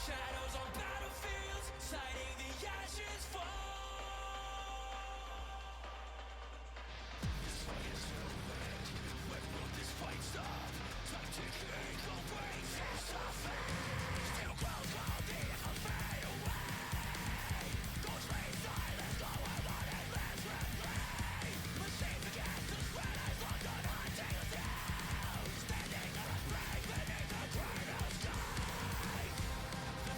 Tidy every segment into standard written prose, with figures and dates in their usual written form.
Shadows on battlefields, sighting the ashes fall. This fight is no end. When will this fight stop? Time to king awaits his offense. Still grows cold, the echoes fade away. Ghosts lay silent, go on endless replay. Machines begin to spread as London hunting down. Standing on a break beneath the cradle sky.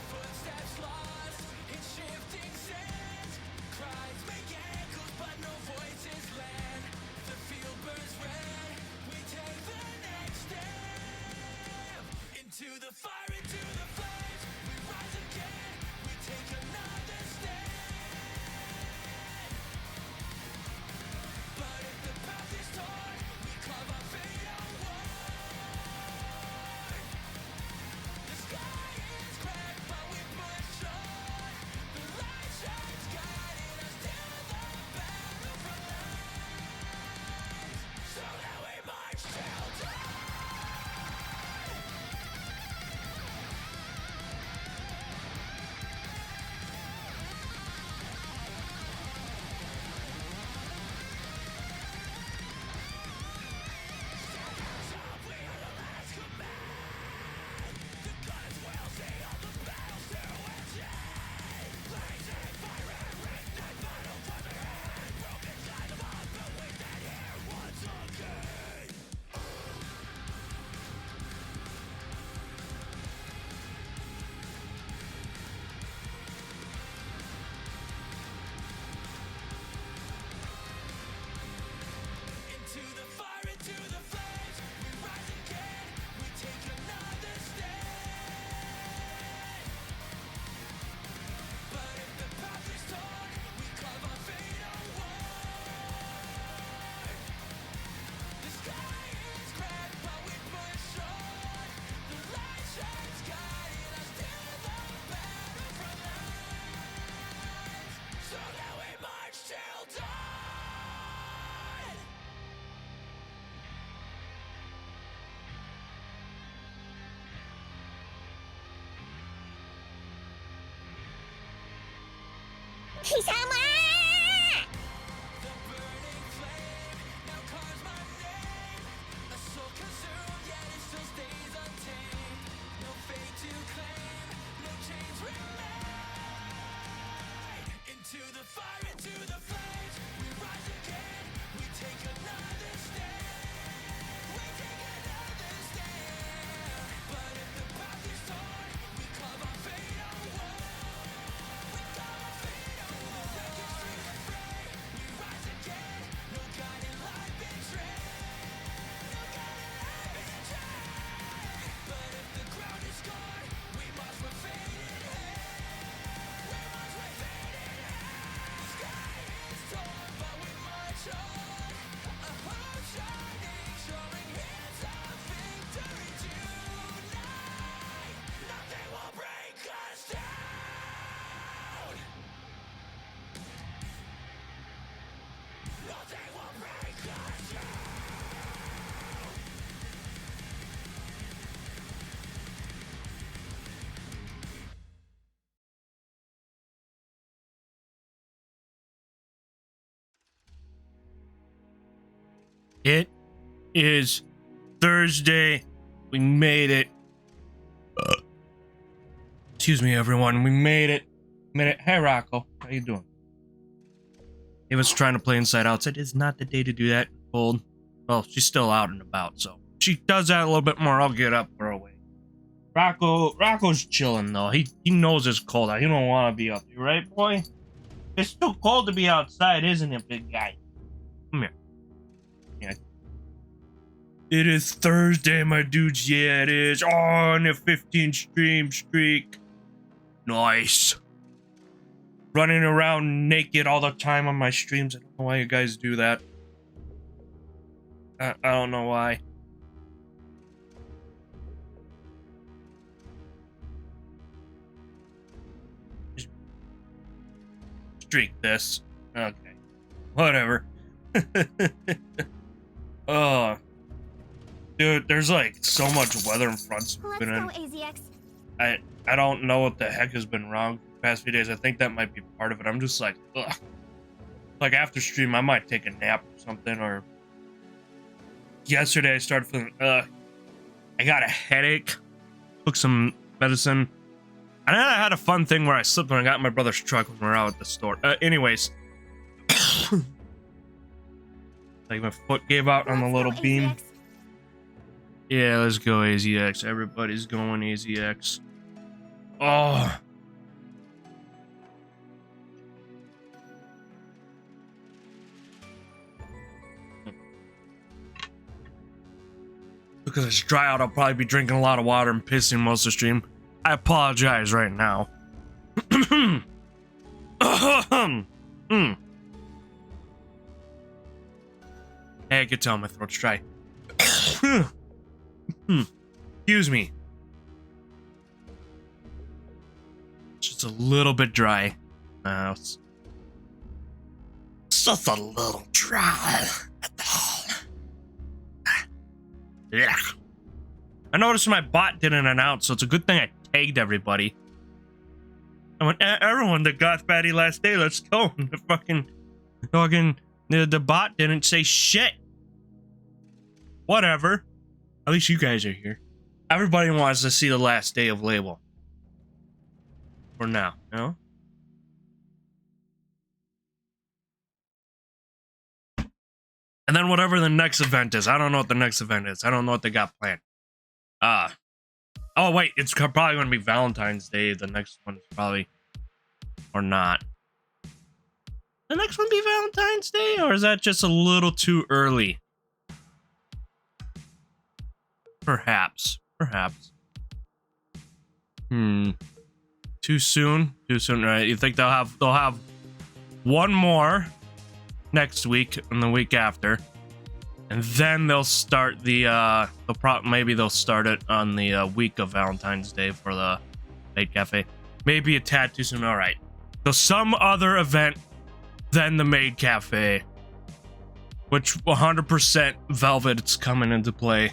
Footsteps lost in shifting sands. Cries make echoes, but no voices land. The field burns red. We take the next step into the fire, into the flames. We rise again. We take another stand. But if the path is torn, we carve our fate outward. The sky is cracked, but we push on. The light shines, guiding us to the battlefield. So now we march till dawn. Top, we are the last command. The guns will see all the battles to achieve. Blazing fire and reignite battle from their hand. Broken skies of all believe that here once again. Into the fire, into the flames. We rise again. We take another stand. But if the path is torn, we carve our fate outward. The sky is cracked, but we push on. The light shines, guiding us to the battlefront lines. So now we march till dawn. The burning flame now calls my name. A soul consumed, yet it still stays untamed. No fate to claim, no chains remain. Into the fire, into the flames, we rise again. We take another stand. We take another stand. But if the path is torn, we carve our fate outward. We carve our fate outward. The wreckage streets are free. We rise again. No guiding light betrayed. No guiding light betrayed. But if the ground is scarred, we march with faded hand. We march with faded hand. The sky is torn, but we march on. A hope shining, showing hands of victory tonight. Nothing will break us down. Nothing will break us down. It is Thursday. We made it. Excuse me, everyone. We made it. Hey, Rocco. How you doing? He was trying to play Inside Out. Said it's not the day to do that. Cold. Well, she's still out and about, so she does that a little bit more. I'll get up for her away. Rocco's chilling though. He knows it's cold out. He don't want to be up. You right, boy? It's too cold to be outside, isn't it, big guy? Come here. Yeah. It is Thursday, my dudes. Yeah, it is. Oh, on a 15 stream streak. Nice. Running around naked all the time on my streams. I don't know why you guys do that. I don't know why. Streak this. Okay. Whatever. Oh. Dude, there's like so much weather and fronts moving in. I don't know what the heck has been wrong the past few days. I think that might be part of it. I'm just like, ugh. Like after stream, I might take a nap or something. Or yesterday, I started feeling, I got a headache. Took some medicine. And then I had a fun thing where I slipped when I got in my brother's truck when we were out at the store. Anyways. Like my foot gave out on the little beam. Yeah, let's go AZX. Everybody's going AZX. Oh. Because it's dry out, I'll probably be drinking a lot of water and pissing most of the stream. I apologize right now. Hey, I could tell my throat's dry. Excuse me. Just a little bit dry. It's just a little dry. Yeah. I noticed my bot didn't announce, so it's a good thing I tagged everybody. I went, everyone, the Goth baddie last day, let's go. The bot didn't say shit. Whatever. At least you guys are here. Everybody wants to see the last day of Label. For now, you know? And then whatever the next event is. I don't know what the next event is. I don't know what they got planned. Oh wait, it's probably going to be Valentine's Day. The next one's probably... Or not. The next one be Valentine's Day? Or is that just a little too early? Perhaps. Too soon? Too soon, right? You think they'll have one more next week and the week after, and then they'll start the maybe they'll start it on the week of Valentine's Day for the Maid Cafe. Maybe a tad too soon. All right. So some other event than the Maid Cafe, which 100% Velvet's coming into play.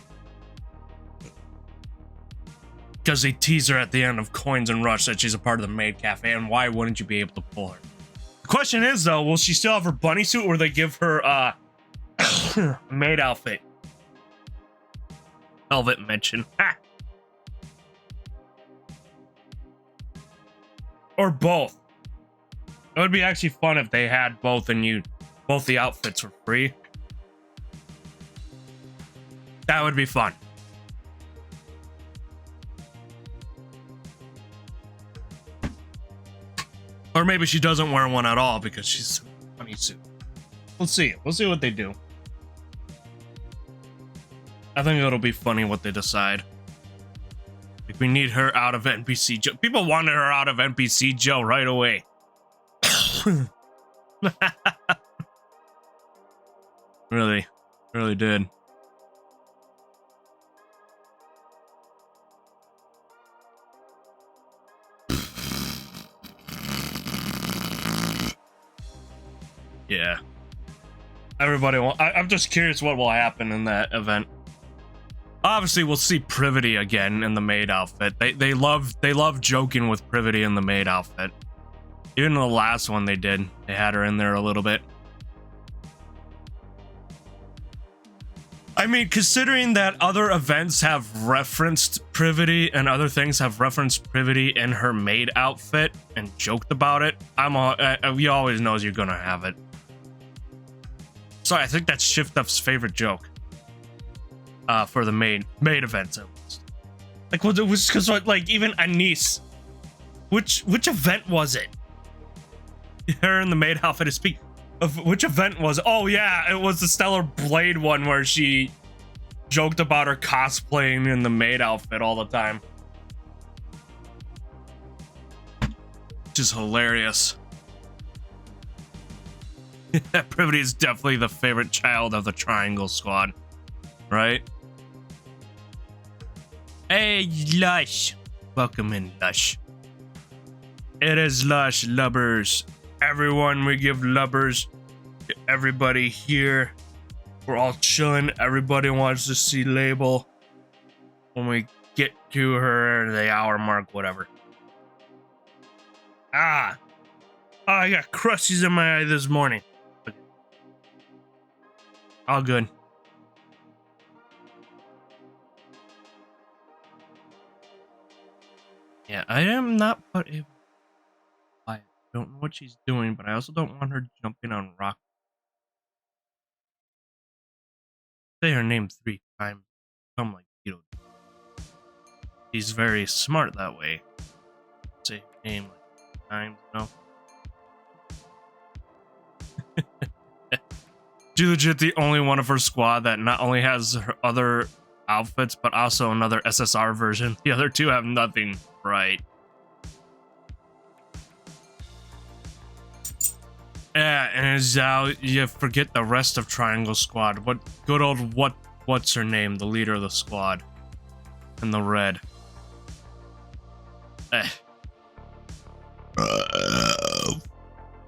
Because they tease her at the end of Coins and Rush that she's a part of the Maid Cafe, and why wouldn't you be able to pull her? The question is, though, will she still have her bunny suit, or they give her maid outfit? Velvet mention. Ha! Or both. It would be actually fun if they had both and both the outfits were free. That would be fun. Or maybe she doesn't wear one at all because she's a bunny suit. We'll see. We'll see what they do. I think it'll be funny what they decide. Like, we need her out of NPC Joe. People wanted her out of NPC Joe right away. Really did. Yeah. Everybody I'm just curious what will happen in that event. Obviously, we'll see Privity again in the maid outfit. They love joking with Privity in the maid outfit. Even in the last one they did, they had her in there a little bit. I mean, considering that other events have referenced Privity and other things have referenced Privity in her maid outfit and joked about it, we always knows you're gonna have it. Sorry, I think that's Shift-Up's favorite joke. For the maid events at least. Like, well, it was because like even Anise. Which event was it? Her in the maid outfit is speak of which event was. Oh yeah, it was the Stellar Blade one where she joked about her cosplaying in the maid outfit all the time. Which is hilarious. Privity is definitely the favorite child of the Triangle Squad, right? Hey, Lush. Welcome in, Lush. It is Lush, lubbers. Everyone, we give lubbers to everybody here. We're all chilling. Everybody wants to see Label when we get to her, the hour mark, whatever. Oh, I got crusties in my eye this morning. All good. Yeah, I am not put able. I don't know what she's doing, but I also don't want her jumping on rock. Say her name 3 times. I'm like, you know, she's very smart that way. Say her name like 3 times, no. She's legit the only one of her squad that not only has her other outfits, but also another SSR version. The other 2 have nothing, right? Yeah, and Zhao, you forget the rest of Triangle Squad. What good old what's her name? The leader of the squad. In the red.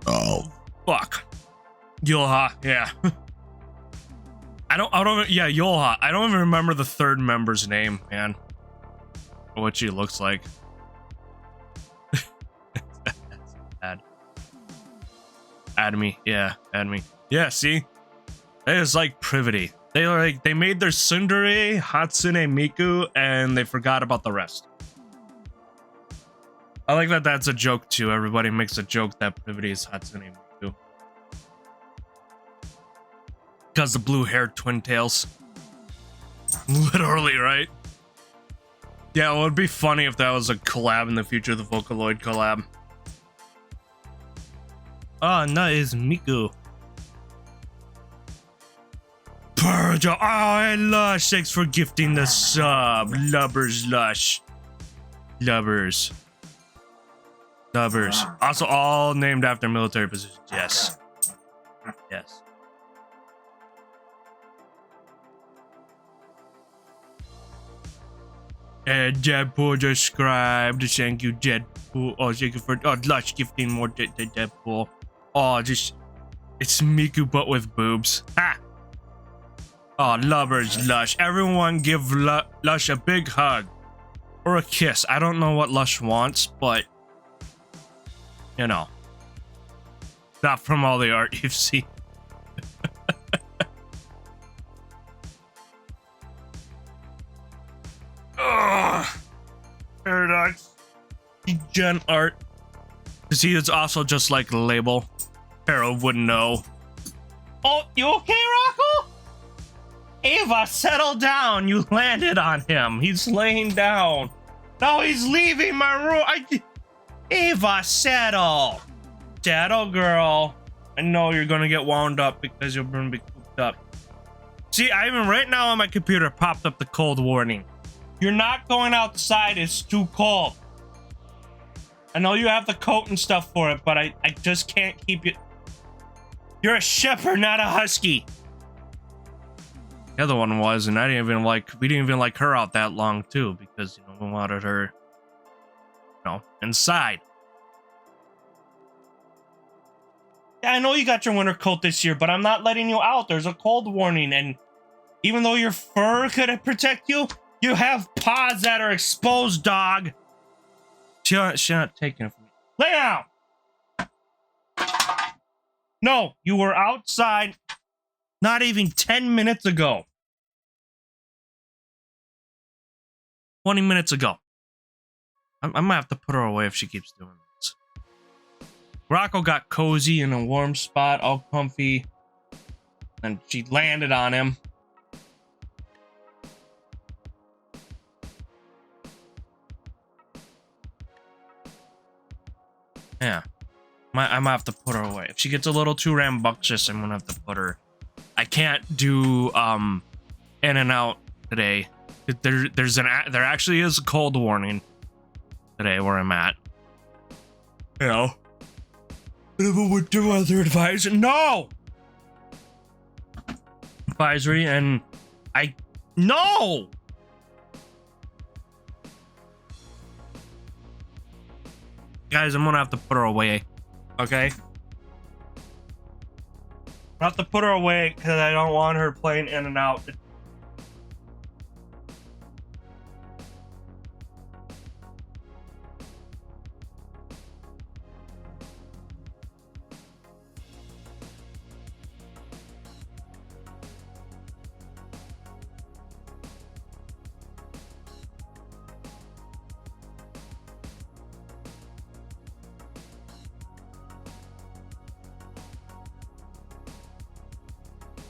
Oh fuck. Yulha, yeah. I don't yeah, Yulha. I don't even remember the 3rd member's name, man. Or what she looks like. That's bad. Add me. Yeah, add me. Yeah, see? It is like Privity. They made their Tsundere, Hatsune Miku, and they forgot about the rest. I like that that's a joke too. Everybody makes a joke that Privity is Hatsune Miku. Because the blue-haired twin tails. Literally, right? Yeah, it would be funny if that was a collab in the future, the Vocaloid collab. Oh, no, it's Miku. Purge. Oh, and Lush, thanks for gifting the sub. Lubbers, Lush. Lubbers. Lubbers. Also, all named after military positions. Yes. Yes. Deadpool described. Thank you, Deadpool. Oh, thank you for Lush gifting more to Deadpool. Oh, just it's Miku but with boobs. Ha! Oh, Lubbers, Lush. Everyone give Lush a big hug or a kiss. I don't know what Lush wants, but you know, not from all the art you've seen. Ugh. Paradox. Gen art. See, it's also just like a label. Harold wouldn't know. Oh, you okay, Rocco? Ava, settle down. You landed on him. He's laying down. No, he's leaving my room. Ava, settle. Settle, girl. I know you're gonna get wound up because you're gonna be cooped up. See, I even right now on my computer popped up the cold warning. You're not going outside. It's too cold. I know you have the coat and stuff for it, but I just can't keep you. You're a shepherd, not a husky. The other one was, and we didn't even like her out that long too, because we wanted her, inside. Yeah, I know you got your winter coat this year, but I'm not letting you out. There's a cold warning, and even though your fur could protect you, you have paws that are exposed, dog. She's not taking it from me. Lay down! No, you were outside not even 10 minutes ago. 20 minutes ago. I might have to put her away if she keeps doing this. Rocco got cozy in a warm spot, all comfy. And she landed on him. Yeah. I'm gonna have to put her away. If she gets a little too rambunctious, I'm gonna have to put her. I can't do in and out today. There actually is a cold warning today where I'm at. You know, bit of a winter weather advisory. No advisory, and no. Guys, I'm gonna have to put her away. Okay. I have to put her away because I don't want her playing in and out.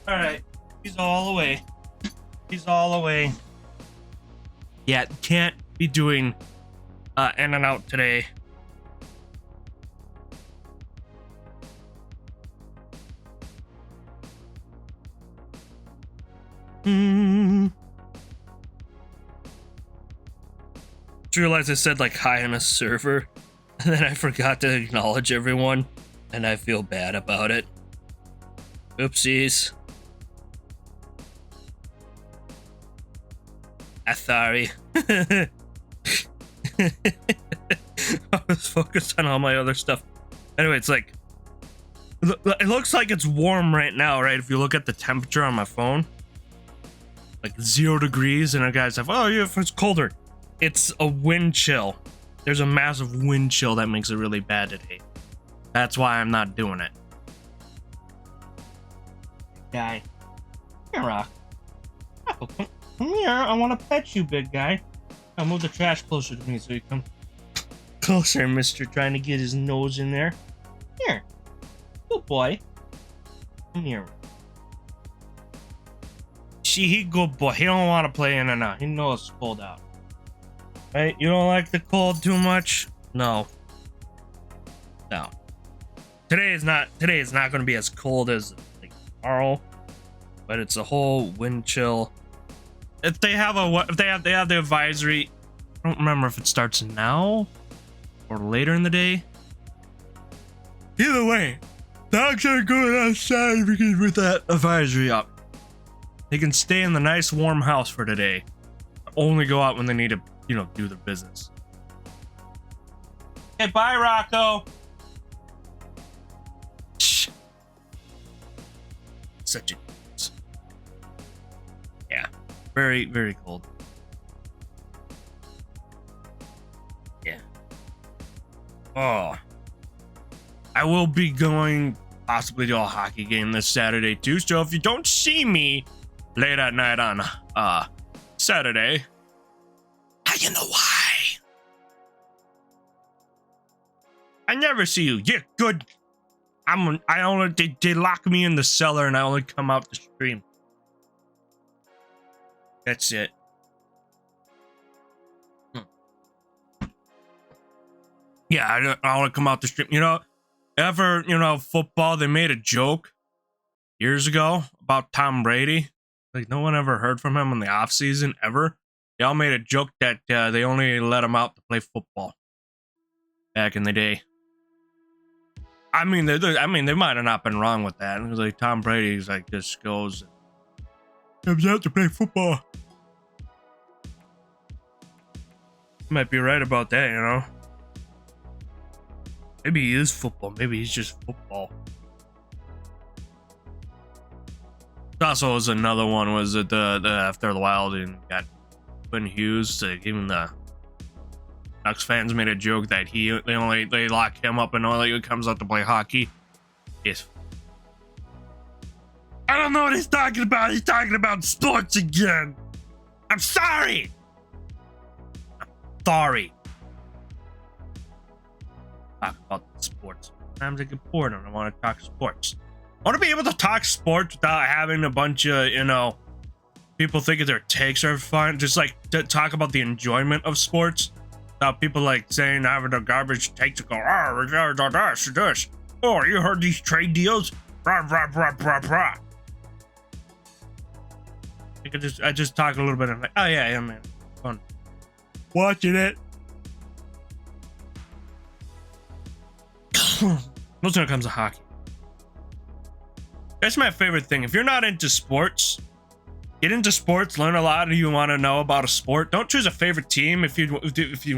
All right, he's all away. He's all away. Yeah, can't be doing in and out today. Just realized I said like hi on a server, and then I forgot to acknowledge everyone, and I feel bad about it. Oopsies. Sorry. I was focused on all my other stuff. Anyway, it's like it looks like it's warm right now, right? If you look at the temperature on my phone, like 0 degrees, and a guy's like, "Oh, yeah, it's colder." It's a wind chill. There's a massive wind chill that makes it really bad today. That's why I'm not doing it. Guy, here, Rock. Come here, I want to pet you, big guy. I'll move the trash closer to me so you come closer, mister, trying to get his nose in there. Here. Good boy. Come here. He good boy. He don't want to play in and out. He knows it's cold out. Right? You don't like the cold too much? No. No. Today is not going to be as cold as like tomorrow, but it's a whole wind chill. If they have the advisory, I don't remember if it starts now or later in the day. Either way, dogs are going outside because with that advisory up. They can stay in the nice warm house for today. Only go out when they need to, do their business. Okay, bye, Rocco. Shh. Such a yeah. Very, very cold. Yeah. Oh. I will be going possibly to a hockey game this Saturday too. So if you don't see me late at night on Saturday, now you know why. I never see you. You're good. They lock me in the cellar and I only come out to stream. That's it. Yeah, I want to come out the stream. Football, they made a joke years ago about Tom Brady. Like, no one ever heard from him in the offseason, ever. They all made a joke that they only let him out to play football back in the day. I mean, they might have not been wrong with that. It was like Tom Brady's like just goes and comes out to play football. Might be right about that, Maybe he is football. Maybe he's just football. Also, was another one was that the after the Wild and got Quinn Hughes. Even the Ducks fans made a joke that they lock him up and only he comes out to play hockey. Yes. I don't know what he's talking about. He's talking about sports again. I'm sorry. Sorry. Talk about sports. Sometimes I get bored and I want to talk sports. I want to be able to talk sports without having a bunch of, people thinking their takes are fun. Just like to talk about the enjoyment of sports People like saying having a garbage take to go, this. Oh, you heard these trade deals? Rah, rah, rah, rah, rah. I just talk a little bit. I'm like, oh yeah, man, fun watching it. Most when it comes to hockey, that's my favorite thing. If you're not into sports, get into sports. Learn a lot. You want to know about a sport. Don't choose a favorite team if you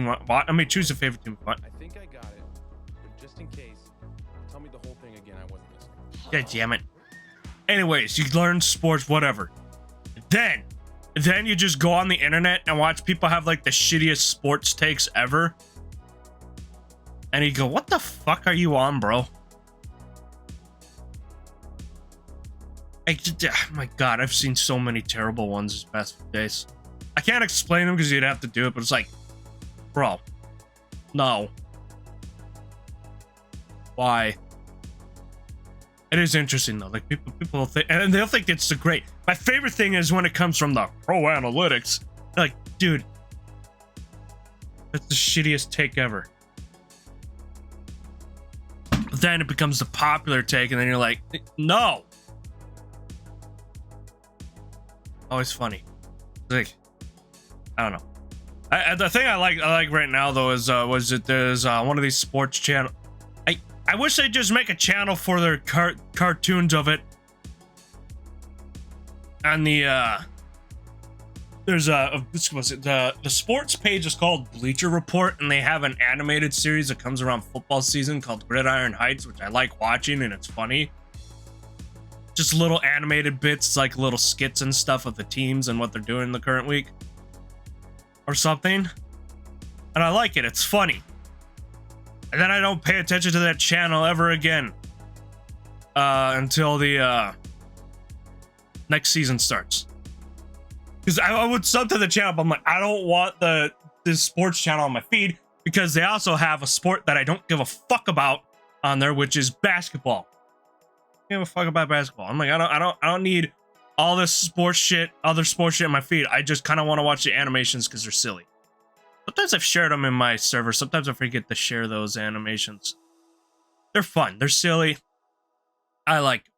want. I mean, choose a favorite team. I think I got it, but just in case, tell me the whole thing again. I wasn't listening. God damn it. Anyways, you learn sports, whatever. Then you just go on the internet and watch people have like the shittiest sports takes ever. And you go, what the fuck are you on, bro? Oh my god, I've seen so many terrible ones these past few days. I can't explain them because you'd have to do it, but it's like, bro, no. Why? It is interesting though. Like people think, and they'll think it's the great. My favorite thing is when it comes from the pro analytics. They're like, dude, that's the shittiest take ever. Then it becomes the popular take, and then you're like, no. Always funny. Like, I don't know. The thing I like right now though is there's one of these sports channel. I wish they'd just make a channel for their cartoons of it. And there's the sports page is called Bleacher Report, and they have an animated series that comes around football season called Gridiron Heights, which I like watching, and it's funny. Just little animated bits, like little skits and stuff of the teams and what they're doing in the current week or something. And I like it. It's funny. And then I don't pay attention to that channel ever again until the next season starts. Because I would sub to the channel, but I'm like, I don't want this sports channel on my feed because they also have a sport that I don't give a fuck about on there, which is basketball. I don't give a fuck about basketball. I'm like, I don't need all this sports shit, other sports shit in my feed. I just kind of want to watch the animations because they're silly. Sometimes I've shared them in my server. Sometimes I forget to share those animations. They're fun. They're silly. I like them.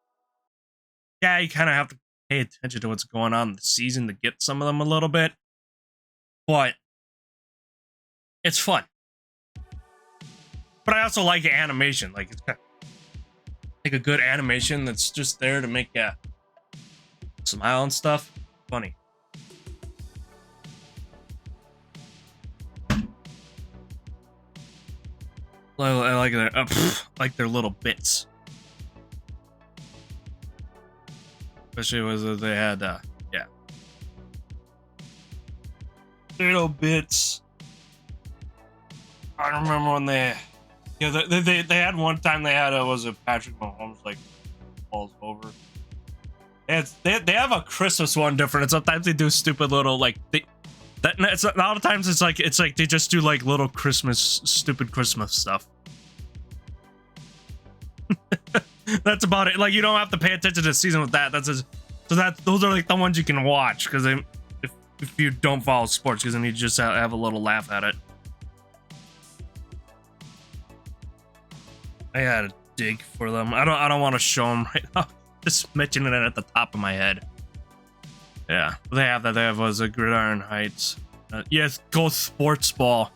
Yeah, you kind of have to pay attention to what's going on in the season to get some of them a little bit. But it's fun. But I also like animation. Like, it's kind of like a good animation that's just there to make you smile and stuff. Funny. I like their little bits, especially was they had yeah, little bits. I remember when they had one time they had was a Patrick Mahomes like falls over. They have a Christmas one different. And sometimes they do stupid little like it's a lot of times it's like they just do like little stupid Christmas stuff. That's about it. Like, you don't have to pay attention to the season with that. Those are like the ones you can watch because if you don't follow sports, because then you just have a little laugh at it. I had a dig for them. I don't want to show them right now. Just mentioning it at the top of my head. Yeah, they have that. They have was a Gridiron Heights. Yes, Goth Sports Ball.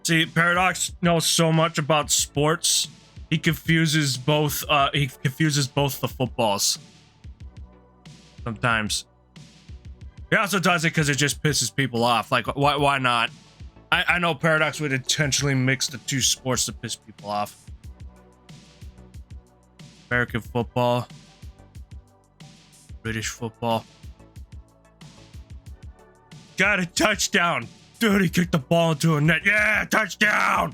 See, Paradox knows so much about sports. He confuses both. He confuses both the footballs. Sometimes. He also does it because it just pisses people off. Like, why not? I know Paradox would intentionally mix the two sports to piss people off. American football, British football. Got a touchdown. Dude, he kicked the ball into a net. Yeah, touchdown.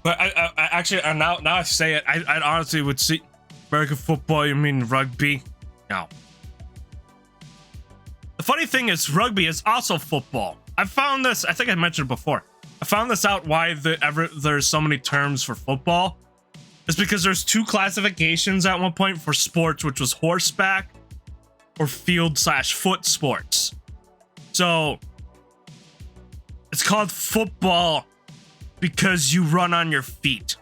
But I actually, now I say it, I honestly would see American football. You mean rugby? No. The funny thing is rugby is also football. I found this, I think I mentioned it before. I found this out why there's so many terms for football. It's because there's 2 classifications at one point for sports, which was horseback or field/foot sports. So it's called football because you run on your feet.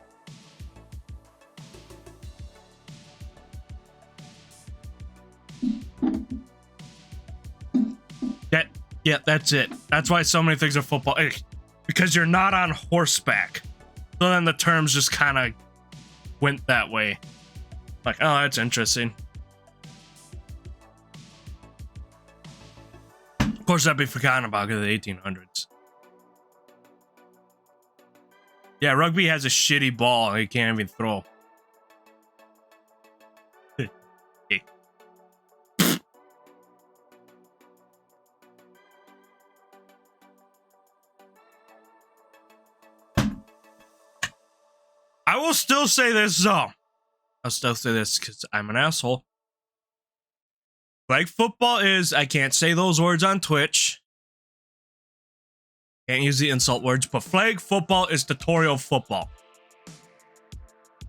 Yeah, that's it. That's why so many things are football. Because you're not on horseback. So then the terms just kind of went that way. Like, oh, that's interesting. Of course, that'd be forgotten about in the 1800s. Yeah, rugby has a shitty ball you can't even throw. I will still say this though. I'll still say this because I'm an asshole. Flag football is, I can't say those words on Twitch. Can't use the insult words, but flag football is tutorial football.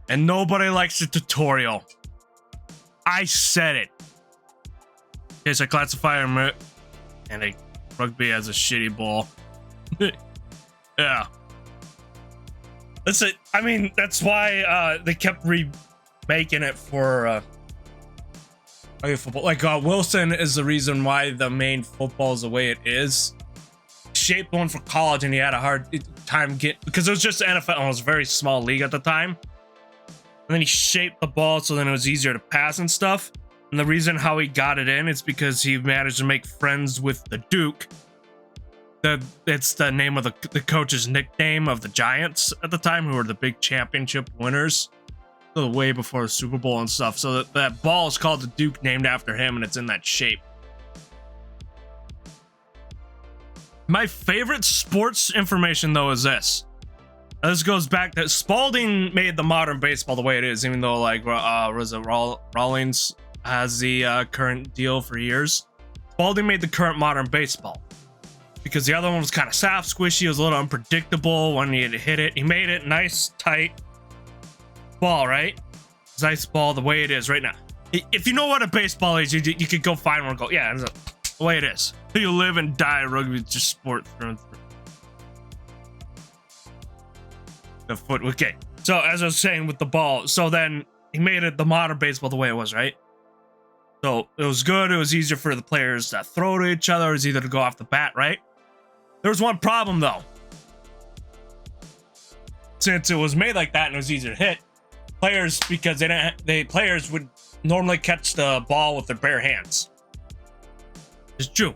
And nobody likes a tutorial. I said it. Okay, so I classify them and a rugby as a shitty ball. Yeah. That's it. I mean, that's why they kept remaking it for football. Like Wilson is the reason why the main football is the way it is. Shaped one for college, and he had a hard time because it was just the NFL. And it was a very small league at the time. And then he shaped the ball so then it was easier to pass and stuff. And the reason how he got it in is because he managed to make friends with the Duke. It's the name of the coach's nickname of the Giants at the time, who were the big championship winners, so way before the Super Bowl and stuff. So that ball is called the Duke, named after him, and it's in that shape. My favorite sports information though is this. This goes back to Spalding made the modern baseball the way it is, even though like Rawlings has the current deal for years. Spalding made the current modern baseball. Because the other one was kind of soft, squishy, it was a little unpredictable when you hit it. He made it nice, tight ball, right? Nice ball the way it is right now. If you know what a baseball is, you could go find one and go, yeah, that's the way it is. You live and die, rugby is just sport through and through. The foot, okay. So as I was saying with the ball, so then he made it the modern baseball the way it was, right? So it was good. It was easier for the players to throw to each other. It was either to go off the bat, right? There was one problem though. Since it was made like that and it was easier to hit, players, because players would normally catch the ball with their bare hands. It's true.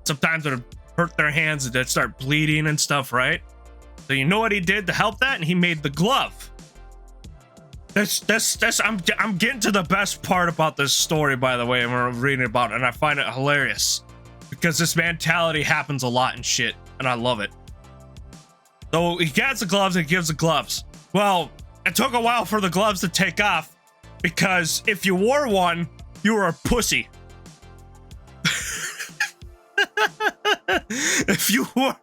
Sometimes it would hurt their hands and they'd start bleeding and stuff, right? So you know what he did to help that? And he made the glove. I'm getting to the best part about this story, by the way, and we're reading about it, and I find it hilarious because this mentality happens a lot in shit, and I love it. So he gets the gloves and gives the gloves. Well, it took a while for the gloves to take off because if you wore one, you were a pussy. If you wore...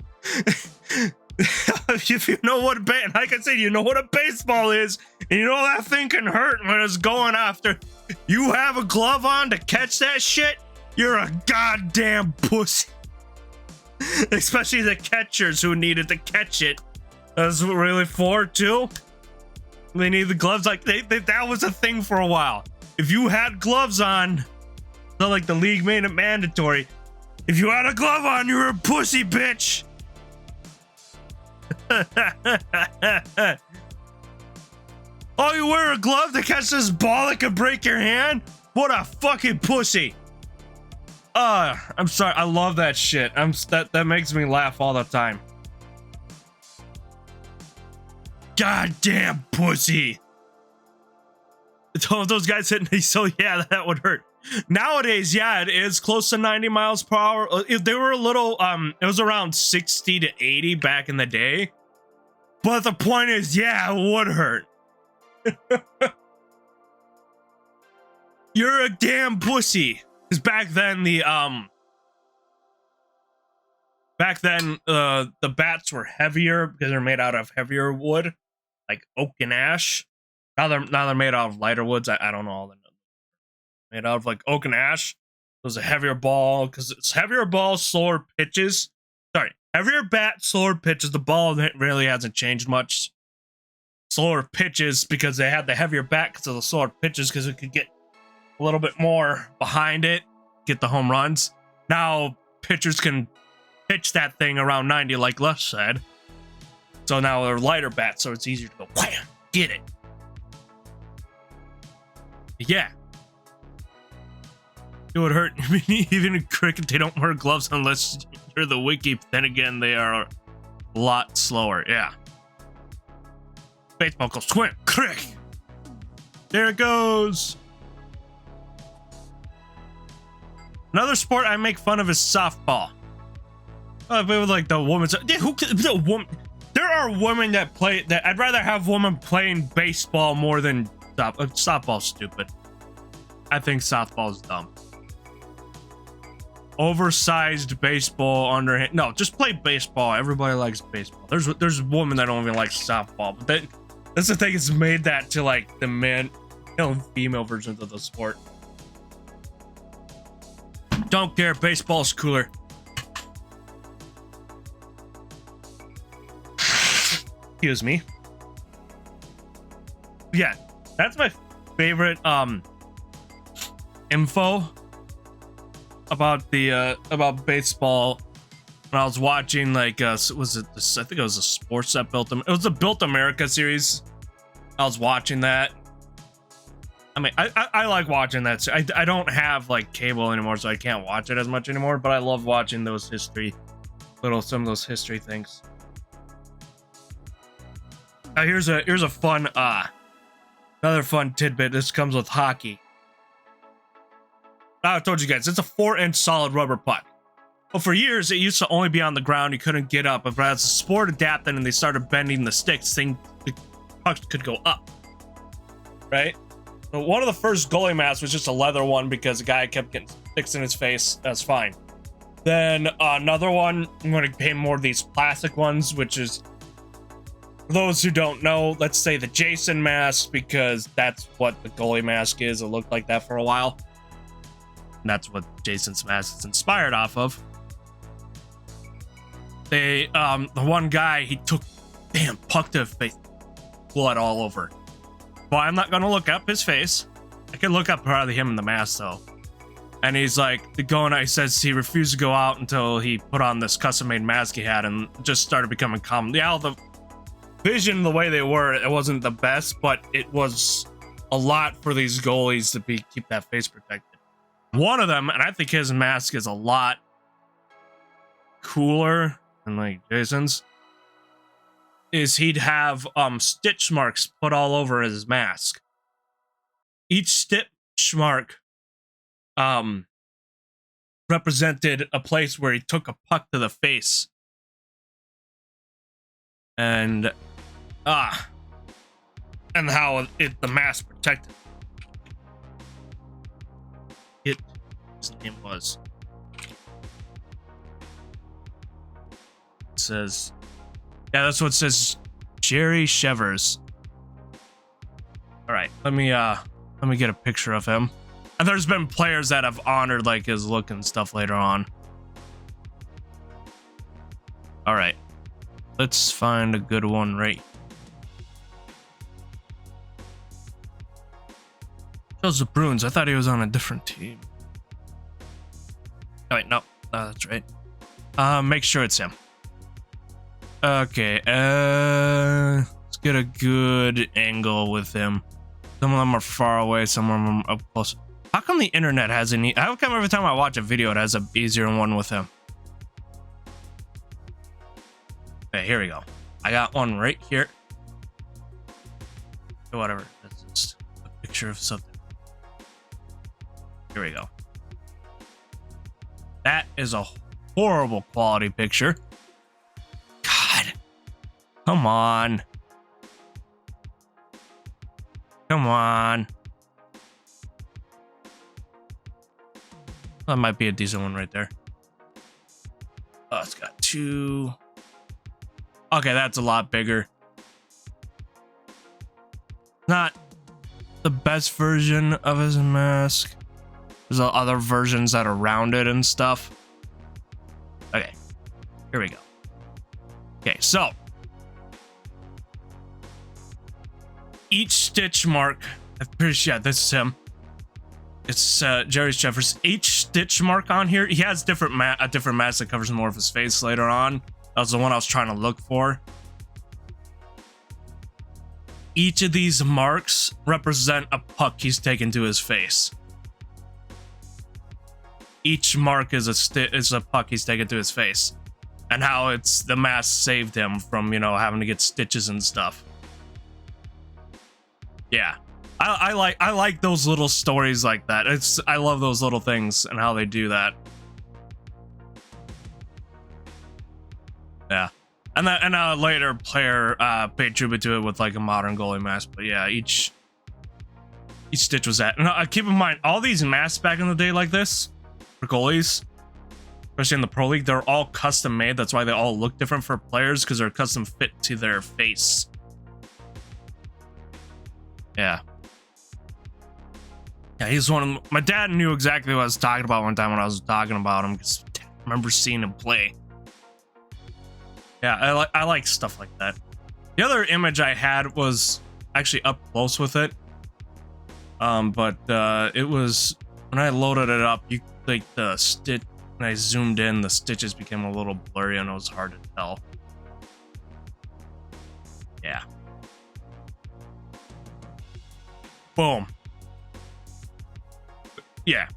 if you know what, like I said, you know what a baseball is, and you know that thing can hurt when it's going after. You have a glove on to catch that shit, you're a goddamn pussy. Especially the catchers who needed to catch it. That's what really for too. They need the gloves. Like that was a thing for a while. If you had gloves on, not like the league made it mandatory. If you had a glove on, you were a pussy, bitch. Oh, you wear a glove to catch this ball that could break your hand? What a fucking pussy. I'm sorry. I love that shit. That makes me laugh all the time. Goddamn pussy. Those guys hitting me, so yeah, that would hurt. Nowadays, yeah, it is close to 90 miles per hour. They were a little, it was around 60 to 80 back in the day. But the point is, yeah, it would hurt. You're a damn pussy. Because back then, the back then, the bats were heavier because they're made out of heavier wood, like oak and ash. Now they're made out of lighter woods. I don't know all the numbers. Made out of like oak and ash. It was a heavier ball because it's heavier ball, slower pitches. Sorry, heavier bat, slower pitches. The ball really hasn't changed much. Slower pitches because they had the heavier bat because of the slower pitches because it could get a little bit more behind it, get the home runs. Now pitchers can pitch that thing around 90 like Les said. So now they're lighter bats, so it's easier to go wham, get it. Yeah. It would hurt. I mean, even in cricket, they don't wear gloves unless you're the wiki. Then again, they are a lot slower. Yeah. Baseball goes swing, crick. There it goes. Another sport I make fun of is softball. But like the women's. The woman. There are women that play that. I'd rather have women playing baseball more than softball's stupid. I think softball's dumb. Oversized baseball, underhand. No, just play baseball. Everybody likes baseball. There's women that don't even like softball, but that's the thing. It's made that to like the male and female versions of the sport. Don't care. Baseball's cooler. Excuse me. Yeah, that's my favorite info about the about baseball. When I was watching like was it this, I think it was a sports that built them. It was the Built America series. I was watching that. I mean, I like watching that. I don't have like cable anymore, so I can't watch it as much anymore. But I love watching those some of those history things. Here's a fun another fun tidbit. This comes with hockey. I told you guys, it's a 4-inch solid rubber puck. Well, for years, it used to only be on the ground. You couldn't get up. But as the sport adapted and they started bending the sticks, the pucks could go up. Right? So one of the first goalie masks was just a leather one because the guy kept getting sticks in his face. That's fine. Then another one, I'm going to paint more of these plastic ones, which is, for those who don't know, let's say the Jason mask, because that's what the goalie mask is. It looked like that for a while. And that's what Jason's mask is inspired off of. The one guy, he took puck to his face, blood all over. Well, I'm not gonna look up his face. I can look up probably him in the mask though. And he's like, he says he refused to go out until he put on this custom-made mask he had and just started becoming common. Yeah, the vision, the way they were, it wasn't the best, but it was a lot for these goalies to keep that face protected. One of them, and I think his mask is a lot cooler than like Jason's, is he'd have stitch marks put all over his mask. Each stitch mark represented a place where he took a puck to the face. And how the mask protected it. His name was. It says, yeah, that's what it says. Jerry Shevers. All right, let me get a picture of him. And there's been players that have honored like his look and stuff later on. All right, let's find a good one right. Shows the Bruins. I thought he was on a different team. Oh wait, no, that's right. Make sure it's him. Okay, let's get a good angle with him. Some of them are far away, some of them are up close. How come the internet has how come every time I watch a video it has a easier one with him? Okay, here we go. I got one right here. Whatever, that's just a picture of something. Here we go. That is a horrible quality picture. God. Come on. Come on. That might be a decent one right there. Oh, it's got 2. Okay, that's a lot bigger. Not the best version of his mask. There's other versions that are rounded and stuff. Okay, here we go. Okay, so each stitch mark, I'm pretty sure this is him. It's Jerry's Jeffers. Each stitch mark on here, he has a different mask that covers more of his face later on. That was the one I was trying to look for. Each of these marks represent a puck he's taken to his face. Each mark is a puck he's taken to his face, and how it's the mask saved him from, you know, having to get stitches and stuff. Yeah, I like those little stories like that. I love those little things and how they do that. Yeah, and a later player paid tribute to it with like a modern goalie mask. But yeah, each stitch was that. And keep in mind, all these masks back in the day like this for goalies, especially in the Pro League, they're all custom made. That's why they all look different for players, because they're custom fit to their face. Yeah. Yeah, he's one of my dad knew exactly what I was talking about one time when I was talking about him, because I remember seeing him play. Yeah, I like stuff like that. The other image I had was actually up close with it. But it was when I loaded it up, you like the stitch, when I zoomed in, the stitches became a little blurry and it was hard to tell. Yeah. Boom. Yeah.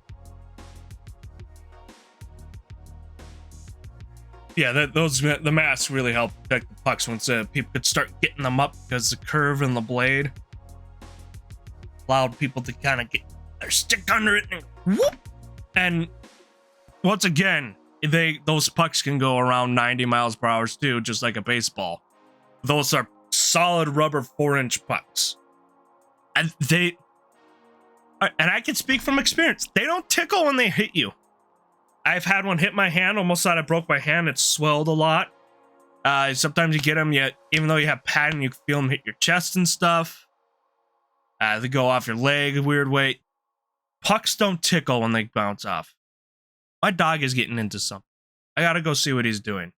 Yeah, the masks really help protect the pucks once people could start getting them up, because the curve in the blade allowed people to kind of get their stick under it and whoop. And once again, those pucks can go around 90 miles per hour too, just like a baseball. Those are solid rubber 4-inch pucks, and I can speak from experience. They don't tickle when they hit you. I've had one hit my hand, almost thought I broke my hand. It swelled a lot. Sometimes you get them, yet even though you have padding, you can feel them hit your chest and stuff. They go off your leg a weird way. Pucks don't tickle when they bounce off. My dog is getting into something. I gotta go see what he's doing.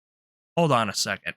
Hold on a second.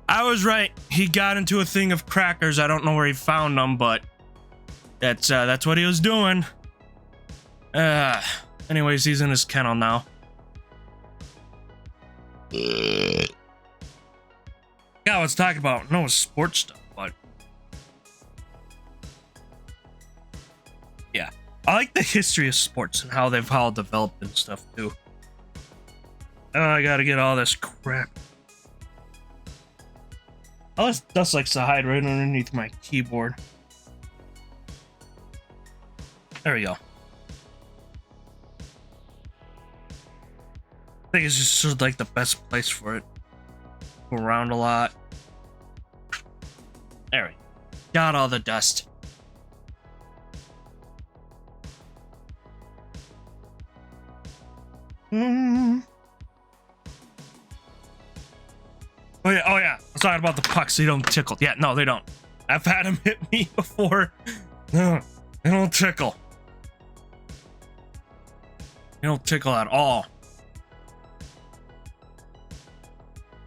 I was right. He got into a thing of crackers. I don't know where he found them, but that's what he was doing. Anyways, he's in his kennel now. Yeah, let's talk about no sports stuff, but yeah, I like the history of sports and how they've all developed and stuff too. Oh, I gotta get all this crap. All this dust likes to hide right underneath my keyboard. There we go. I think it's just sort of like the best place for it. Go around a lot. There we go. Got all the dust. Oh yeah, I was talking about the pucks. They don't tickle. Yeah, no, they don't. I've had them hit me before. No, they don't tickle. They don't tickle at all.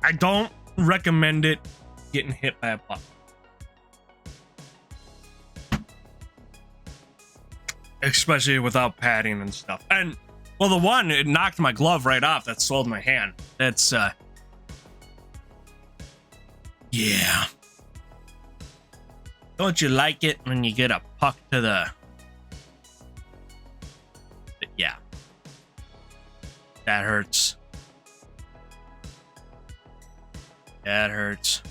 I don't recommend it getting hit by a puck. especially without padding and stuff. And well, the one, it knocked my glove right off. That swelled my hand. That's yeah. Don't you like it when you get a puck to the yeah. That hurts. That hurts.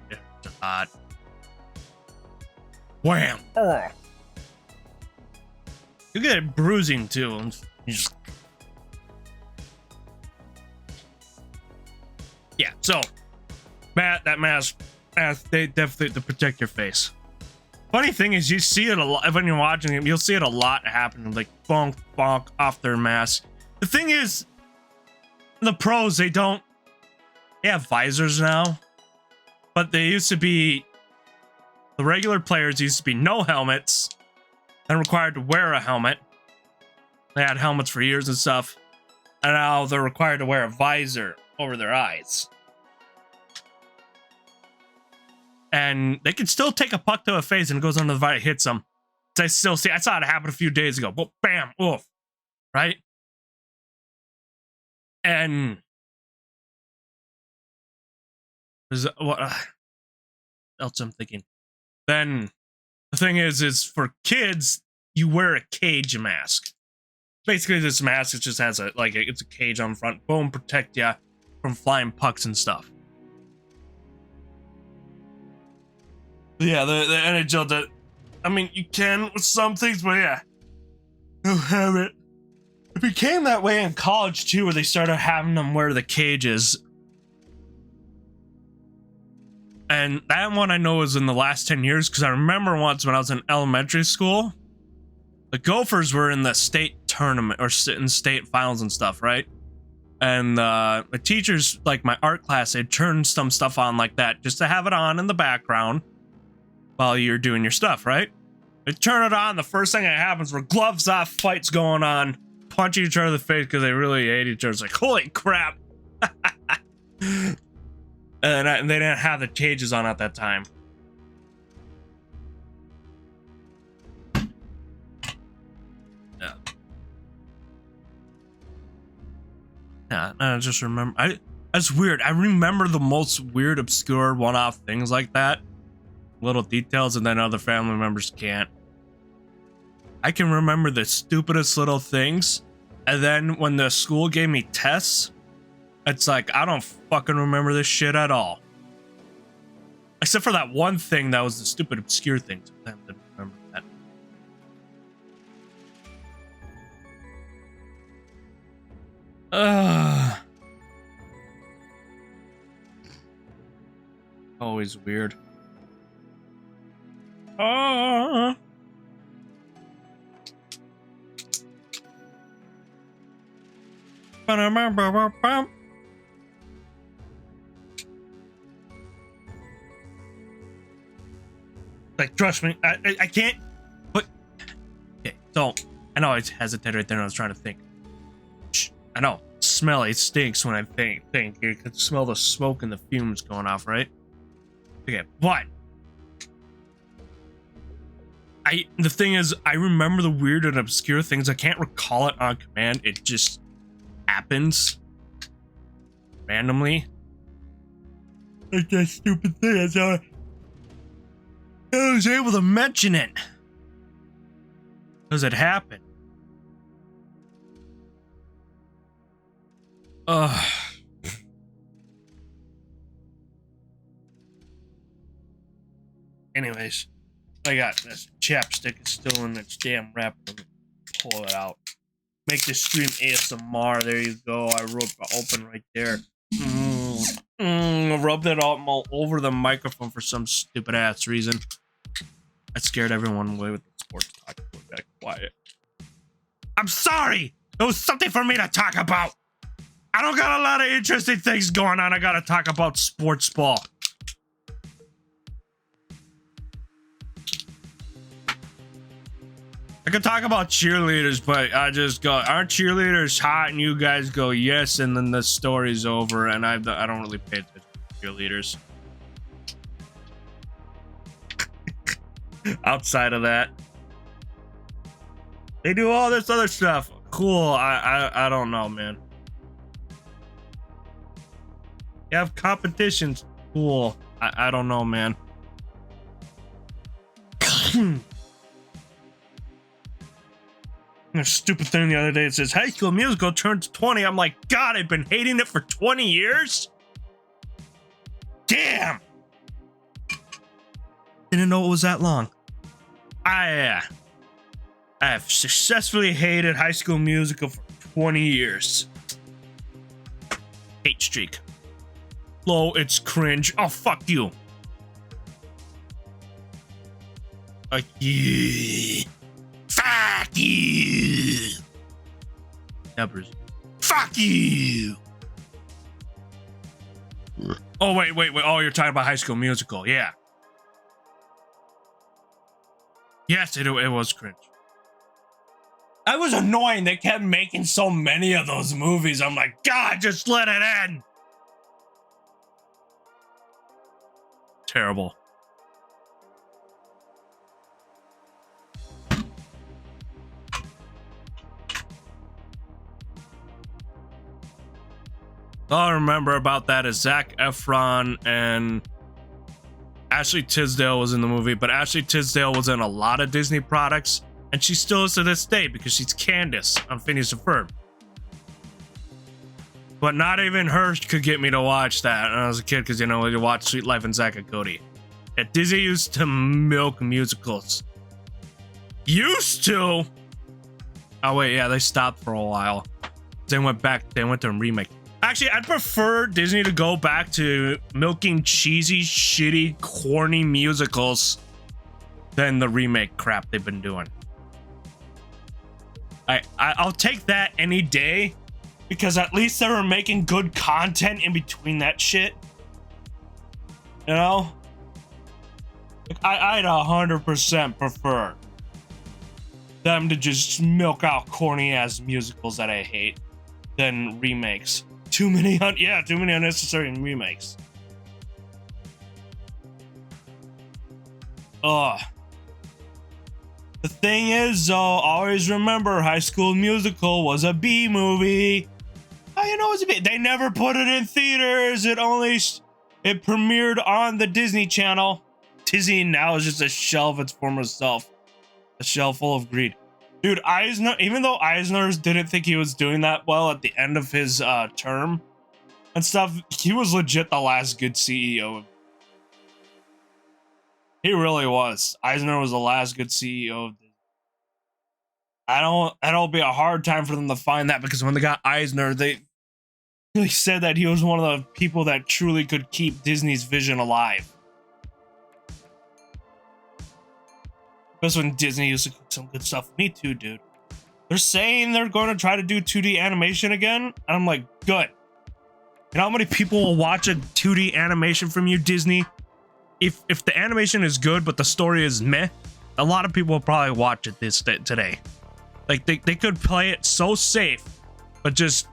It's hot. Wham! Oh. You get it bruising too. And you just... Yeah, so that mask, they definitely to protect your face. Funny thing is, you see it a lot when you're watching it. You'll see it a lot happening, like bonk, bonk off their mask. The thing is, the pros, they have visors now, but they used to be, the regular players used to be no helmets and required to wear a helmet. They had helmets for years and stuff, and now they're required to wear a visor over their eyes. And they can still take a puck to a face and it goes under the visor, hits them. I still see, I saw it happen a few days ago. But bam, oof, right? And what else I'm thinking? Then the thing is for kids, you wear a cage mask. Basically, this mask, it just has it's a cage on front. Boom, protect you from flying pucks and stuff. Yeah, the NHL, I mean, you can with some things, but yeah, you have it. It became that way in college too, where they started having them wear the cages. And that one I know was in the last 10 years, because I remember once when I was in elementary school, the Gophers were in the state tournament or in state finals and stuff, right? And the teachers, like my art class, they'd turn some stuff on like that just to have it on in the background while you're doing your stuff, right? They turn it on, the first thing that happens were gloves off, fights going on, punching each other in the face because they really hate each other. It's like, holy crap. And they didn't have the cages on at that time. Yeah. Yeah, I just remember. That's weird. I remember the most weird, obscure, one-off things like that. Little details, and then other family members can't. I can remember the stupidest little things, and then when the school gave me tests, it's like, I don't fucking remember this shit at all. Except for that one thing that was the stupid, obscure thing. I didn't remember that. Always weird. Like, trust me, I can't. But okay, so I know I hesitated right there. And I was trying to think. I know, smelly, it stinks when I think. You can smell the smoke and the fumes going off, right? Okay, but the thing is, I remember the weird and obscure things. I can't recall it on command. It just happens randomly. Like that stupid thing. That's how I was able to mention it. Because it happened. Anyways, I got this chapstick is still in its damn wrapper. Pull it out. Make the stream ASMR. There you go. I wrote open right there. I rubbed it all over the microphone for some stupid ass reason. I scared everyone away with the sports talk. Got quiet. I'm sorry. It was something for me to talk about. I don't got a lot of interesting things going on. I gotta talk about sports ball. I could talk about cheerleaders, but I just go, aren't cheerleaders hot? And you guys go, yes, and then the story's over, and I don't really pay attention to cheerleaders. Outside of that. They do all this other stuff. Cool. I don't know, man. You have competitions. Cool. I don't know, man. A stupid thing the other day, it says High School Musical turns 20. I'm like, God, I've been hating it for 20 years? Damn! Didn't know it was that long. I have successfully hated High School Musical for 20 years. Hate streak. Low, it's cringe. Oh, fuck you. Fuck you. Fuck you. Numbers. Fuck you. Oh, wait. Oh, you're talking about High School Musical. Yeah. Yes, it was cringe. I was annoying. They kept making so many of those movies. I'm like, God, just let it end. Terrible. All I remember about that is Zac Efron and Ashley Tisdale was in the movie, but Ashley Tisdale was in a lot of Disney products, and she still is to this day because she's Candace on Phineas and Ferb. But not even her could get me to watch that when I was a kid because, you know, you watch Sweet Life and Zack and Cody. Yeah, Disney used to milk musicals. Used to? Oh, wait, yeah, they stopped for a while. They went to remake. Actually, I'd prefer Disney to go back to milking cheesy, shitty, corny musicals than the remake crap they've been doing. I'll take that any day because at least they were making good content in between that shit. You know? I'd 100% prefer them to just milk out corny ass musicals that I hate than remakes. Too many unnecessary remakes. Ugh. The thing is, though, always remember High School Musical was a B movie. How you know it's a B? They never put it in theaters. It premiered on the Disney Channel. Disney now is just a shell of its former self. A shell full of greed. Dude, Eisner, even though Eisner didn't think he was doing that well at the end of his term and stuff, he was legit the last good CEO. He really was. Eisner was the last good CEO of Disney. That'll be a hard time for them to find that because when they got Eisner, they said that he was one of the people that truly could keep Disney's vision alive. Because when Disney used to cook some good stuff. Me too, dude. They're saying they're going to try to do 2D animation again. And I'm like, good. You know how many people will watch a 2D animation from you, Disney? If the animation is good, but the story is meh, a lot of people will probably watch it today. Like, they could play it so safe, but just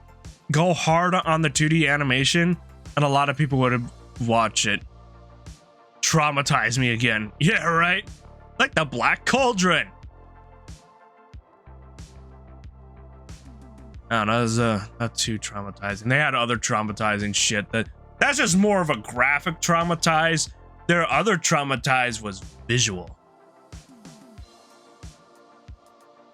go hard on the 2D animation, and a lot of people would watch it. Traumatize me again. Yeah, right? Like the Black Cauldron. I don't know, it was not too traumatizing. They had other traumatizing shit. That's just more of a graphic traumatize. Their other traumatize was visual.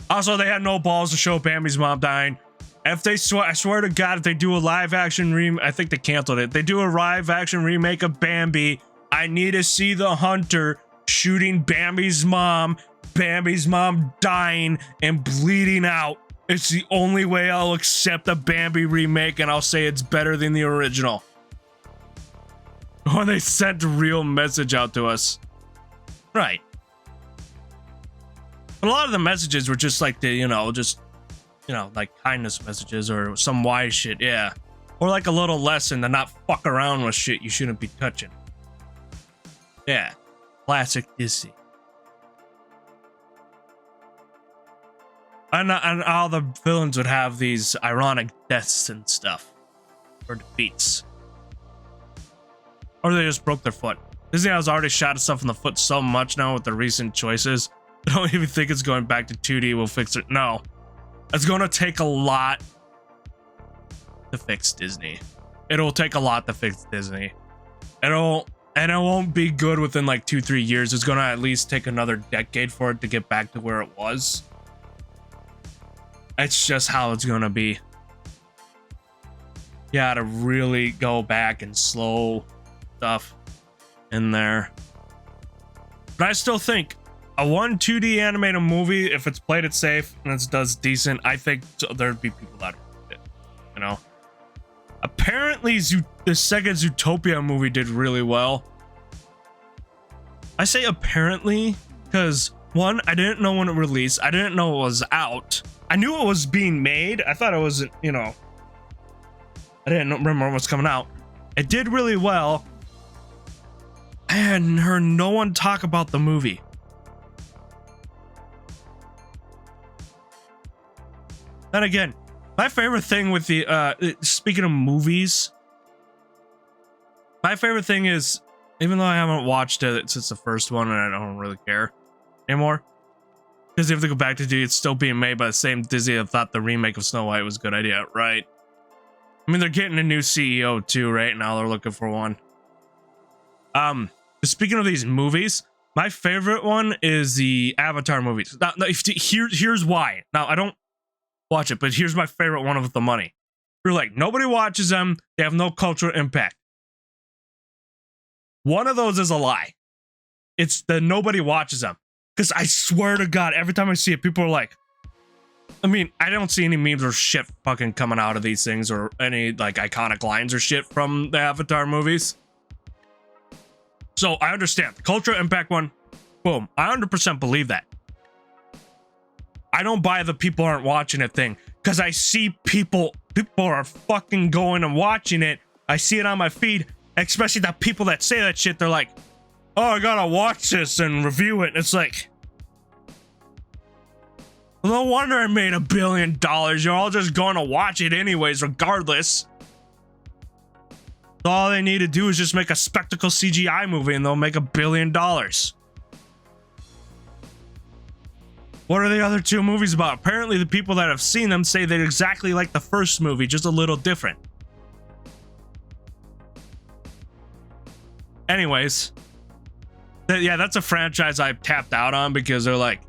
Also, they had no balls to show Bambi's mom dying. If they I swear to God, if they do a live action I think they canceled it. They do a live action remake of Bambi. I need to see the hunter shooting Bambi's mom dying and bleeding out. It's the only way I'll accept a Bambi remake, and I'll say it's better than the original. When they sent a real message out to us. Right. But a lot of the messages were just like like kindness messages or some wise shit, yeah. Or like a little lesson to not fuck around with shit you shouldn't be touching. Yeah. Classic Disney. And all the villains would have these ironic deaths and stuff. Or defeats. Or they just broke their foot. Disney has already shot itself in the foot so much now with the recent choices I don't even think it's going back to 2D will fix it. No. It's going to take a lot to fix Disney. It'll take a lot to fix Disney. And it won't be good within like 2-3 years. It's going to at least take another decade for it to get back to where it was. It's just how it's going to be. You gotta really go back and slow stuff in there. But I still think a 2D animated movie, if it's played it safe and it does decent, I think there'd be people that would it, you know. Apparently the second Zootopia movie did really well. I say apparently because one, I didn't know when it released. I didn't know it was out. I knew it was being made. I thought it was, you know, I didn't remember what's coming out. It did really well. I hadn't heard no one talk about the movie. Then again, my favorite thing with the speaking of movies, my favorite thing is, even though I haven't watched it since the first one and I don't really care anymore, because you have to go back to do it's still being made by the same Disney that thought the remake of Snow White was a good idea, right? I mean, they're getting a new CEO too, right? Now they're looking for one. Speaking of these movies, my favorite one is the Avatar movies. Now, here's why. Now, I don't watch it, but here's my favorite one with the money. You're like, nobody watches them. They have no cultural impact. One of those is a lie. It's the nobody watches them. Because I swear to God, every time I see it, people are like, I mean, I don't see any memes or shit fucking coming out of these things or any like iconic lines or shit from the Avatar movies. So I understand the cultural impact one. Boom. I 100% believe that. I don't buy the people aren't watching it thing because I see people are fucking going and watching it. I see it on my feed, especially the people that say that shit. They're like, oh, I gotta watch this and review it. And it's like, no wonder I made $1 billion. You're all just going to watch it anyways, regardless. All they need to do is just make a spectacle CGI movie and they'll make $1 billion. What are the other two movies about? Apparently the people that have seen them say they're exactly like the first movie, just a little different. Anyways, yeah, that's a franchise I tapped out on because they're like,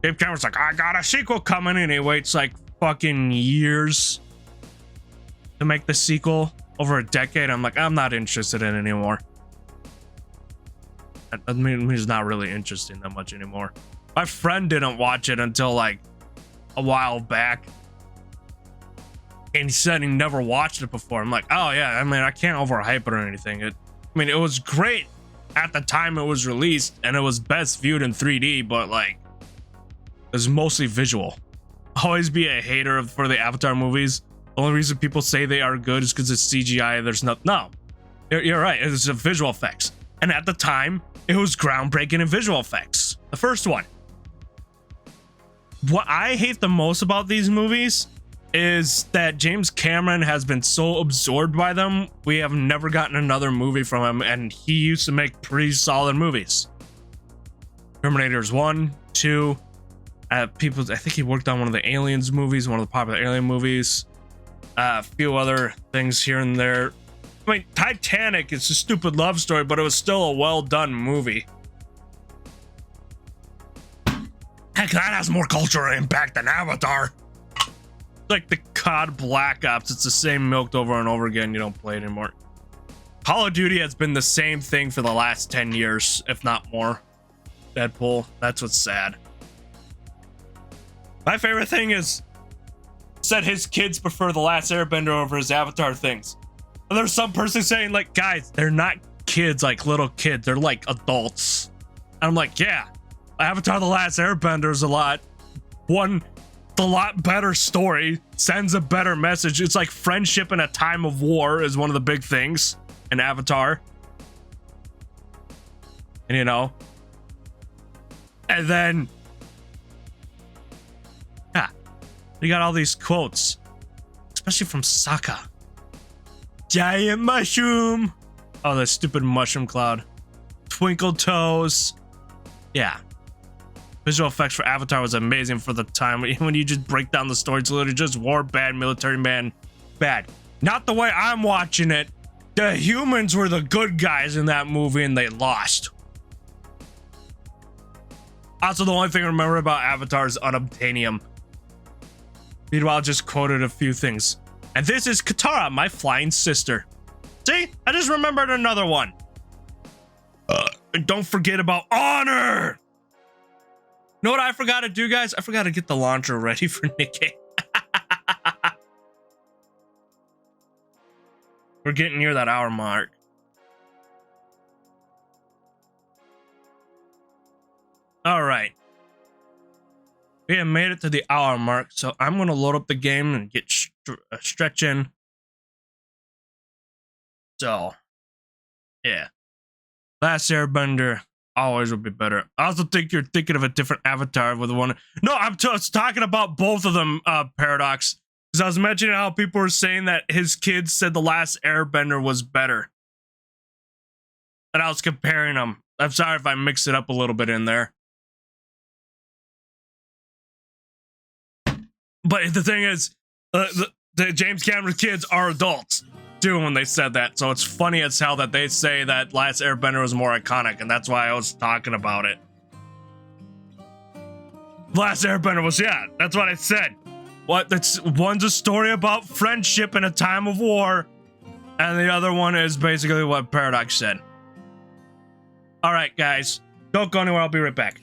Dave Cameron's like, I got a sequel coming, and he waits like fucking years to make the sequel, over a decade. I'm like, I'm not interested in it anymore. I mean, he's not really interesting that much anymore. My friend didn't watch it until like a while back, and he said he never watched it before. I'm like, oh yeah, I mean, I can't overhype it or anything. I mean, it was great at the time it was released, and it was best viewed in 3D, but like, it was mostly visual. Always be a hater for the Avatar movies. The only reason people say they are good is because it's CGI. There's no, you're right. It's a visual effects, and at the time, it was groundbreaking in visual effects. The first one. What I hate the most about these movies is that James Cameron has been so absorbed by them. We have never gotten another movie from him, and he used to make pretty solid movies. Terminators 1, 2. I think he worked on one of the Aliens movies, one of the popular Alien movies. A few other things here and there. I mean, Titanic is a stupid love story, but it was still a well-done movie. Heck, that has more cultural impact than Avatar. Like the COD Black Ops, it's the same milked over and over again. You don't play it anymore. Call of Duty has been the same thing for the last 10 years, if not more. Deadpool, that's what's sad. My favorite thing is, said his kids prefer The Last Airbender over his Avatar things. And there's some person saying like, guys, they're not kids, like little kids. They're like adults. And I'm like, yeah. Avatar: The Last Airbender is a lot better story, sends a better message. It's like friendship in a time of war is one of the big things in Avatar. And you know, and then yeah, you got all these quotes, especially from Sokka. Giant mushroom. Oh, that stupid mushroom cloud. Twinkle toes. Yeah. visual effects for Avatar was amazing for the time. When you just break down the story, it's literally just war, bad, military man, bad. Not the way I'm watching it. The humans were the good guys in that movie and they lost. Also, the only thing I remember about Avatar is unobtainium. Meanwhile, just quoted a few things. And this is Katara, my flying sister. See? I just remembered another one. And don't forget about honor. You know what I forgot to do, guys? I forgot to get the launcher ready for NIKKE. We're getting near that hour mark. All right. We have made it to the hour mark, so I'm going to load up the game and get stretching. So, yeah. Last Airbender always would be better. I also think you're thinking of a different Avatar with one. No, I'm talking about both of them, Paradox. Because I was mentioning how people were saying that his kids said the Last Airbender was better. And I was comparing them. I'm sorry if I mixed it up a little bit in there. But the thing is, the James Cameron kids are adults too when they said that. So it's funny as hell that they say that Last Airbender was more iconic, and that's why I was talking about it. Last Airbender was, yeah, that's what I said. What? That's one's a story about friendship in a time of war, and the other one is basically what Paradox said. All right, guys, don't go anywhere. I'll be right back.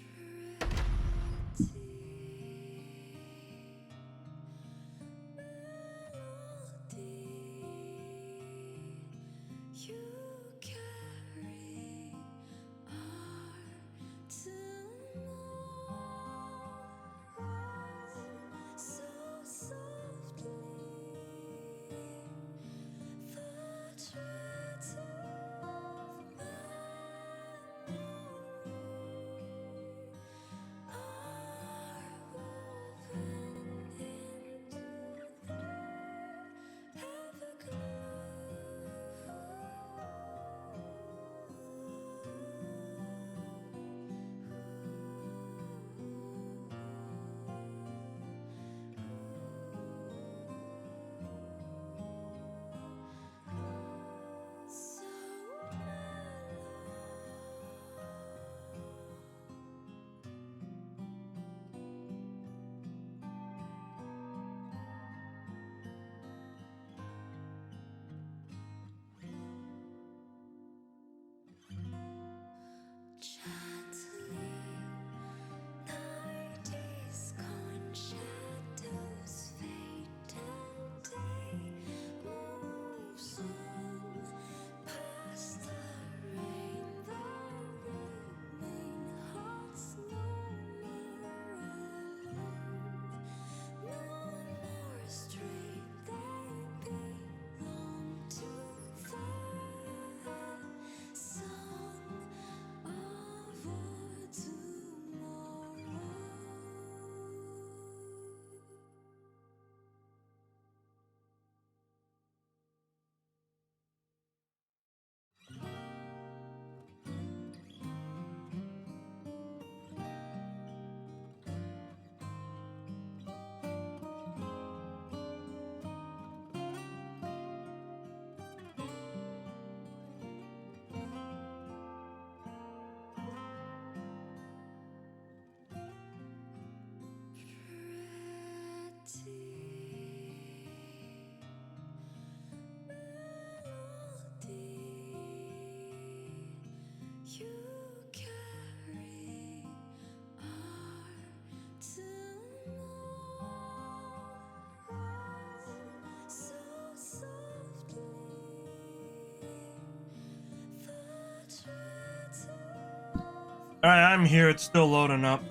All right, I'm here. It's still loading up.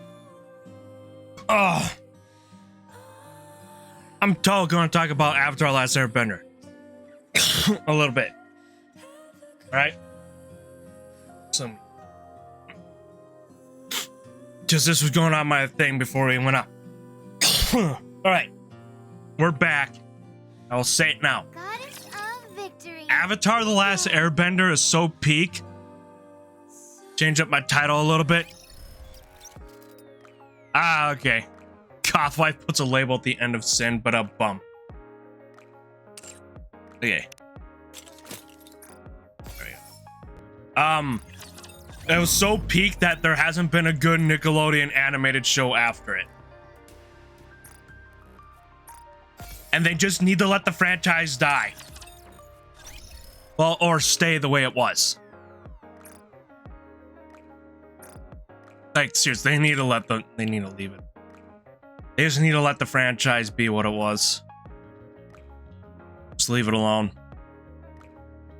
Oh, I'm totally going to talk about Avatar: Last Airbender a little bit. All right, just this was going on my thing before we went up. All right, we're back. I will say it now. Goddess of victory. Avatar: The Last Airbender is so peak. Change up my title a little bit. Ah, okay. Goth wife puts a label at the end of sin, but a bum. Okay. There we go. It was so peak that there hasn't been a good Nickelodeon animated show after it. And they just need to let the franchise die. Well, or stay the way it was. Like, seriously, they need to leave it. They just need to let the franchise be what it was. Just leave it alone.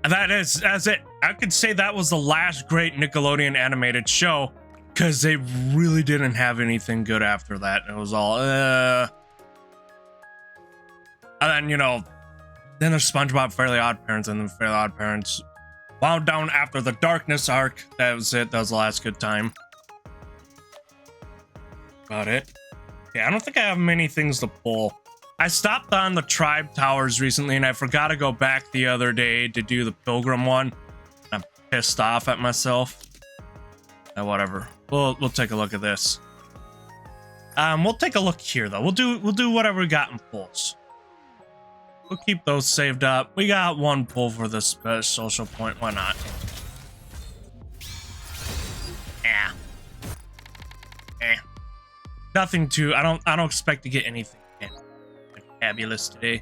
And that's it. I could say that was the last great Nickelodeon animated show, because they really didn't have anything good after that. It was all, And then, you know, then there's SpongeBob Fairly Odd Parents, and then Fairly Odd Parents wound down after the Darkness arc. That was it. That was the last good time. About it. Yeah, I don't think I have many things to pull. I stopped on the Tribe Towers recently, and I forgot to go back the other day to do the Pilgrim one. I'm pissed off at myself. Whatever. We'll take a look at this. We'll take a look here though. We'll do whatever we got in pulls. We'll keep those saved up. We got one pull for this social point. Why not? Nothing too. I don't expect to get anything fabulous today.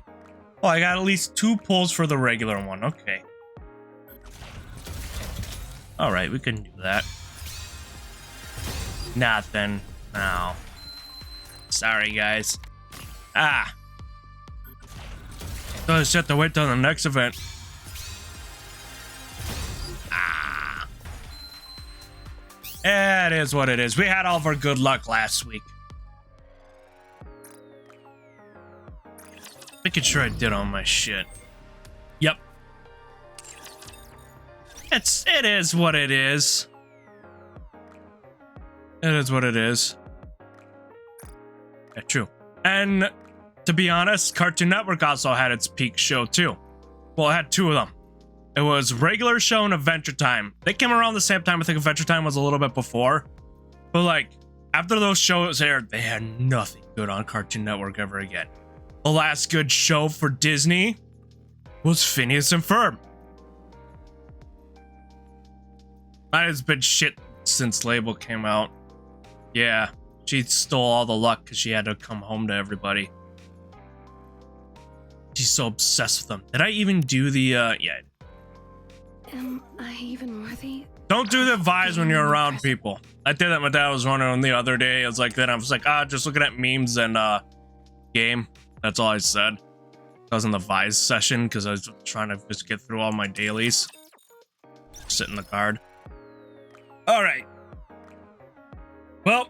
Oh, I got at least 2 pulls for the regular one. Okay. All right, we can do that. Nothing. No. Sorry, guys. Ah. So I just have to wait till the next event. Ah. It is what it is. We had all of our good luck last week. Making sure I did all my shit. Yep. It is what it is. It is what it is. Yeah, true. And to be honest, Cartoon Network also had its peak show too. Well, it had 2 of them. It was Regular Show and Adventure Time. They came around the same time. I think Adventure Time was a little bit before. But like, after those shows aired, they had nothing good on Cartoon Network ever again. The last good show for Disney was Phineas and Ferb. That has been shit since Label came out. Yeah, she stole all the luck because she had to come home to everybody. She's so obsessed with them. Did I even do the, yeah. Am I even worthy? Don't do the vibes when you're around people. I did that. My dad was running the other day. I was like, then I was like, just looking at memes and, game. That's all I said. I was in the Vise session because I was trying to just get through all my dailies. Sit in the card. All right. Well,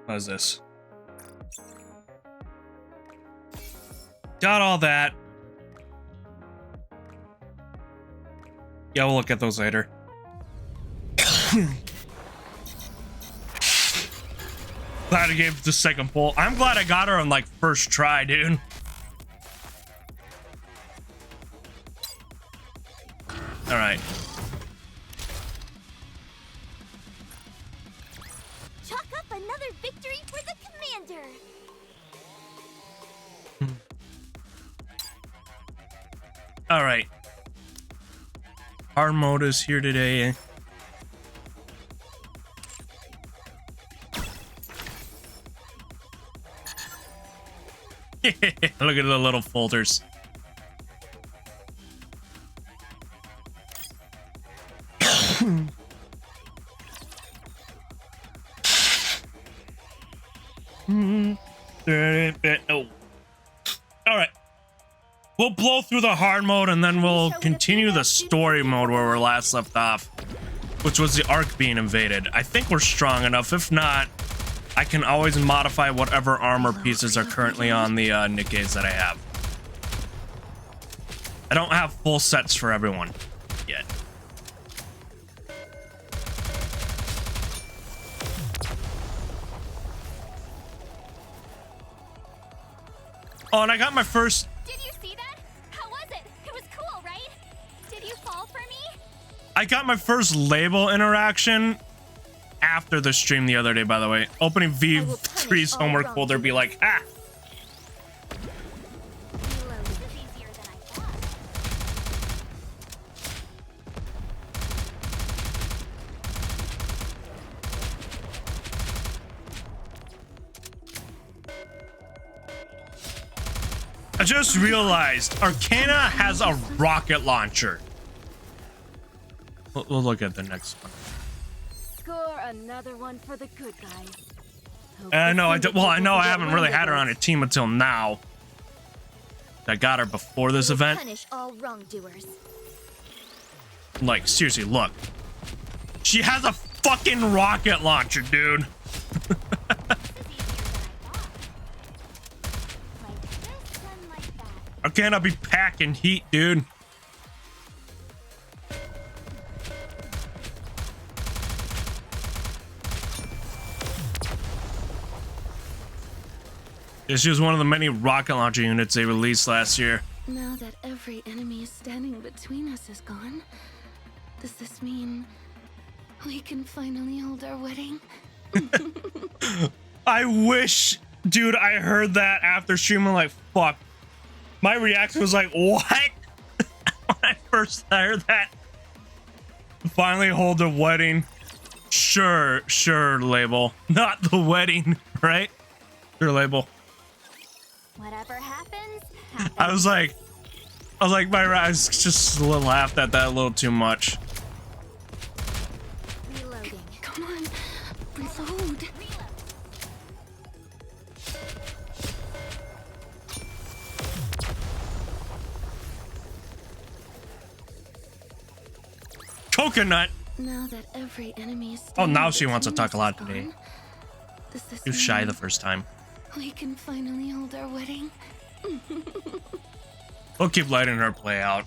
what is this? Got all that. Yeah, we'll look at those later. Glad I gave the second pull. I'm glad I got her on like first try, dude. All right. Chalk up another victory for the commander. All right. Hard mode is here today. Look at the little folders. Oh. All right. We'll blow through the hard mode and then we'll continue the story mode where we're last left off, which was the Ark being invaded. I think we're strong enough. If not, I can always modify whatever armor pieces are currently on the NIKKEs that I have. I don't have full sets for everyone yet. Oh, and I got my first... Did you see that? How was it? It was cool, right? Did you fall for me? I got my first label interaction after the stream the other day, by the way. Opening V3's homework folder, be like, ah. I just realized Arcana has a rocket launcher. We'll look at the next one. Score another one for the good guys. No, I know I haven't really had her on a team until now. I got her before this event. Punish all wrongdoers. Like, seriously, look. She has a fucking rocket launcher, dude. Arcana be packing heat, dude. This is one of the many rocket launcher units they released last year. Now that every enemy standing between us is gone, does this mean we can finally hold our wedding? I wish, dude, I heard that after streaming, like, fuck. My reaction was like, what? When I first heard that. Finally hold the wedding. Sure, label. Not the wedding, right? Sure, label. Whatever happens, happens. I was like, I was just laughed at that a little too much. Reloading. Come on, reload. Coconut. Now that every enemy is Oh, now she standing wants to between talk a us lot is today. gone, does this She was shy mean the first time. we can finally hold our wedding? We'll keep letting her play out.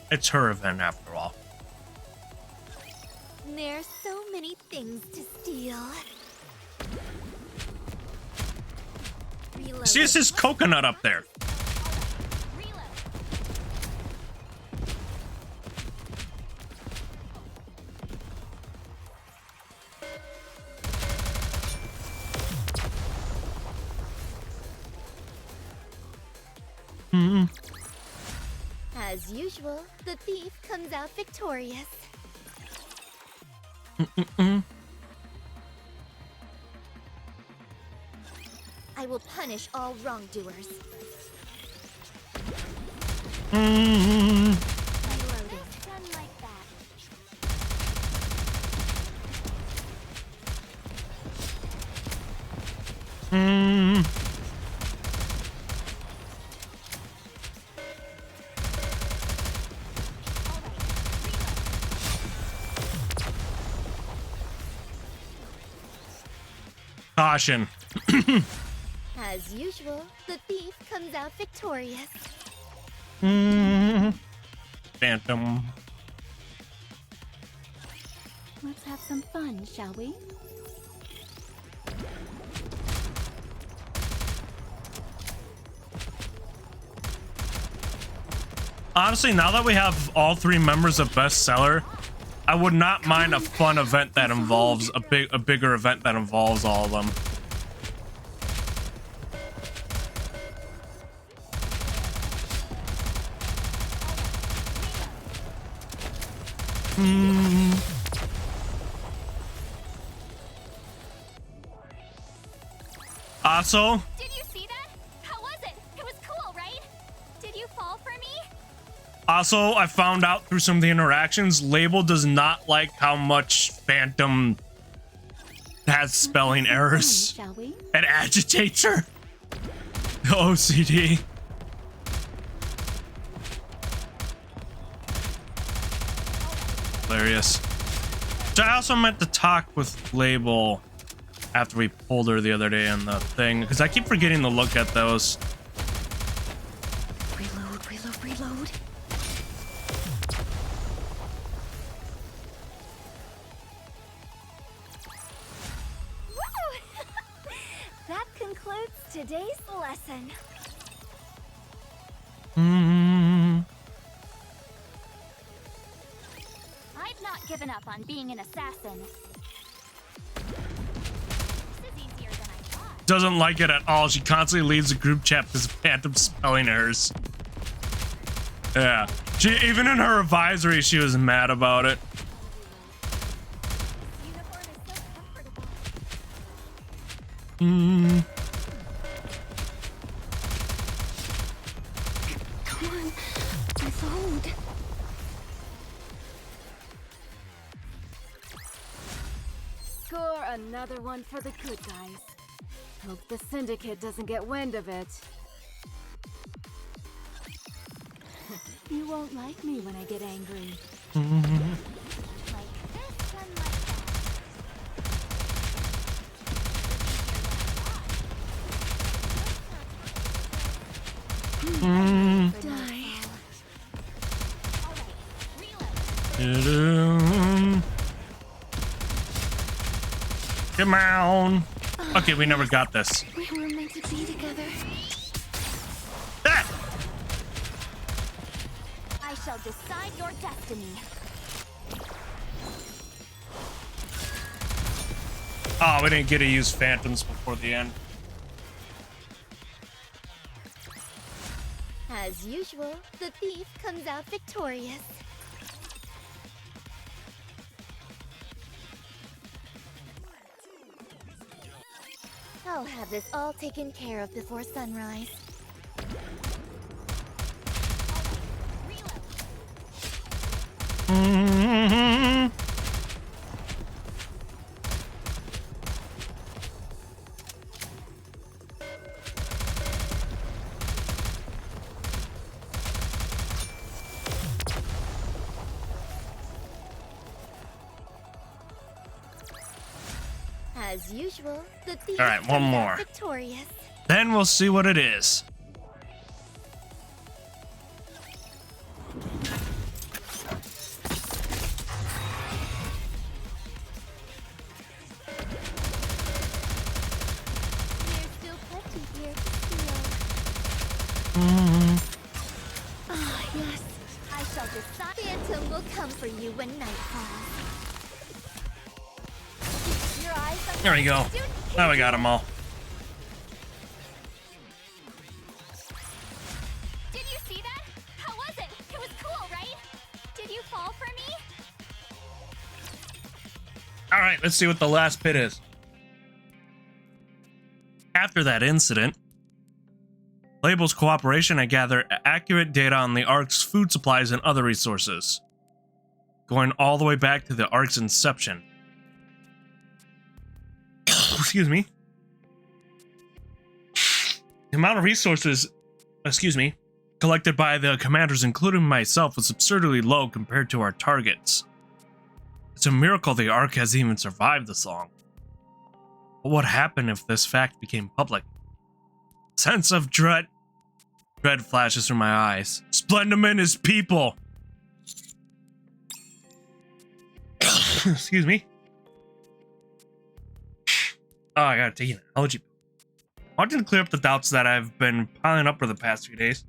It's her event after all. There's so many things to steal. Reloading. See, this is coconut up there. Reload. As usual, the thief comes out victorious. I will punish all wrongdoers. Reloading. Done like that. Caution. As usual, the thief comes out victorious. Phantom. Let's have some fun, shall we? Honestly, now that we have all three members of bestseller, I would not mind a fun event that involves a bigger event that involves all of them. Also, Did you see that? How was it? It was cool, right? Did you fall for me? I found out through some of the interactions, Label does not like how much Phantom has spelling errors. Shall we? It agitates her. OCD. Hilarious. So I also meant to talk with Label after we pulled her the other day in the thing, because I keep forgetting to look at those. Reload. Woo! That concludes today's lesson. I I've not given up on being an assassin. This is easier than I thought. Doesn't like it at all. She constantly leaves the group chat because Phantom's spelling hers. Yeah. Even in her advisory, she was mad about it. This uniform is so comfortable. Come on, unfold. Score another one for the good guys. Hope the Syndicate doesn't get wind of it. You won't like me when I get angry. Like this and like that. Die. Alright, reload. Come on. Okay, we never got this. We were meant to be together. Ah! I shall decide your destiny. Oh, we didn't get to use phantoms before the end. As usual, the thief comes out victorious. I'll have this all taken care of before sunrise. As usual, the thief All right, one comes out more. victorious. Then we'll see what it is. There's still plenty here to steal. Ah, yes. I shall decide. Phantom will come for you when night falls. Your eyes on There we go. Now we got them all. Did you see that? How was it? It was cool, right? Did you fall for me? All right, let's see what the last bit is. After that incident, Label's cooperation, I gather accurate data on the Ark's food supplies and other resources, going all the way back to the Ark's inception. Excuse me. The amount of resources, collected by the commanders, including myself, was absurdly low compared to our targets. It's a miracle the Ark has even survived this long. What would happen if this fact became public? Sense of dread flashes through my eyes. Splendum and his people! Excuse me. Oh, I gotta take an allergy. Wanting to clear up the doubts that I've been piling up for the past few days,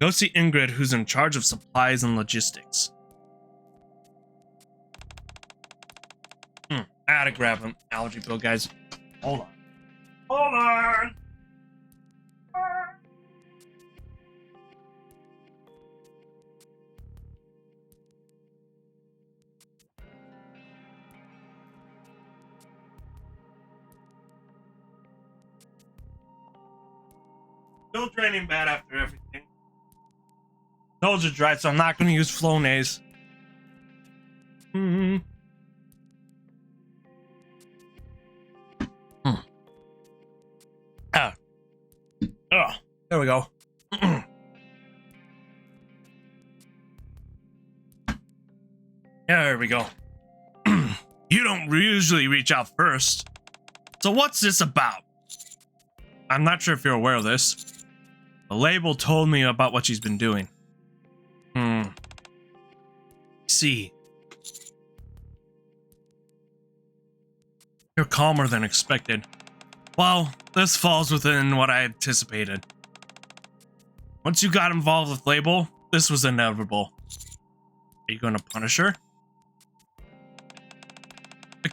go see Ingrid, who's in charge of supplies and logistics. I gotta grab an allergy pill, guys. Hold on. Hold on! Still draining bad after everything. Nose are dry, so I'm not going to use Flonase. There we go. There we go. You don't usually reach out first. So what's this about? I'm not sure if you're aware of this. The label told me about what she's been doing. See. You're calmer than expected. Well, this falls within what I anticipated. Once you got involved with Label, this was inevitable. Are you going to punish her?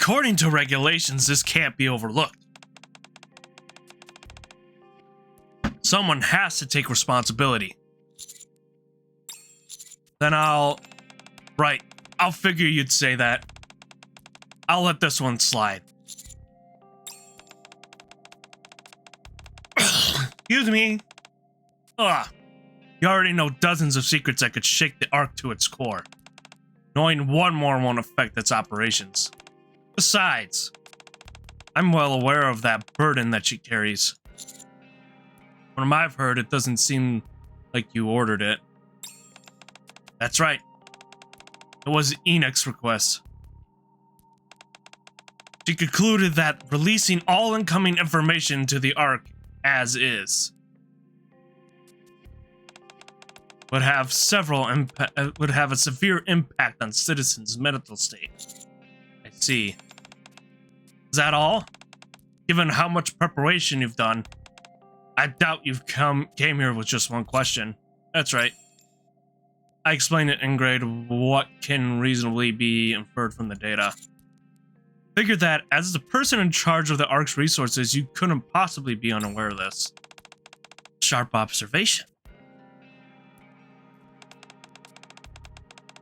According to regulations, this can't be overlooked. Someone has to take responsibility. Then Right, I'll figure you'd say that. I'll let this one slide. Excuse me. Ugh. You already know dozens of secrets that could shake the Ark to its core. Knowing one more won't affect its operations. Besides, I'm well aware of that burden that she carries. From what I've heard, it doesn't seem like you ordered it. That's right. It was Enoch's request. She concluded that releasing all incoming information to the Ark as is would have a severe impact on citizens' mental state. I see. Is that all? Given how much preparation you've done, I doubt you've came here with just one question. That's right. I explained it in grade what can reasonably be inferred from the data. Figured that as the person in charge of the Ark's resources, you couldn't possibly be unaware of this. Sharp observation.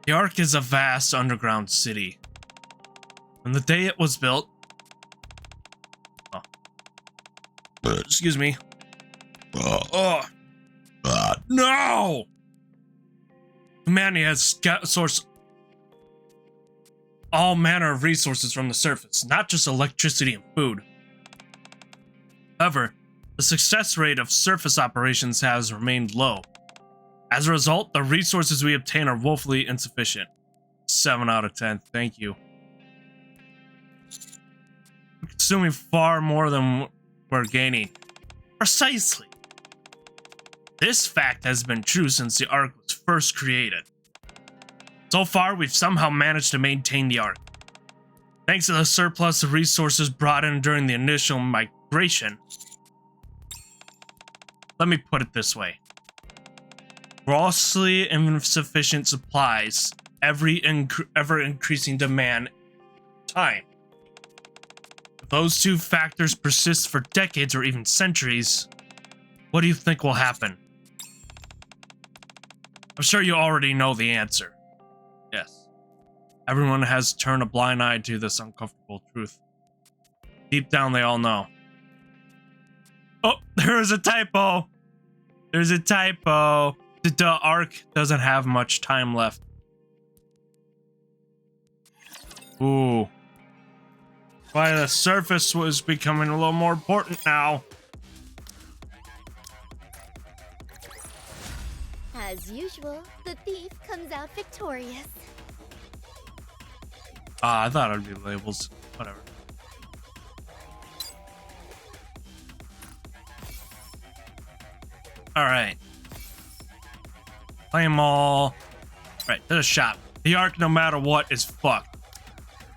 The Ark is a vast underground city. On the day it was built... excuse me. No! Humanity has sourced all manner of resources from the surface, not just electricity and food. However, the success rate of surface operations has remained low. As a result, the resources we obtain are woefully insufficient. 7 out of 10, thank you. We're consuming far more than we're gaining. Precisely. This fact has been true since the Ark was first created. So far, we've somehow managed to maintain the Ark. Thanks to the surplus of resources brought in during the initial migration. Let me put it this way. Grossly insufficient supplies, ever-increasing demand, time. If those two factors persist for decades or even centuries, what do you think will happen? I'm sure you already know the answer. Yes. Everyone has turned a blind eye to this uncomfortable truth. Deep down, they all know. Oh, there is a typo. There's a typo. The Ark doesn't have much time left. Ooh. Why the surface was becoming a little more important now. As usual, the thief comes out victorious. I thought it'd be labels. Whatever. Alright. Play them all. Right, to the shop. The Ark, no matter what, is fucked.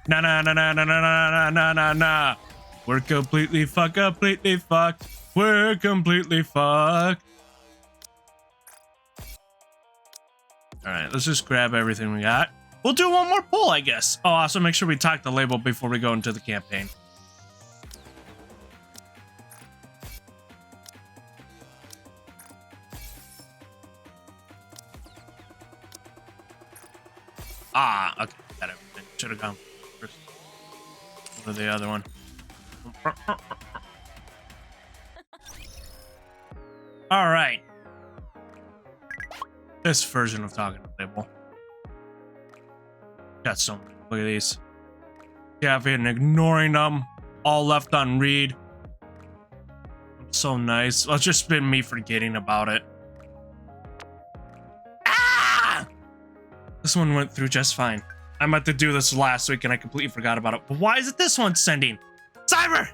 Nah, nah, nah, nah, nah, nah, nah, nah, nah, nah. We're completely fucked. We're completely fucked. Alright, let's just grab everything we got. We'll do one more pull, I guess. Oh, also make sure we talk the label before we go into the campaign. Ah, okay, got everything. Should have gone first. Go to the other one. All right. This version of talking to the label. Got so many. Look at these. Yeah, I've been ignoring them. All left on read. So nice. Well, it's just been me forgetting about it. Ah! This one went through just fine. I meant to do this last week and I completely forgot about it. But why is it this one sending? Cyber!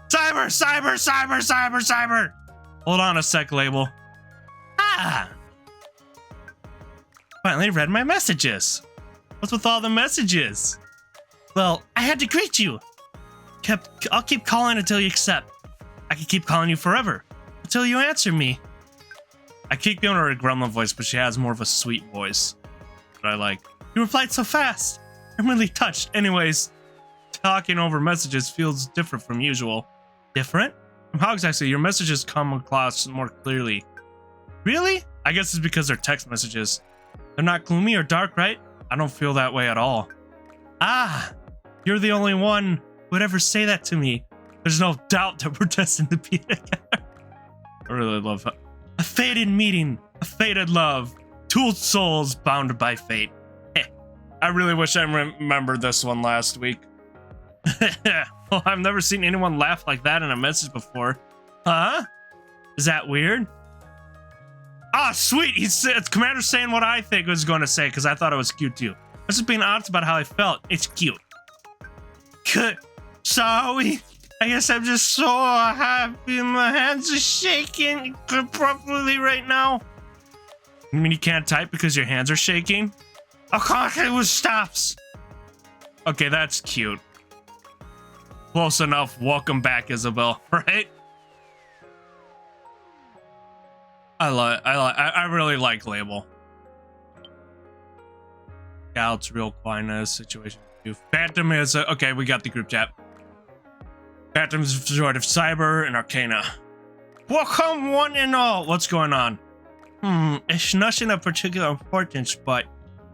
Cyber! Cyber! Cyber! Cyber! Cyber! Hold on a sec, label. Ah! Finally read my messages. What's with all the messages? Well, I had to greet you. I'll keep calling until you accept. I can keep calling you forever until you answer me. I keep giving her a gremlin voice, but she has more of a sweet voice. But I like. You replied so fast. I'm really touched. Anyways, talking over messages feels different from usual. Different? How exactly? Your messages come across more clearly. Really? I guess it's because they're text messages. They're not gloomy or dark, right? I don't feel that way at all. Ah! You're the only one who would ever say that to me. There's no doubt that we're destined to be together. I really love it. A fated meeting. A fated love. Two souls bound by fate. Hey, I really wish I remembered this one last week. Well, I've never seen anyone laugh like that in a message before. Huh? Is that weird? Ah, sweet! It's Commander saying what I think was going to say, because I thought it was cute too. I was just being honest about how I felt. It's cute. Sorry. I guess I'm just so happy. My hands are shaking properly right now. You mean you can't type because your hands are shaking? Of course it was stops. Okay, that's cute. Close enough. Welcome back, Isabel. Right? I really like Label. Scouts, real quietness, situation. Phantom is okay. We got the group chat. Phantom's sort of cyber and arcana. Welcome, one and all. What's going on? It's nothing of particular importance, but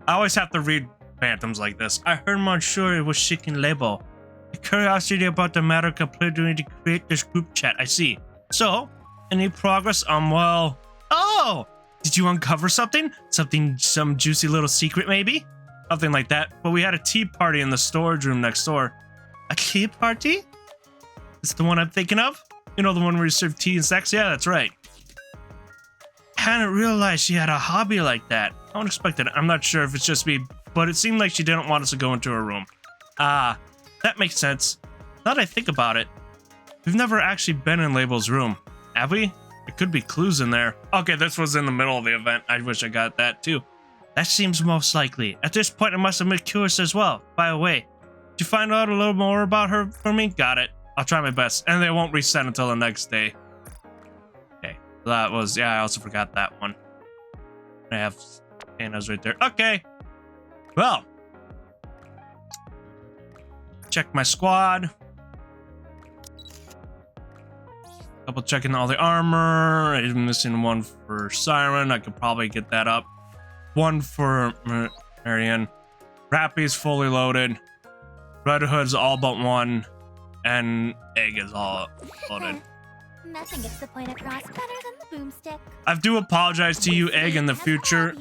I always have to read Phantoms like this. I heard Monsieur was seeking Label. The curiosity about the matter compelled me to create this group chat. I see. So, any progress on, well... Oh! Did you uncover something? Some juicy little secret, maybe? Something like that. But we had a tea party in the storage room next door. A tea party? It's the one I'm thinking of? You know, the one where you serve tea and snacks? Yeah, that's right. I hadn't realized she had a hobby like that. Unexpected. I'm not sure if it's just me, but it seemed like she didn't want us to go into her room. Ah, that makes sense. Now that I think about it, we've never actually been in Label's room, have we? There could be clues in there. Okay, this was in the middle of the event. I wish I got that too. That seems most likely. At this point, I must have been curious as well. By the way, did you find out a little more about her for me? Got it. I'll try my best. And they won't reset until the next day. Okay. That was... Yeah, I also forgot that one. I have Anna's right there. Okay. Well. Check my squad. Double checking all the armor. I'm missing one for Siren. I could probably get that up. One for Marion. Rappy's fully loaded. Red Hood's all but one. And Egg is all loaded. Nothing gets the point across better than the boomstick. I do apologize to you, Egg, in the future.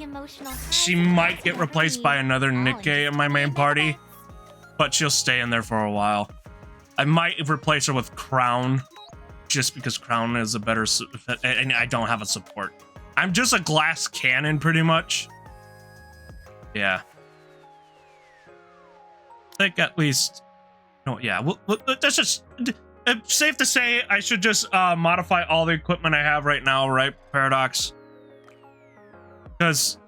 She might get replaced by another NIKKE in my main party, but she'll stay in there for a while. I might replace her with Crown, just because Crown is a better, and I don't have a support. I'm just a glass cannon, pretty much. Yeah. I think at least... No, yeah, well, that's just... It's safe to say I should just modify all the equipment I have right now, right, Paradox? Because,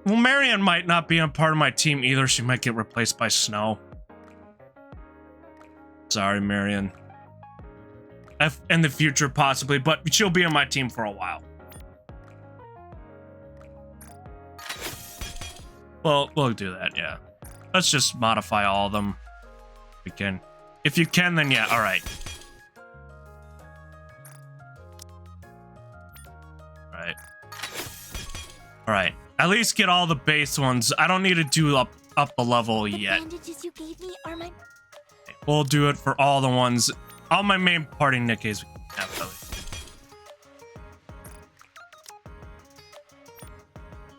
well, Marion might not be a part of my team either. She might get replaced by Snow. Sorry, Marion. In the future, possibly, but she'll be on my team for a while. Well, we'll do that, yeah. Let's just modify all of them. We can. If you can, then yeah, alright. Alright. Alright. At least get all the base ones. I don't need to do up the level yet. Bandages you gave me are my... We'll do it for all the ones. All my main party NIKKEs.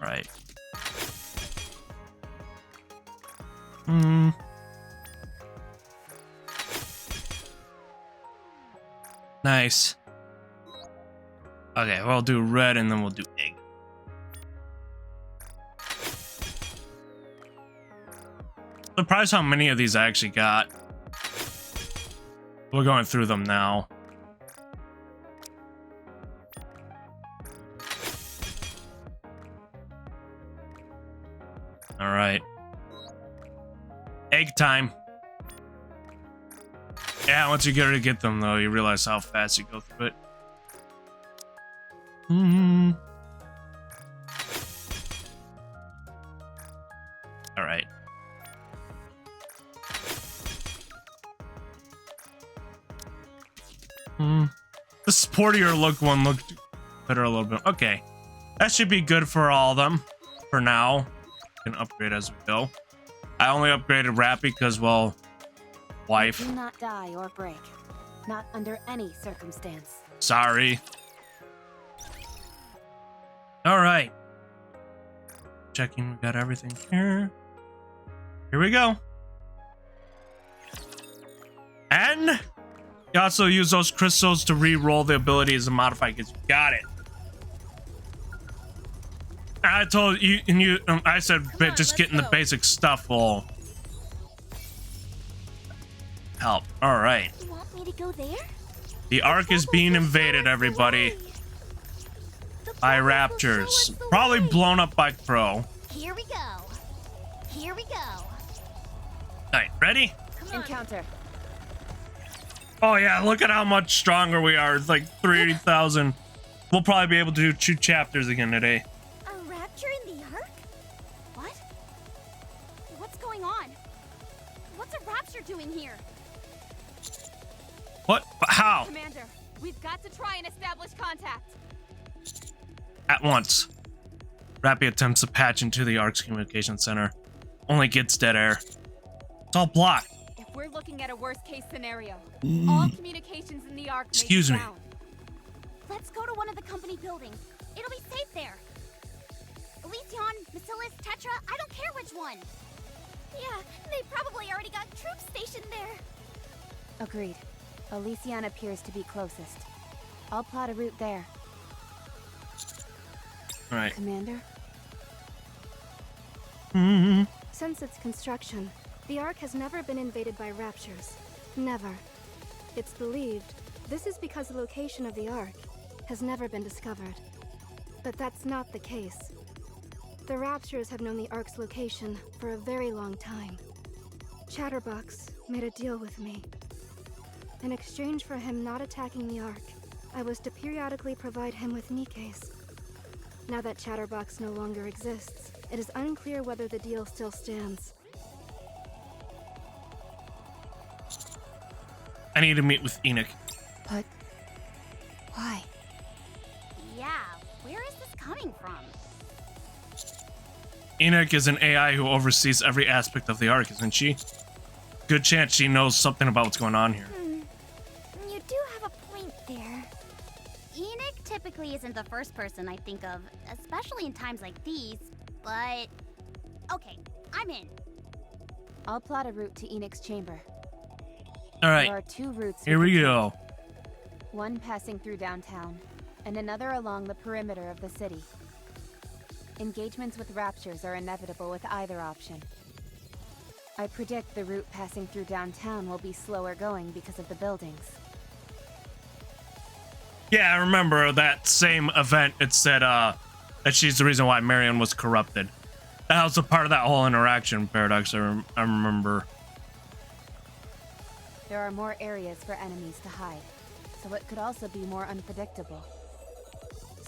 Right. Nice. Okay, we'll do red and then we'll do egg. Surprised how many of these I actually got. We're going through them now. All right. Egg time. Yeah, once you get them, though, you realize how fast you go through it. All right. The sportier look one looked better a little bit. Okay. That should be good for all of them. For now. We can upgrade as we go. I only upgraded Rappy because, well, wife. Do not die or break. Not under any circumstance. Sorry. Alright. Checking, we got everything here. Here we go. And you also use those crystals to re-roll the abilities and modify because you got it. I told you, and you, I said, just getting the basic stuff will help. All right. You want me to go there? The Ark is being invaded, everybody, by raptors. Probably blown up by Crow. Here we go. Here we go. All right, ready? Encounter. Oh yeah, look at how much stronger we are. It's like 3,000. We'll probably be able to do 2 chapters again today. A rapture in the Ark? What? What's going on? What's a rapture doing here? What? How? Commander, we've got to try and establish contact. At once. Rappy attempts to patch into the Ark's communication center. Only gets dead air. It's all blocked. If we're looking at a worst-case scenario, all communications in the Ark may Excuse be me. down. Let's go to one of the company buildings. It'll be safe there. Elysion, Bacillus, Tetra, I don't care which one. Yeah, they probably already got troops stationed there. Agreed. Elysion appears to be closest. I'll plot a route there. All right. Commander? Since its construction, the Ark has never been invaded by raptures. Never. It's believed this is because the location of the Ark has never been discovered. But that's not the case. The raptures have known the Ark's location for a very long time. Chatterbox made a deal with me. In exchange for him not attacking the Ark, I was to periodically provide him with NIKKEs. Now that Chatterbox no longer exists, it is unclear whether the deal still stands. I need to meet with Enoch. But... why? Yeah, where is this coming from? Enoch is an AI who oversees every aspect of the Ark, isn't she? Good chance she knows something about what's going on here. You do have a point there. Enoch typically isn't the first person I think of, especially in times like these, but... Okay, I'm in. I'll plot a route to Enoch's chamber. All right, There are 2 routes. here we can go. take. One passing through downtown, and another along the perimeter of the city. Engagements with raptures are inevitable with either option. I predict the route passing through downtown will be slower going because of the buildings. Yeah, I remember that same event. It said that she's the reason why Marion was corrupted. That was a part of that whole interaction, Paradox. I remember. There are more areas for enemies to hide, so it could also be more unpredictable.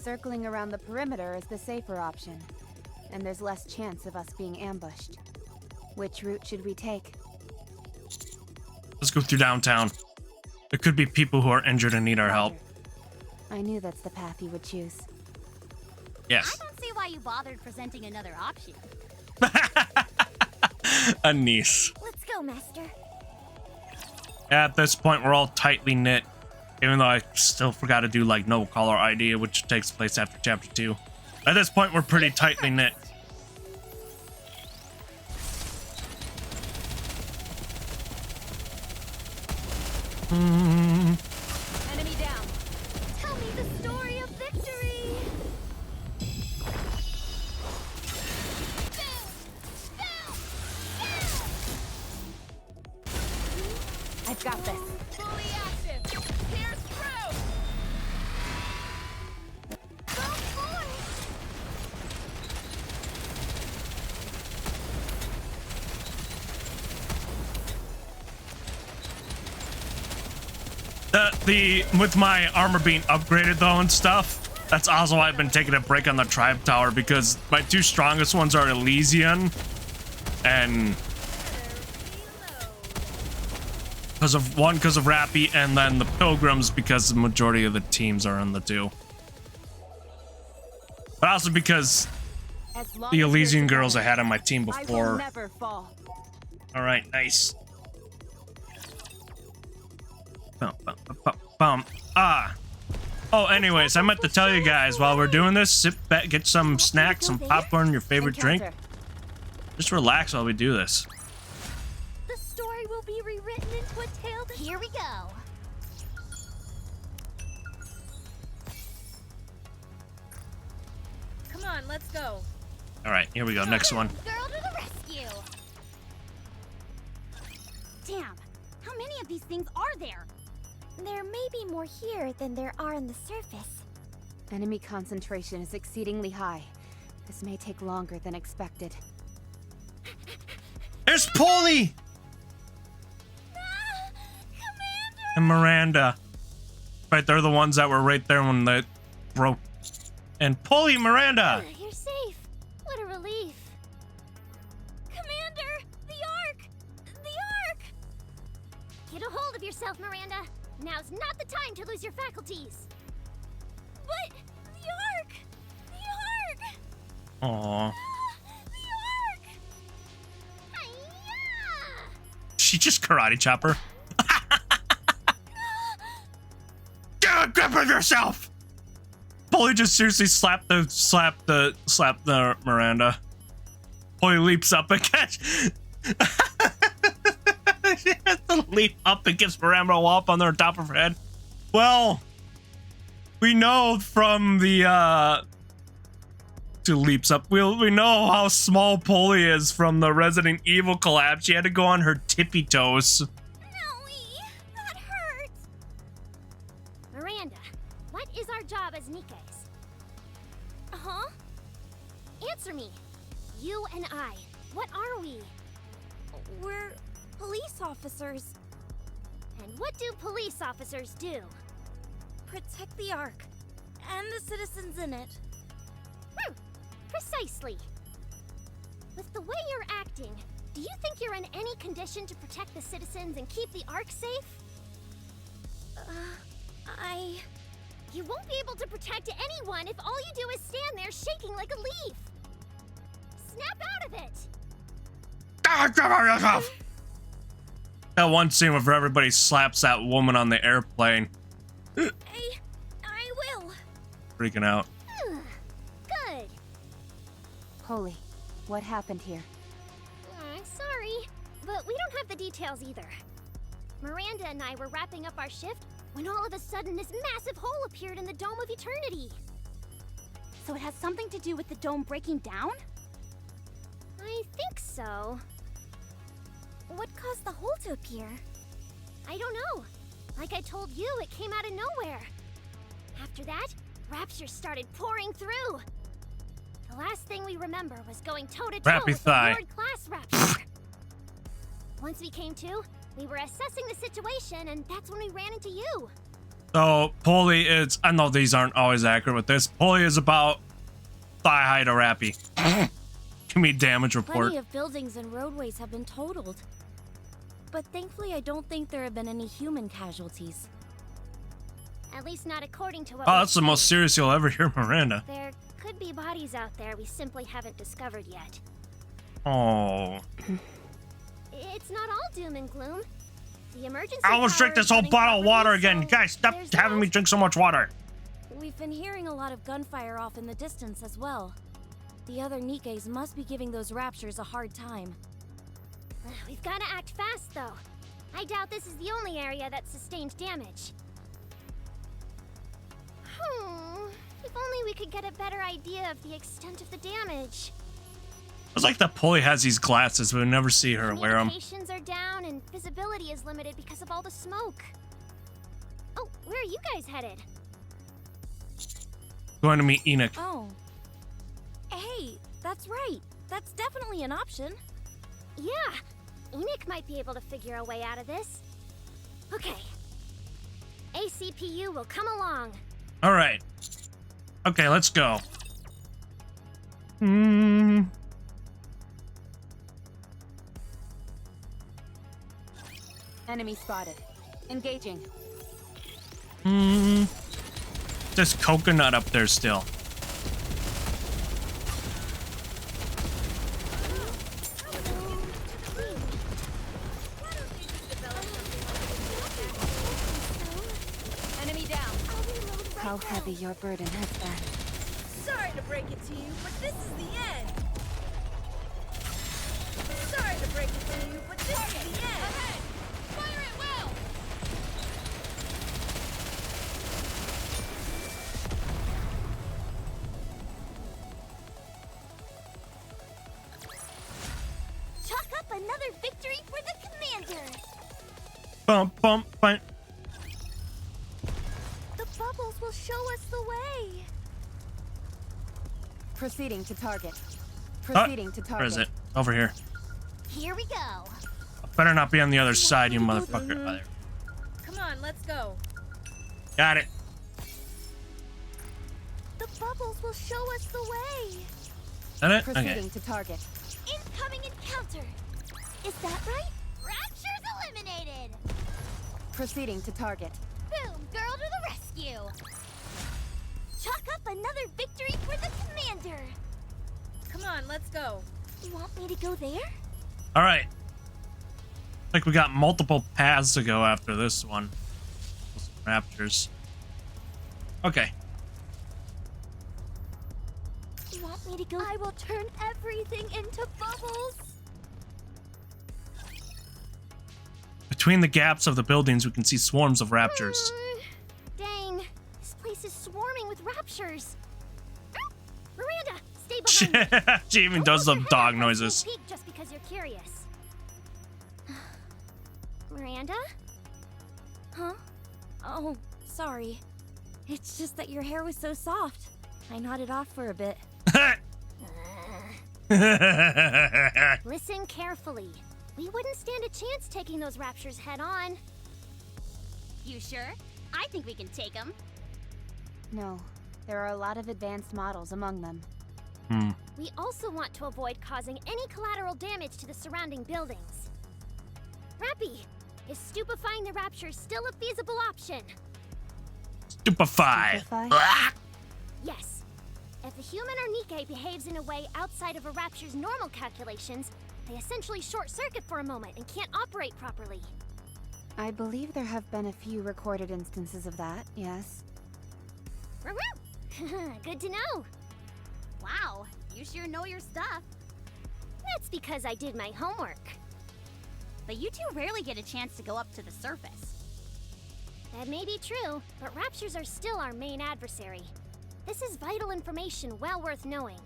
Circling around the perimeter is the safer option, and there's less chance of us being ambushed. Which route should we take? Let's go through downtown. There could be people who are injured and need our help. I knew that's the path you would choose. Yes. I don't see why you bothered presenting another option. A niece. Let's go, Master. At this point, we're all tightly knit. Even though I still forgot to do like no caller ID, which takes place after chapter 2. At this point, we're pretty tightly knit. Enemy down. Tell me the story of victory. I've got this. Fully active. Pierce through. Go forward. With my armor being upgraded though and stuff, that's also why I've been taking a break on the tribe tower, because my 2 strongest ones are Elysian and Because of Rappy, and then the Pilgrims because the majority of the teams are on the 2. But also because As long the as we're Elysian girls I together, had on my team I will before. never fall. All right, nice. Bum, bum, bum, bum, bum. Ah. Oh, anyways, I meant to tell you guys while we're doing this, sit back, get some snacks, some popcorn, your favorite drink. Encounter. Just relax while we do this. The story will be rewritten into a tale that... Here we go. Come on, let's go. All right, here we go. Next one. Girl to the rescue. Damn, how many of these things are there? There may be more here than there are on the surface. Enemy concentration is exceedingly high. This may take longer than expected. There's Polly Commander! and Miranda. Right, they're the ones that were right there when they broke. And Polly, Miranda. You're safe. What a relief. Commander, the Ark! The Ark! Get a hold of yourself, Miranda. Now's not the time to lose your faculties. But the Ark! The Ark! Aww. The Ark! Hi-ya! She just karate chop her. Get a grip of yourself. Polly just seriously slapped the Miranda. Polly leaps up and catch. She has to leap up and gives Miranda a wallop on the top of her head. Well, we know from the she leaps up. We know how small Polly is from the Resident Evil collab. She had to go on her tippy toes. Owie, that hurts. Miranda, what is our job as NIKKEs? Huh? Answer me. You and I, what are we? We're police officers. And what do police officers do? Protect the Ark and the citizens in it. Precisely. With the way you're acting, do you think you're in any condition to protect the citizens and keep the Ark safe? You won't be able to protect anyone if all you do is stand there shaking like a leaf. Snap out of it! That one scene where everybody slaps that woman on the airplane. I will. Freaking out. Good. Polly, what happened here? Sorry, but we don't have the details either. Miranda and I were wrapping up our shift when all of a sudden this massive hole appeared in the Dome of Eternity. So it has something to do with the dome breaking down? I think so. What caused the hole to appear? I don't know. Like I told you, it came out of nowhere. After that, raptures started pouring through. The last thing we remember was going toe-to-toe Rappy with thigh. the Lord-class raptor. Once we came to, we were assessing the situation, and that's when we ran into you. So Polly is. I know these aren't always accurate with this. Polly is about thigh high to Rappy. Give me damage report. Plenty of buildings and roadways have been totaled. But thankfully, I don't think there have been any human casualties. At least not according to what Oh, we've that's the most seen. serious you'll ever hear, Miranda. There could be bodies out there we simply haven't discovered yet. Oh. It's not all doom and gloom. The emergency I almost power drink this is whole running bottle of water properly, again. so Guys, stop there's having me that. drink so much water. We've been hearing a lot of gunfire off in the distance as well. The other NIKKEs must be giving those raptures a hard time. We've got to act fast, though. I doubt this is the only area that sustained damage. If only we could get a better idea of the extent of the damage. It's like that Polly has these glasses, but we never see her wear them. Communications are down and visibility is limited because of all the smoke. Oh, where are you guys headed? Going to meet Enoch. Oh. Hey, that's right. That's definitely an option. Yeah, Enoch might be able to figure a way out of this. Okay. ACPU will come along. All right. Okay, let's go. Enemy spotted. Engaging. There's coconut up there still. Enemy down. How heavy your burden has been. Sorry to break it to you, but this is the end. Sorry to break it to you, but this is the end. Ahead. Fire it well. Chalk up another victory for the commander. Bump, bump, bump. The bubbles will show us the way. Proceeding to target. Proceeding to Where target. is it? Over here. Here we go. Better not be on the other side, you motherfucker. Oh, there. Come on, let's go. Got it. The bubbles will show us the way. That it? Proceeding Okay. to target. Incoming encounter. Is that right? Rapture's eliminated. Proceeding to target. Boom, girl to the rescue. Chalk up another victory for the commander. Come on, let's go. You want me to go there? All right. Like we got multiple paths to go after this one. Raptors. Okay. You want me to go? I will turn everything into bubbles. Between the gaps of the buildings, we can see swarms of raptors. Dang, this place is swarming with raptures. Miranda, stay behind me. She even Don't does poke some your head dog out for a noises. sneak peek just because you're curious. Miranda? Huh? Oh, sorry. It's just that your hair was so soft. I nodded off for a bit. Listen carefully. We wouldn't stand a chance taking those raptures head on. You sure? I think we can take them. No. There are a lot of advanced models among them. We also want to avoid causing any collateral damage to the surrounding buildings. Rappy, is stupefying the raptures still a feasible option? Stupefy. Stupefy? Yes. If a human or NIKKE behaves in a way outside of a rapture's normal calculations, they essentially short-circuit for a moment and can't operate properly. I believe there have been a few recorded instances of that, yes. Good to know. Wow, you sure know your stuff. That's because I did my homework. But you two rarely get a chance to go up to the surface. That may be true, but raptures are still our main adversary. This is vital information well worth knowing.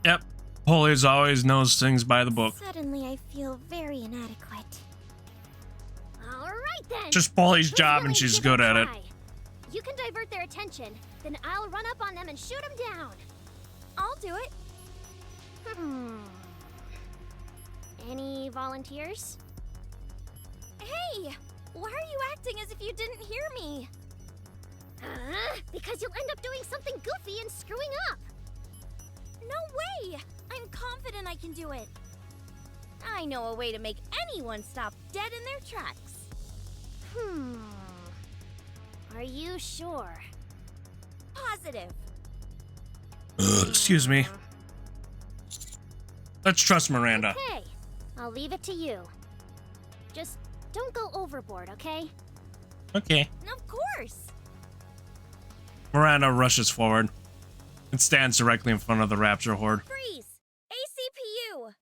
Yep. Polly's always knows things by the book. Suddenly, I feel very inadequate. All right then. Just Polly's Who's job willing and to she's give good a at it. try? You can divert their attention, then I'll run up on them and shoot them down. I'll do it. Any volunteers? Hey! Why are you acting as if you didn't hear me? Because you'll end up doing something goofy and screwing up. No way! I'm confident I can do it. I know a way to make anyone stop dead in their tracks. Are you sure? Positive. Excuse me. Let's trust Miranda. Okay, I'll leave it to you. Just don't go overboard, okay? Okay. Of course. Miranda rushes forward and stands directly in front of the raptor horde. Freeze! ACPU!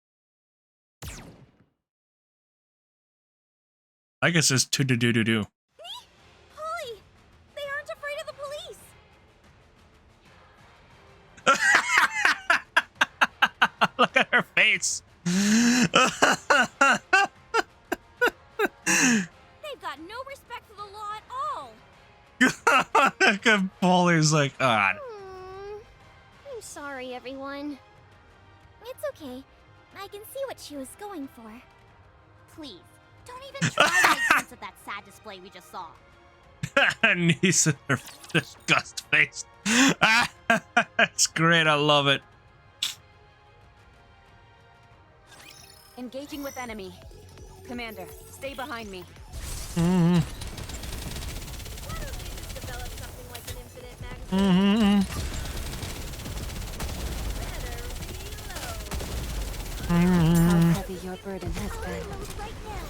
I guess it's to-do-do-do-do. Holly! They aren't afraid of the police! Look at her face. They've got no respect for the law at all! Look at Polly's like, God. I'm sorry, everyone. It's okay. I can see what she was going for. Please, don't even try to make sense of that sad display we just saw. Niece in her disgust face. That's great. I love it. Engaging with enemy. Commander, stay behind me. Mm-hmm. Why don't we just develop something like an infinite magazine? Mm-hmm. Better reload. How heavy your burden has been. Right now.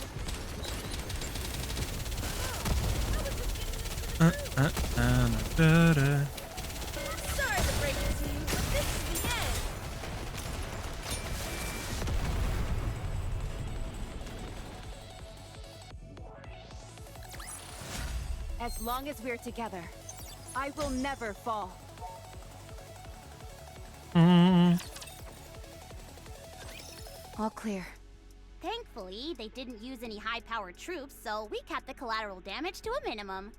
Sorry to break it to you, but this is the end. As long as we're together, I will never fall. Mm-hmm. All clear. Thankfully, they didn't use any high-powered troops, so we kept the collateral damage to a minimum.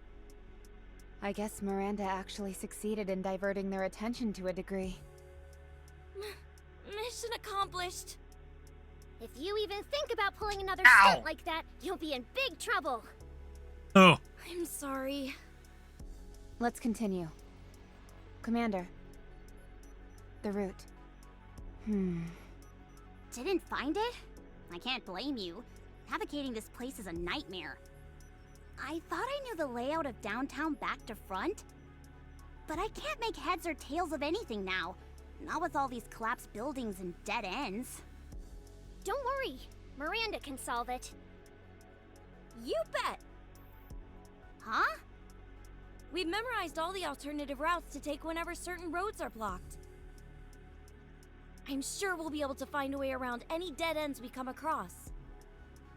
I guess Miranda actually succeeded in diverting their attention to a degree. Mission accomplished. If you even think about pulling another Ow. stunt like that, you'll be in big trouble. Oh. I'm sorry. Let's continue. Commander. The route. Didn't find it? I can't blame you. Navigating this place is a nightmare. I thought I knew the layout of downtown back to front, but I can't make heads or tails of anything now. Not with all these collapsed buildings and dead ends. Don't worry, Miranda can solve it. You bet. Huh? We've memorized all the alternative routes to take whenever certain roads are blocked. I'm sure we'll be able to find a way around any dead ends we come across.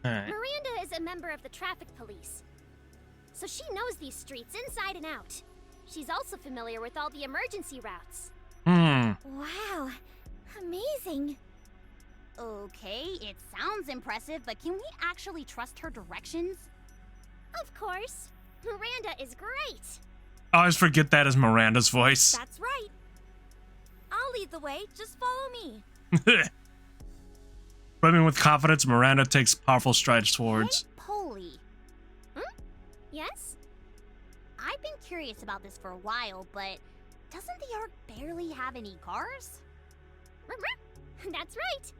Alright. Miranda is a member of the traffic police, so she knows these streets inside and out. She's also familiar with all the emergency routes. Hmm. Wow, amazing. Okay, it sounds impressive, but can we actually trust her directions? Of course. Miranda is great. I always forget that is Miranda's voice. That's right. I'll lead the way, just follow me. Brimming with confidence, Miranda takes powerful strides towards. Hey, Polly. Yes? I've been curious about this for a while, but doesn't the Ark barely have any cars? That's right.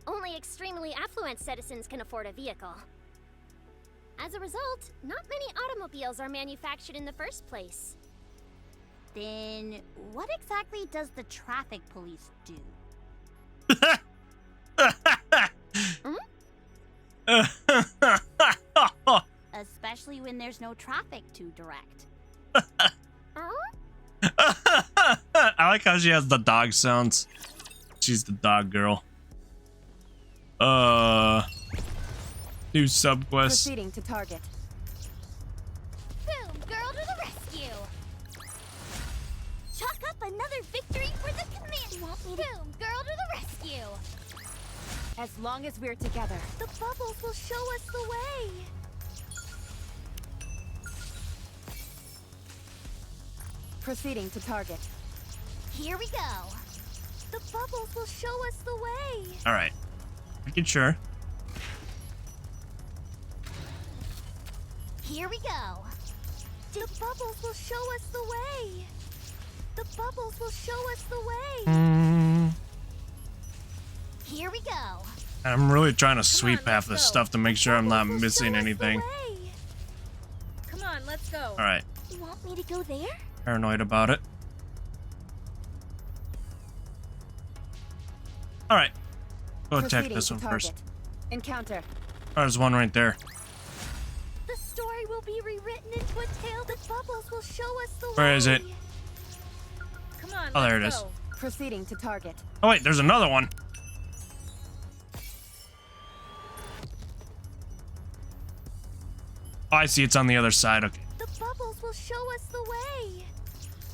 Only extremely affluent citizens can afford a vehicle. As a result, not many automobiles are manufactured in the first place. Then, what exactly does the traffic police do? Especially when there's no traffic to direct. I like how she has the dog sounds. She's the dog girl. New subquest. Proceeding to target. Boom, girl to the rescue! Chalk up another victory for the command. Boom, girl to the rescue! As long as we're together. The bubbles will show us the way. Proceeding to target. Here we go. The bubbles will show us the way. Alright. Making sure. Here we go. The bubbles will show us the way. The bubbles will show us the way. Here we go. I'm really trying to sweep on, half let's this go. stuff to make sure I'm not Bubbles will missing show us the anything. way. Come on, let's go. Alright. You want me to go there? Paranoid about it. Alright. Go check Proceeding this to one target. first. Encounter. Oh, there's one right there. The story will be rewritten into a tale. The bubbles will show us the way. Where is it? Come on, Oh, there let's it is. go. Proceeding to target. Oh wait, there's another one. Oh, I see. It's on the other side. Okay. The bubbles will show us the way.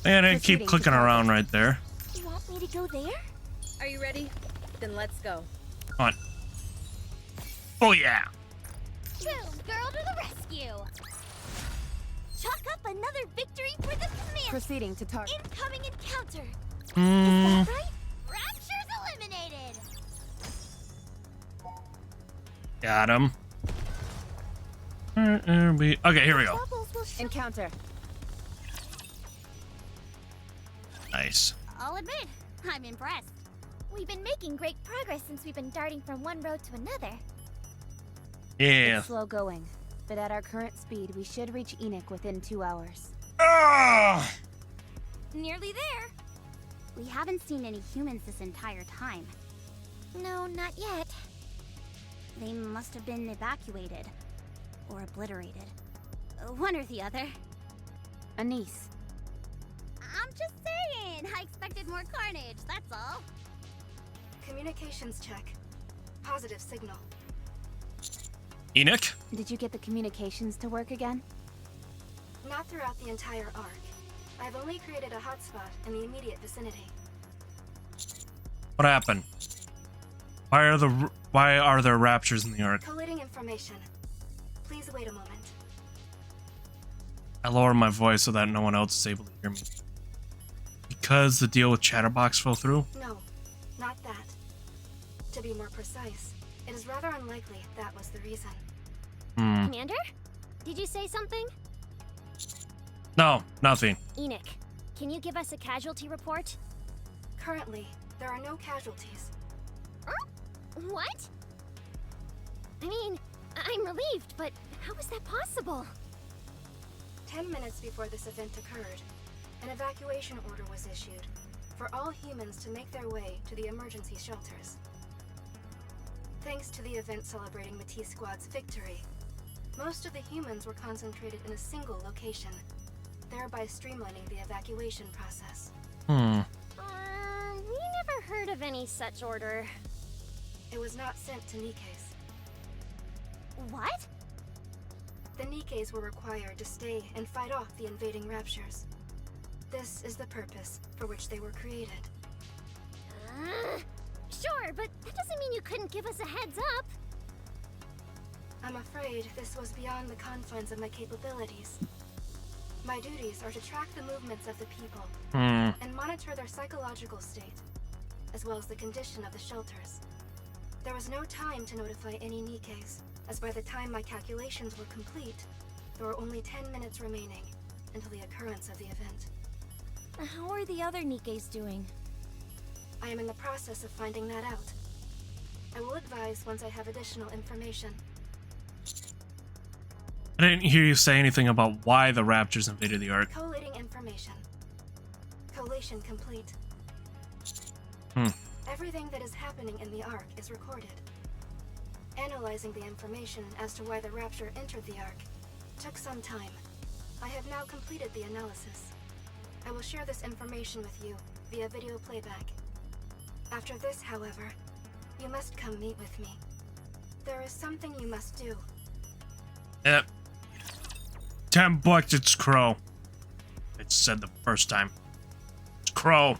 And I keep Proceeding to clicking target. around right there. You want me to go there? Are you ready? Then let's go. Come on. Oh yeah. Boom, girl to the rescue. Chalk up another victory for the command. Proceeding to target. Incoming encounter. Mm, Is that right? Rapture's eliminated. got him. Okay, here we go. Bubbles will show. Encounter. Nice. I'll admit, I'm impressed. We've been making great progress since we've been darting from one road to another. Yeah. It's slow going, but at our current speed, we should reach NIKKE within 2 hours. Ah! Nearly there. We haven't seen any humans this entire time. No, not yet. They must have been evacuated. Or obliterated. One or the other. Anise, I'm just saying! I expected more carnage, that's all. Communications check. Positive signal. Enoch? did you get the communications to work again? Not throughout the entire arc. I've only created a hotspot in the immediate vicinity. What happened? Why are there raptures in the Ark? Collating information. Please wait a moment. I lower my voice so that no one else is able to hear me. Because the deal with Chatterbox fell through? No, not that. To be more precise, it is rather unlikely that was the reason. Commander? Did you say something? No, nothing. Enoch, can you give us a casualty report? Currently, there are no casualties. What? I mean, I'm relieved, but how is that possible? 10 minutes before this event occurred, an evacuation order was issued for all humans to make their way to the emergency shelters. Thanks to the event celebrating Matisse Squad's victory, most of the humans were concentrated in a single location, thereby streamlining the evacuation process. We never heard of any such order. It was not sent to NIKKE's. What? The NIKKE's were required to stay and fight off the invading raptures. This is the purpose for which they were created. Sure, but that doesn't mean you couldn't give us a heads up. I'm afraid this was beyond the confines of my capabilities. My duties are to track the movements of the people and monitor their psychological state, as well as the condition of the shelters. There was no time to notify any NIKKE's, as by the time my calculations were complete, there were only 10 minutes remaining until the occurrence of the event. How are the other NIKKE's doing? I am in the process of finding that out. I will advise once I have additional information. I didn't hear you say anything about why the raptors invaded the Ark. Collating information. Collation complete. Everything that is happening in the Ark is recorded. Analyzing the information as to why the Rapture entered the Ark took some time. I have now completed the analysis. I will share this information with you via video playback. After this, however, you must come meet with me. There is something you must do. Yep. 10 bucks, it's Crow. It said the first time. It's Crow.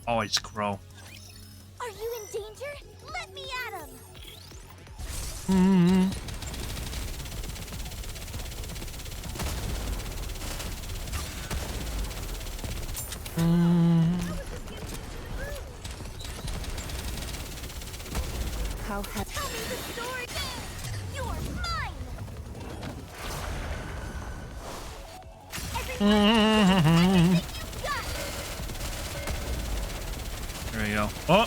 Always Crow. Are you in danger? Let me at him! How have Tell me the story! You're mine! Everything you've got! There we go. Oh!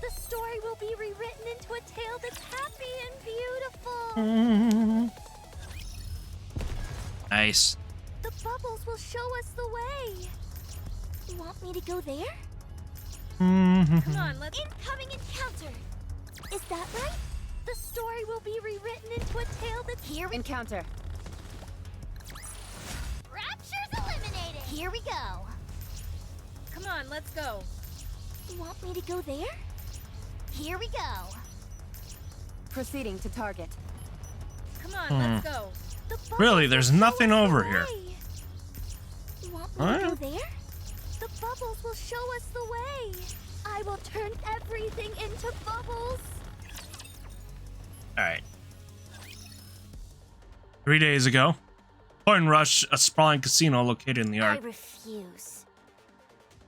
The story will be rewritten into a tale that's happy and beautiful! Nice. The bubbles will show us the way! You want me to go there? Come on, let's... Incoming encounter! Is that right? The story will be rewritten into a tale that's encounter? Rapture's eliminated! Here we go! Come on, let's go. You want me to go there? Here we go! Proceeding to target. Come on, let's go. The bubbles Really, there's will show nothing us the over here. way. You want me to What? go there? The bubbles will show us the way. I will turn everything into bubbles. Alright. 3 days ago, Coin Rush, a sprawling casino located in the I Ark. refuse.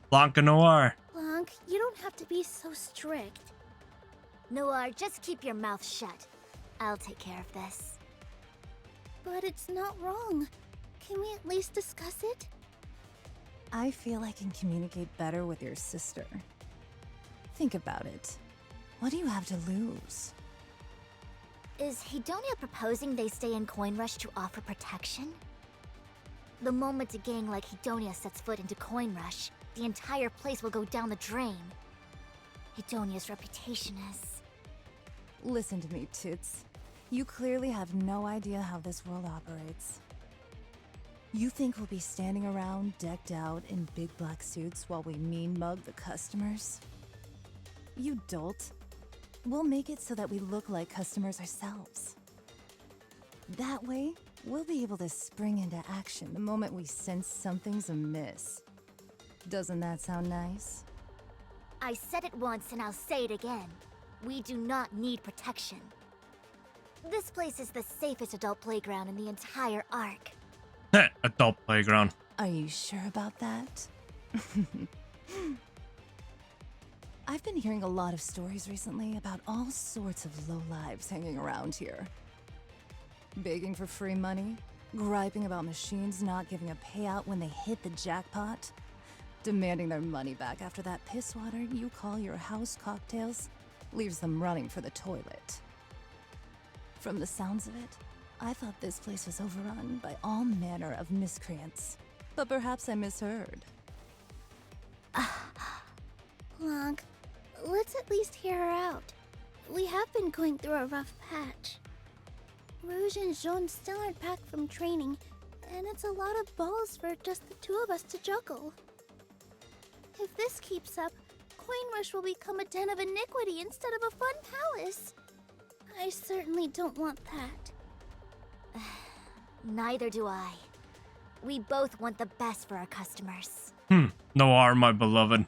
Blanca Noir. Blanc, you don't have to be so strict. Noir, just keep your mouth shut. I'll take care of this. But it's not wrong. Can we at least discuss it? I feel I can communicate better with your sister. Think about it. What do you have to lose? Is Hedonia proposing they stay in Coin Rush to offer protection? The moment a gang like Hedonia sets foot into Coin Rush, the entire place will go down the drain. Hedonia's reputation is... Listen to me, Toots. You clearly have no idea how this world operates. You think we'll be standing around decked out in big black suits while we mean mug the customers? You dolt. We'll make it so that we look like customers ourselves. That way, we'll be able to spring into action the moment we sense something's amiss. Doesn't that sound nice? I said it once and I'll say it again. We do not need protection. This place is the safest adult playground in the entire Ark. Adult playground. Are you sure about that? I've been hearing a lot of stories recently about all sorts of lowlives hanging around here. Begging for free money, griping about machines not giving a payout when they hit the jackpot, demanding their money back after that piss water you call your house cocktails leaves them running for the toilet. From the sounds of it, I thought this place was overrun by all manner of miscreants, but perhaps I misheard. Blanc, let's at least hear her out. We have been going through a rough patch. Rouge and Jaune still aren't back from training, and it's a lot of balls for just the two of us to juggle. If this keeps up, Coin Rush will become a den of iniquity instead of a fun palace. I certainly don't want that. Neither do I. We both want the best for our customers. No harm, my beloved.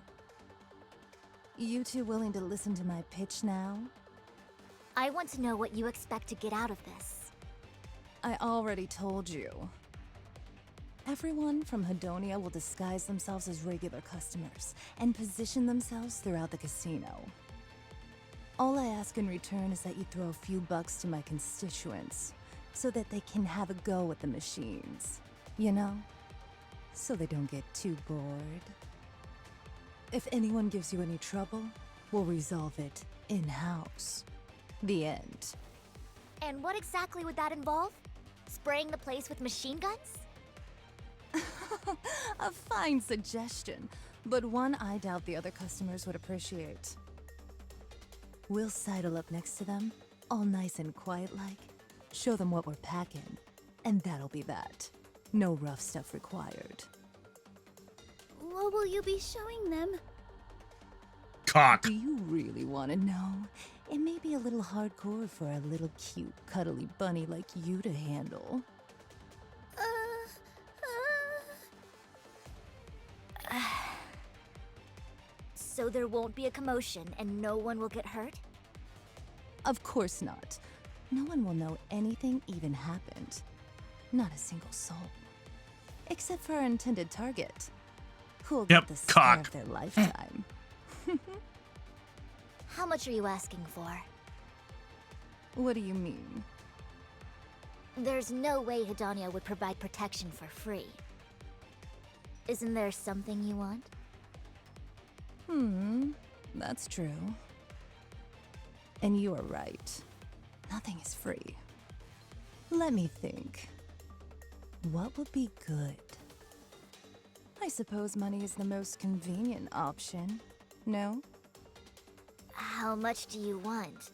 You two willing to listen to my pitch now? I want to know what you expect to get out of this. I already told you. Everyone from Hedonia will disguise themselves as regular customers and position themselves throughout the casino. All I ask in return is that you throw a few bucks to my constituents so that they can have a go at the machines, you know? So they don't get too bored. If anyone gives you any trouble, we'll resolve it in-house. The end. And what exactly would that involve? Spraying the place with machine guns? A fine suggestion, but one I doubt the other customers would appreciate. We'll sidle up next to them, all nice and quiet-like, show them what we're packing, and that'll be that. No rough stuff required. What will you be showing them? Cock. Do you really want to know? It may be a little hardcore for a little cute, cuddly bunny like you to handle. So there won't be a commotion and no one will get hurt? Of course not. No one will know anything even happened. Not a single soul. Except for our intended target. Who'll Yep, get the scare cock. of their lifetime. How much are you asking for? What do you mean? There's no way Hedonia would provide protection for free. Isn't there something you want? That's true. And you are right. Nothing is free. Let me think. What would be good? I suppose money is the most convenient option. No? How much do you want?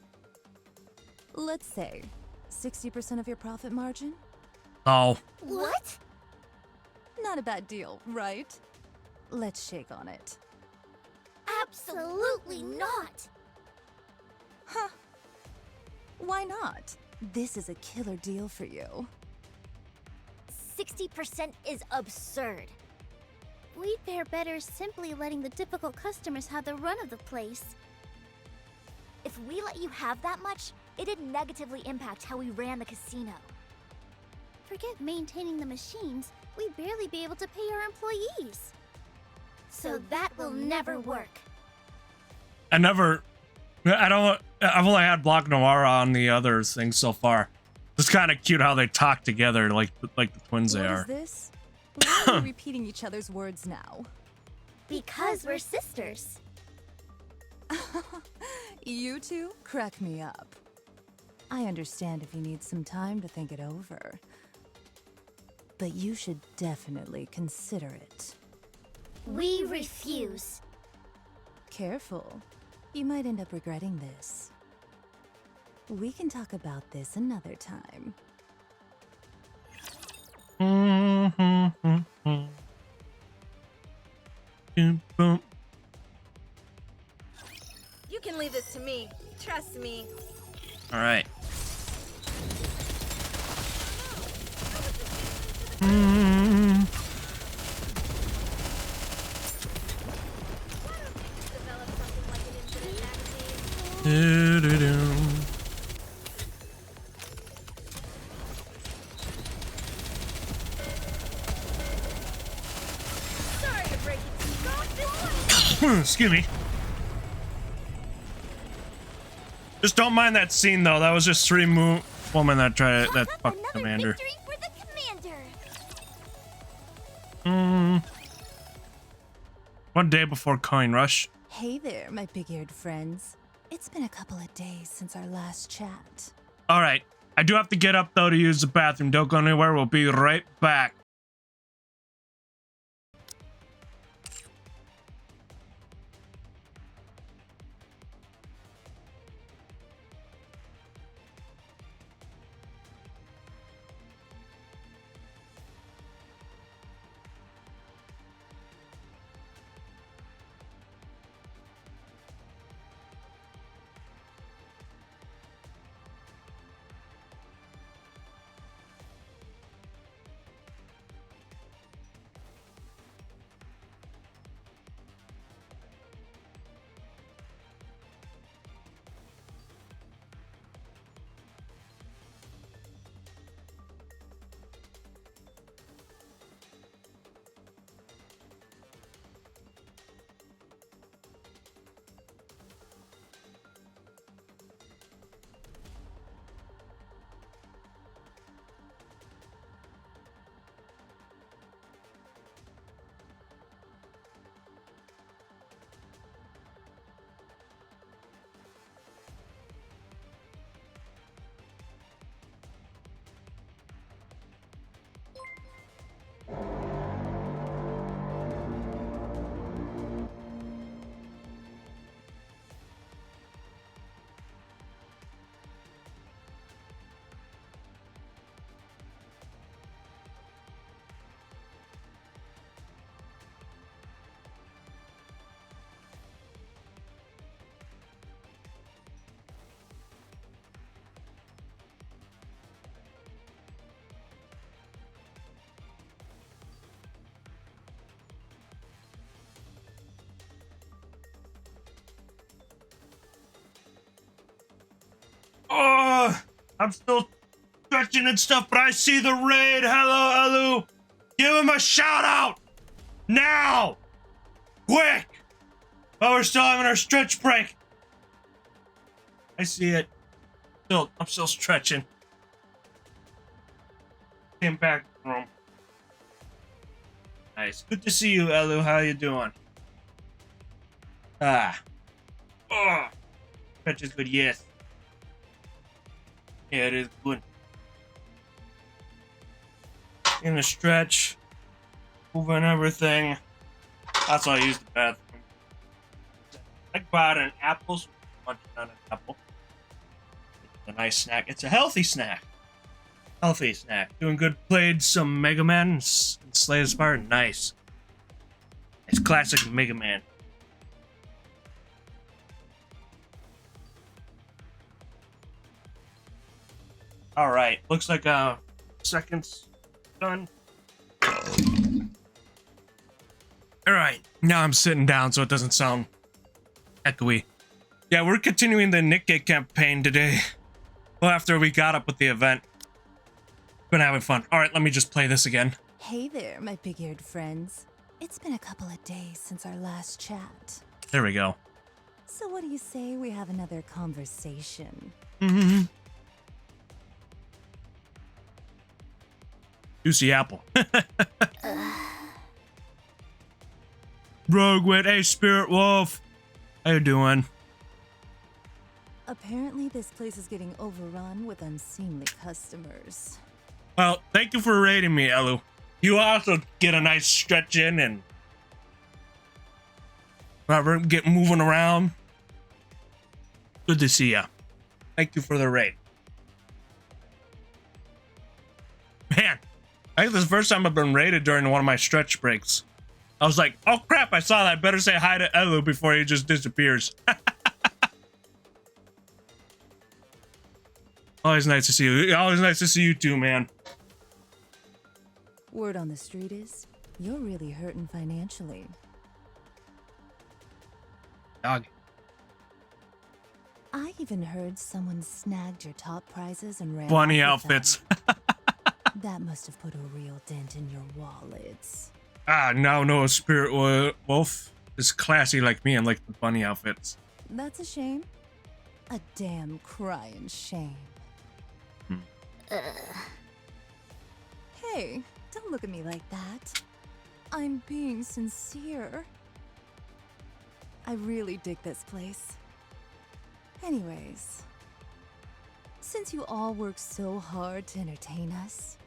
Let's say 60% of your profit margin? Oh. What? Not a bad deal, right? Let's shake on it. Absolutely not! Huh. Why not? This is a killer deal for you. 60% is absurd. We'd fare better simply letting the difficult customers have the run of the place. If we let you have that much, it'd negatively impact how we ran the casino. Forget maintaining the machines, we'd barely be able to pay our employees. So that will never work. I've only had Block Noir on the other things so far. It's kind of cute how they talk together like the twins they What are. is this? Why are we repeating each other's words now? Because we're sisters. You two crack me up. I understand if you need some time to think it over. But you should definitely consider it. We refuse. Careful. You might end up regretting this. We can talk about this another time. Boom. You can leave this to me. Trust me. All right. Develop something like an infinite magazine. Do-do-do. Sorry to break it to you. Goth, this one. Excuse me. Just don't mind that scene though. That was just three women that tried that fucked Another Commander. victory for the commander. One day before Coin Rush. Hey there, my big-eared friends. It's been a couple of days since our last chat. All right. I do have to get up though to use the bathroom. Don't go anywhere. We'll be right back. Oh, I'm still stretching and stuff, but I see the raid. Hello, Elu. Give him a shout out now, quick, while we're still having our stretch break. I see it. I'm still stretching. Came back from. Nice. Good to see you, Elu. How you doing? Oh, stretch is good. Yes. Yeah, it is good. In a stretch, moving everything. That's why I use the bathroom. I bought an apple, so I'm munching on an apple. It's a nice snack. It's a healthy snack. Healthy snack. Doing good. Played some Mega Man and Slay the Spire. Nice. It's classic Mega Man. All right, looks like seconds done. All right, now I'm sitting down so it doesn't sound echoey. Yeah, we're continuing the NIKKE campaign today. Well, after we got up with the event. Been having fun. All right, let me just play this again. Hey there, my big-eared friends. It's been a couple of days since our last chat. There we go. So what do you say we have another conversation? Juicy apple. Rogue Wit. Hey, Spirit Wolf. How you doing? Apparently, this place is getting overrun with unseemly customers. Well, thank you for raiding me, Elu. You also get a nice stretch in and get moving around. Good to see ya. Thank you for the raid. Man, I think this is the first time I've been raided during one of my stretch breaks. I was like, oh crap, I saw that. I better say hi to Elu before he just disappears. Always nice to see you. Always nice to see you too, man. Word on the street is, you're really hurting financially. Dog. I even heard someone snagged your top prizes and ran Funny off with outfits. them. That must have put a real dent in your wallets. Now no Spirit Wolf is classy like me and like the funny outfits. That's a shame. A damn crying shame. Hey, don't look at me like that. I'm being sincere. I really dig this place. Anyways, since you all work so hard to entertain us,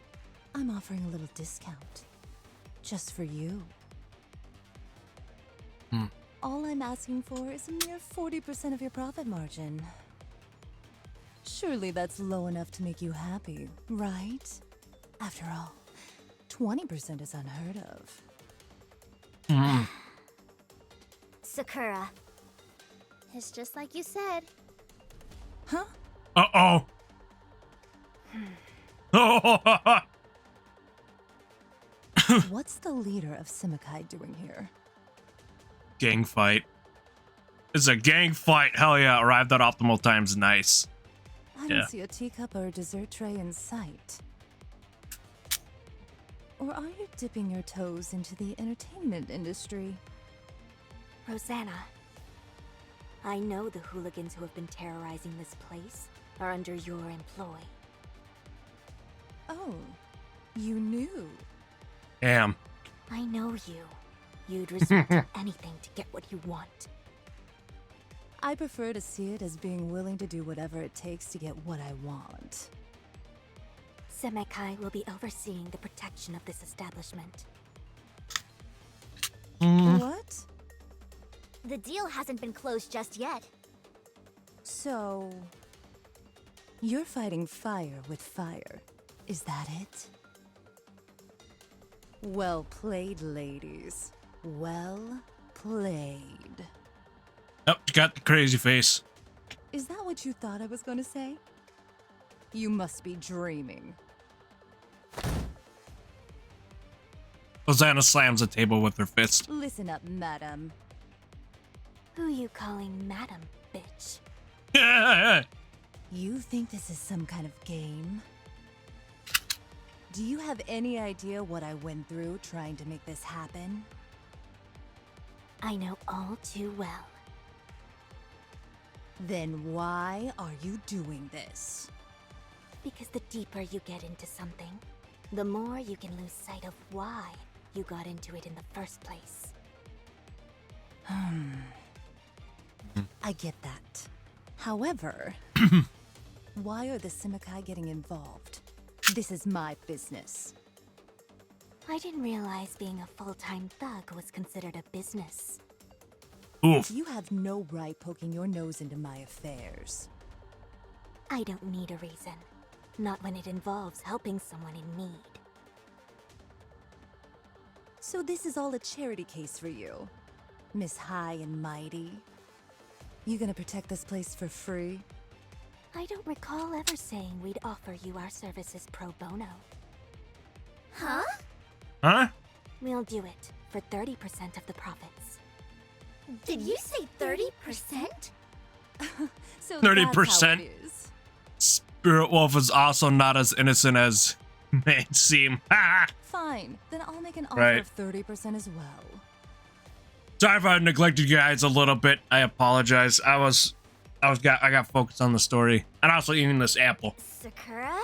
I'm offering a little discount. Just for you. All I'm asking for is a mere 40% of your profit margin. Surely that's low enough to make you happy, right? After all, 20% is unheard of. Sakura. It's just like you said. Huh? Uh-oh. What's the leader of Simikai doing here? Gang fight. It's a gang fight. Hell yeah. Arrived at optimal times. Nice. I don't see a teacup or a dessert tray in sight. Or are you dipping your toes into the entertainment industry? Rosanna, I know the hooligans who have been terrorizing this place are under your employ. Oh, you knew. Damn. I know you. You'd resort to anything to get what you want. I prefer to see it as being willing to do whatever it takes to get what I want. Simikai will be overseeing the protection of this establishment. What? The deal hasn't been closed just yet. So, you're fighting fire with fire. Is that it? Well played, ladies. Well played. Oh, you got the crazy face. Is that what you thought I was going to say? You must be dreaming. Hosanna slams the table with her fist. Listen up, madam. Who you calling madam, bitch? You think this is some kind of game? Do you have any idea what I went through trying to make this happen? I know all too well. Then why are you doing this? Because the deeper you get into something, the more you can lose sight of why you got into it in the first place. I get that. However, why are the Simikai getting involved? This is my business. I didn't realize being a full-time thug was considered a business. Oof. You have no right poking your nose into my affairs. I don't need a reason. Not when it involves helping someone in need. So this is all a charity case for you, Miss High and Mighty? You gonna protect this place for free? I don't recall ever saying we'd offer you our services pro bono. Huh? Huh? We'll do it for 30% of the profits. Did you say 30%? So 30%. that's how it is. Spirit Wolf is also not as innocent as may seem. Ha! Fine, then I'll make an offer Right. of 30% as well. Sorry if I neglected you guys a little bit. I apologize. I got focused on the story and also eating this apple. Sakura?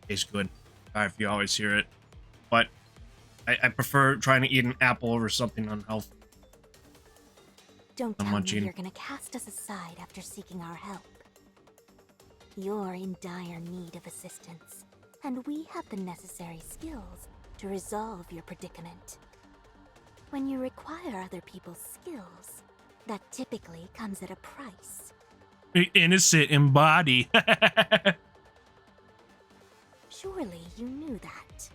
Tastes good. Sorry if you always hear it, but I prefer trying to eat an apple over something unhealthy. Don't I'm tell munching. me you're gonna cast us aside after seeking our help. You're in dire need of assistance, and we have the necessary skills to resolve your predicament. When you require other people's skills, that typically comes at a price. Innocent in body. Surely you knew that.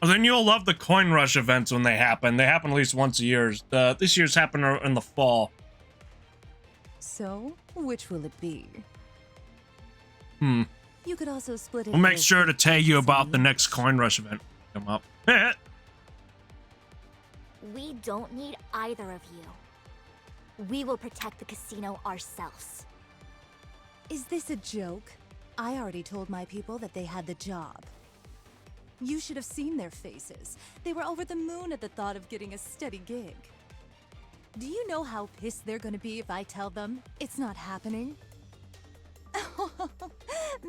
Well, then you'll love the coin rush events when they happen. They happen at least once a year. This year's happened in the fall. So, which will it be? Hmm. You could also split it. We'll make sure to tell you about the next coin rush event come up. We don't need either of you. We will protect the casino ourselves. Is this a joke? I already told my people that they had the job. You should have seen their faces. They were over the moon at the thought of getting a steady gig. Do you know how pissed they're gonna be if I tell them it's not happening?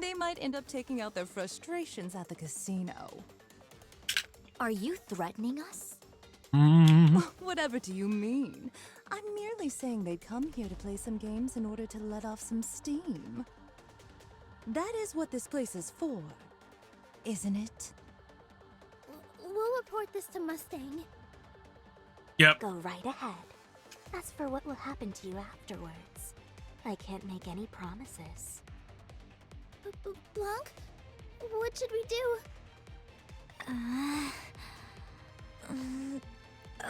They might end up taking out their frustrations at the casino. Are you threatening us? Whatever do you mean? I'm merely saying they'd come here to play some games in order to let off some steam. That is what this place is for, isn't it? We'll report this to Mustang. Yep. Go right ahead. As for what will happen to you afterwards, I can't make any promises. Blanc? What should we do?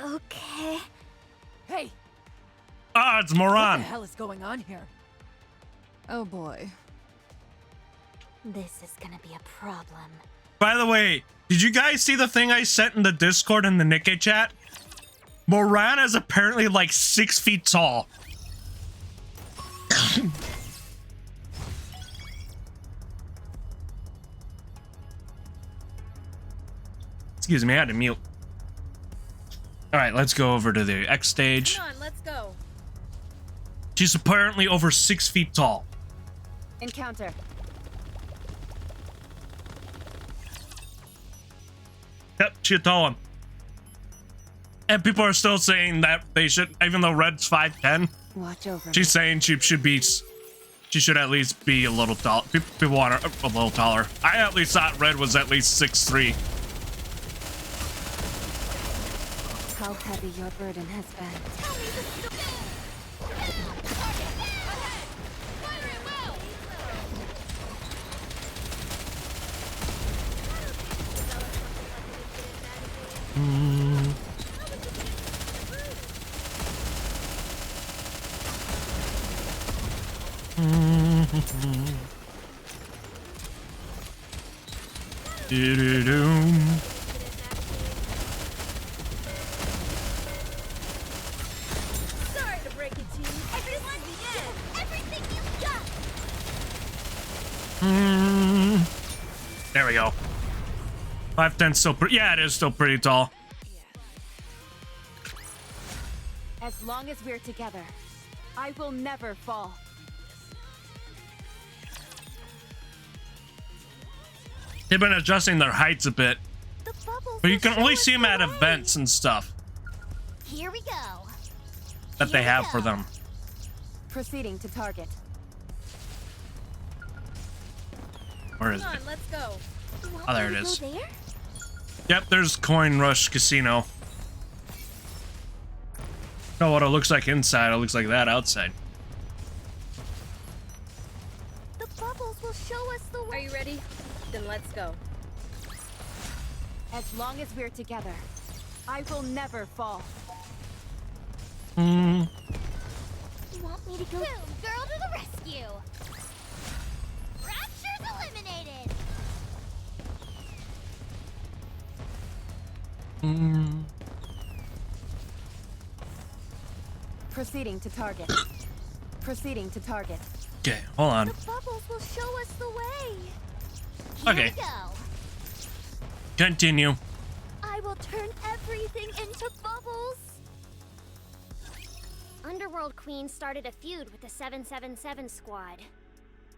Okay. Hey, Ah, it's what the Moran. hell is going on here? Oh boy. This is gonna be a problem. By the way, did you guys see the thing I sent in the Discord and the NIKKE chat? Moran is apparently like 6 feet tall. Excuse me, I had to mute. Alright, let's go over to the X stage. Come on, let's go. She's apparently over 6 feet tall. Encounter. Yep, she's a tall one. And people are still saying that they should, even though Red's 5'10", Watch over she's saying she should at least be a little tall. People want her a little taller. I at least thought Red was at least 6'3". how heavy your burden has been. Do-do-doom. Sorry to break it to you. Everyone, everything you've got! There we go. 5'10" still pretty. Yeah, it is still pretty tall. As long as we're together, I will never fall. They've been adjusting their heights a bit, The bubbles but you will can show only us see them the at way. events and stuff Here we go. that they have for them. Proceeding to target. Where is Come it? on, let's go. You want Oh, there me it to go is. there? Yep, there's Coin Rush Casino. Know what it looks like inside, it looks like that outside. The bubbles will show us the Are way. you ready? Then let's go. As long as we're together, I will never fall. You want me to go? Boom, girl to the rescue. Rapture's eliminated. Proceeding to target. Proceeding to target. Okay, hold on. The bubbles will show us the way. Here Okay. we go. Continue. I will turn everything into bubbles. Underworld Queen started a feud with the 777 squad.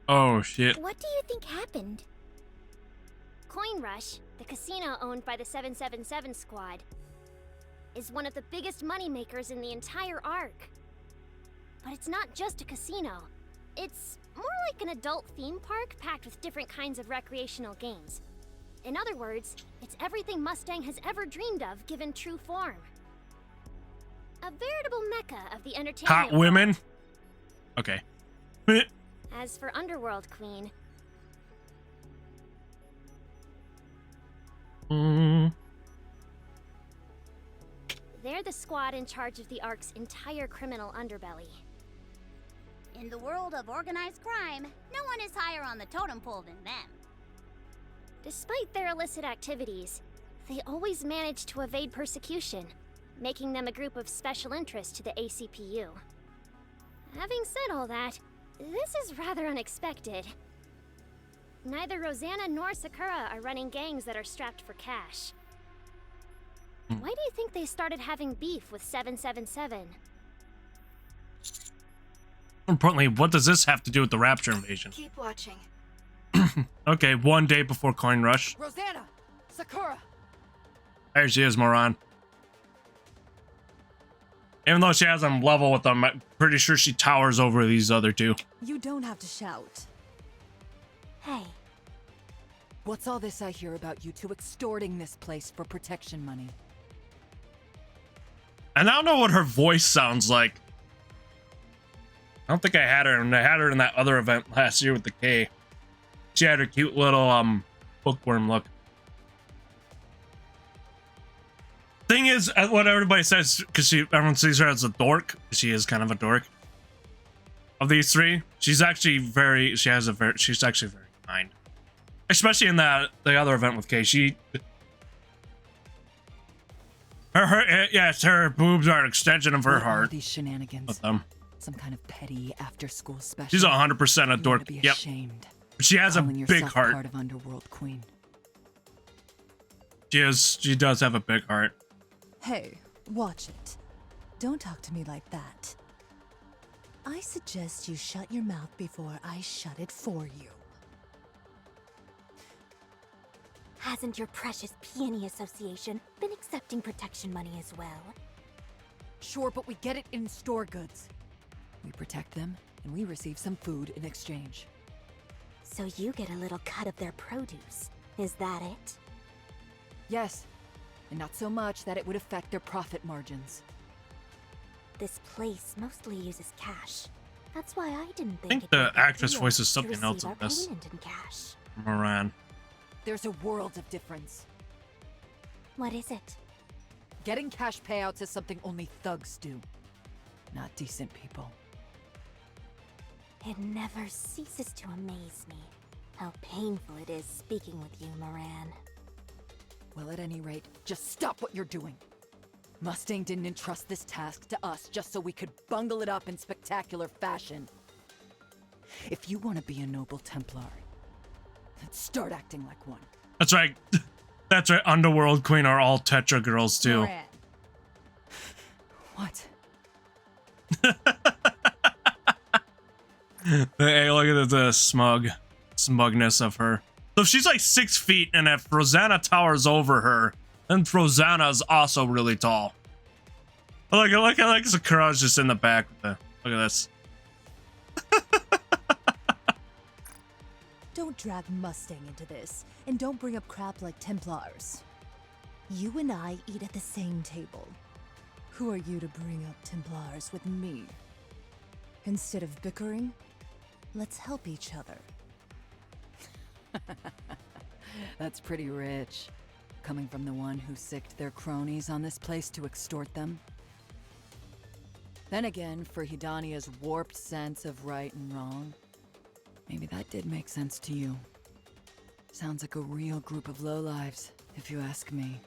Oh shit. What do you think happened? Coin Rush, the casino owned by the 777 squad, is one of the biggest moneymakers in the entire arc. But it's not just a casino. It's more like an adult theme park packed with different kinds of recreational games. In other words, it's everything Mustang has ever dreamed of given true form. A veritable mecca of the entertainment Hot women? Okay. world. As for Underworld Queen, they're the squad in charge of the Ark's entire criminal underbelly. In the world of organized crime, no one is higher on the totem pole than them. Despite their illicit activities, they always manage to evade persecution, making them a group of special interest to the ACPU. Having said all that, this is rather unexpected. Neither Rosanna nor Sakura are running gangs that are strapped for cash. Why do you think they started having beef with 777? Importantly, what does this have to do with the Rapture invasion? Keep watching. Okay, one day before Coin Rush. Rosanna! Sakura! There she is, moron. Even though she has them level with them, I'm pretty sure she towers over these other two. You don't have to shout. Hey, What's all this I hear about you two extorting this place for protection money? And I don't know what her voice sounds like. I don't think I had her, and I had her in that other event last year with the K. She had her cute little bookworm look. Thing is, what everybody says, because everyone sees her as a dork. She is kind of a dork. Of these three, she's actually she's actually very kind. Especially in the other event with K. Her boobs are an extension of her What are heart. these shenanigans? With them. Some kind of petty after-school special. She's 100% a You dork. ought to be Yep. ashamed. She has a Calling big yourself heart. Part of Underworld Queen. She does have a big heart. Hey, watch it. Don't talk to me like that. I suggest you shut your mouth before I shut it for you. Hasn't your precious Peony Association been accepting protection money as well? Sure, but we get it in store goods. We protect them, and we receive some food in exchange. So you get a little cut of their produce. Is that it? Yes, and not so much that it would affect their profit margins. This place mostly uses cash. That's why I didn't I think think it'd be a the big actress deal voice is to something else receive in our this. payment in cash. Moran. There's a world of difference. What is it? Getting cash payouts is something only thugs do. Not decent people. It never ceases to amaze me how painful it is speaking with you, Moran. Well, at any rate, just stop what you're doing. Mustang didn't entrust this task to us just so we could bungle it up in spectacular fashion. If you want to be a noble Templar, let's start acting like one. That's right. That's right. Underworld Queen are all Tetra girls too. Moran. What? Hey, look at the smugness of her. So she's like 6 feet, and if Rosanna towers over her, then Rosanna is also really tall. Look at Sakura's just in the back. Look at this. Don't drag Mustang into this, and don't bring up crap like Templars. You and I eat at the same table. Who are you to bring up Templars with me? Instead of bickering, let's help each other. That's pretty rich, coming from the one who sicked their cronies on this place to extort them. Then again, for Hidania's warped sense of right and wrong, maybe that did make sense to you. Sounds like a real group of lowlives, if you ask me.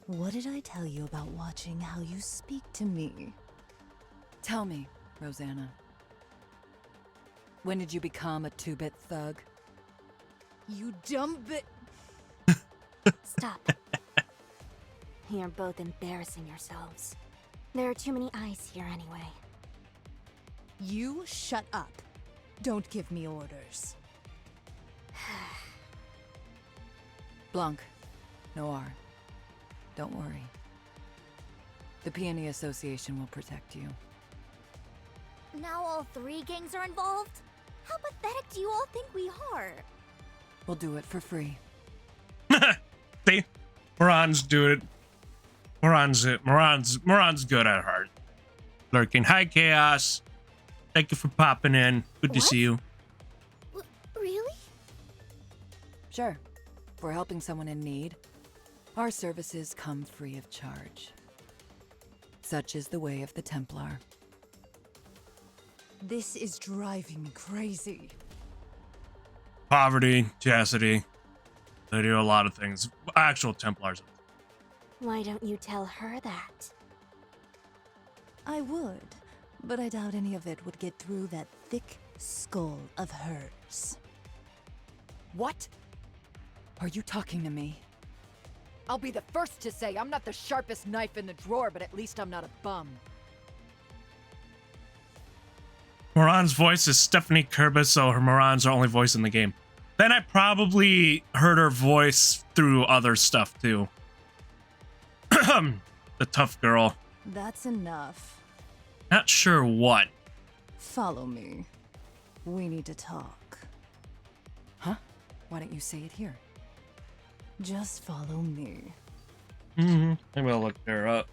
What did I tell you about watching how you speak to me? Tell me, Rosanna. When did you become a two-bit thug? You dumb bit... Stop. You're both embarrassing yourselves. There are too many eyes here anyway. You shut up. Don't give me orders. Blanc, Noir, don't worry. The Peony Association will protect you. Now all 3 gangs are involved? How pathetic do you all think we are? We'll do it for free. See? Moran's doing it. Moran's good at heart. Lurking. Hi, Chaos. Thank you for popping in. Good to see you. Really? Sure. If we're helping someone in need, our services come free of charge. Such is the way of the Templar. This is driving me crazy. Poverty, chastity. They do a lot of things. Actual Templars. Why don't you tell her that? I would, but I doubt any of it would get through that thick skull of hers. What? Are you talking to me? I'll be the first to say I'm not the sharpest knife in the drawer, but at least I'm not a bum. Moran's voice is Stephanie Kerbis, so Moran's her only voice in the game. Then I probably heard her voice through other stuff too. The tough girl. That's enough. Not sure what. Follow me. We need to talk. Huh? Why don't you say it here? Just follow me. Maybe I'll look her up.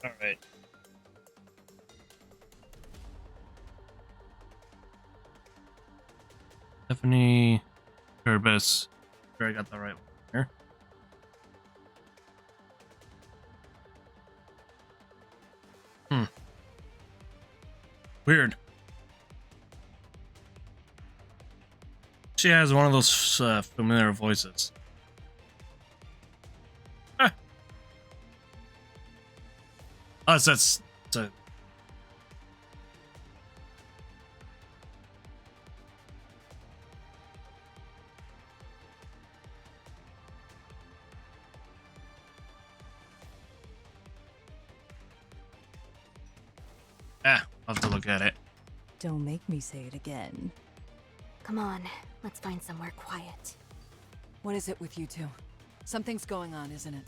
All right. Stephanie Kerbis. Sure, I got the right one here. Weird. She has one of those familiar voices. Ah. Oh, that's a... I'll have to look at it. Don't make me say it again. Come on, let's find somewhere quiet. What is it with you two? Something's going on, isn't it?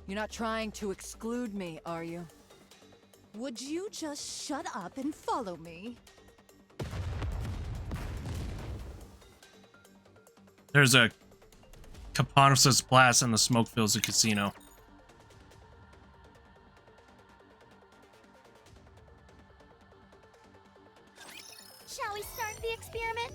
You're not trying to exclude me, are you? Would you just shut up and follow me? There's a Capanos's blast and the smoke fills the casino. Shall we start the experiment?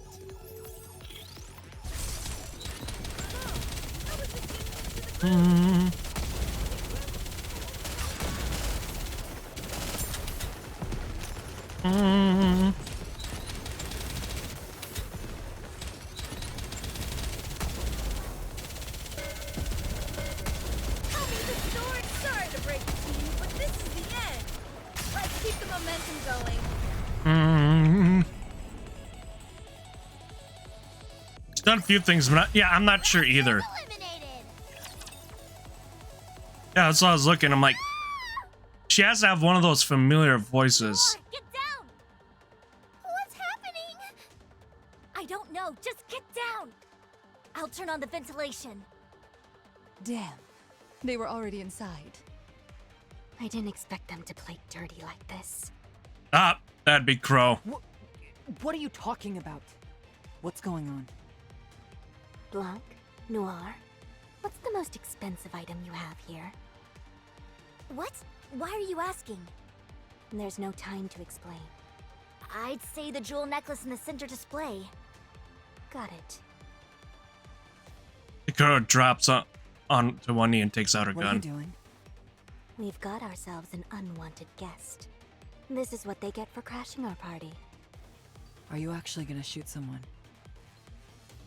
Sorry to break it to you, but this is the end. Let's keep the momentum going. She's done a few things, but I'm not sure either. Eliminated. Yeah, that's what I was looking. I'm like, she has to have one of those familiar voices. Get down! What's happening? I don't know, just get down! I'll turn on the ventilation. Damn. They were already inside. I didn't expect them to play dirty like this. Ah, that'd be Crow. What are you talking about? What's going on? Blanc, Noir, what's the most expensive item you have here? What? Why are you asking? There's no time to explain. I'd say the jewel necklace in the center display. Got it. The girl drops on to one knee and takes out her What are you gun. doing? We've got ourselves an unwanted guest. This is what they get for crashing our party. Are you actually gonna shoot someone?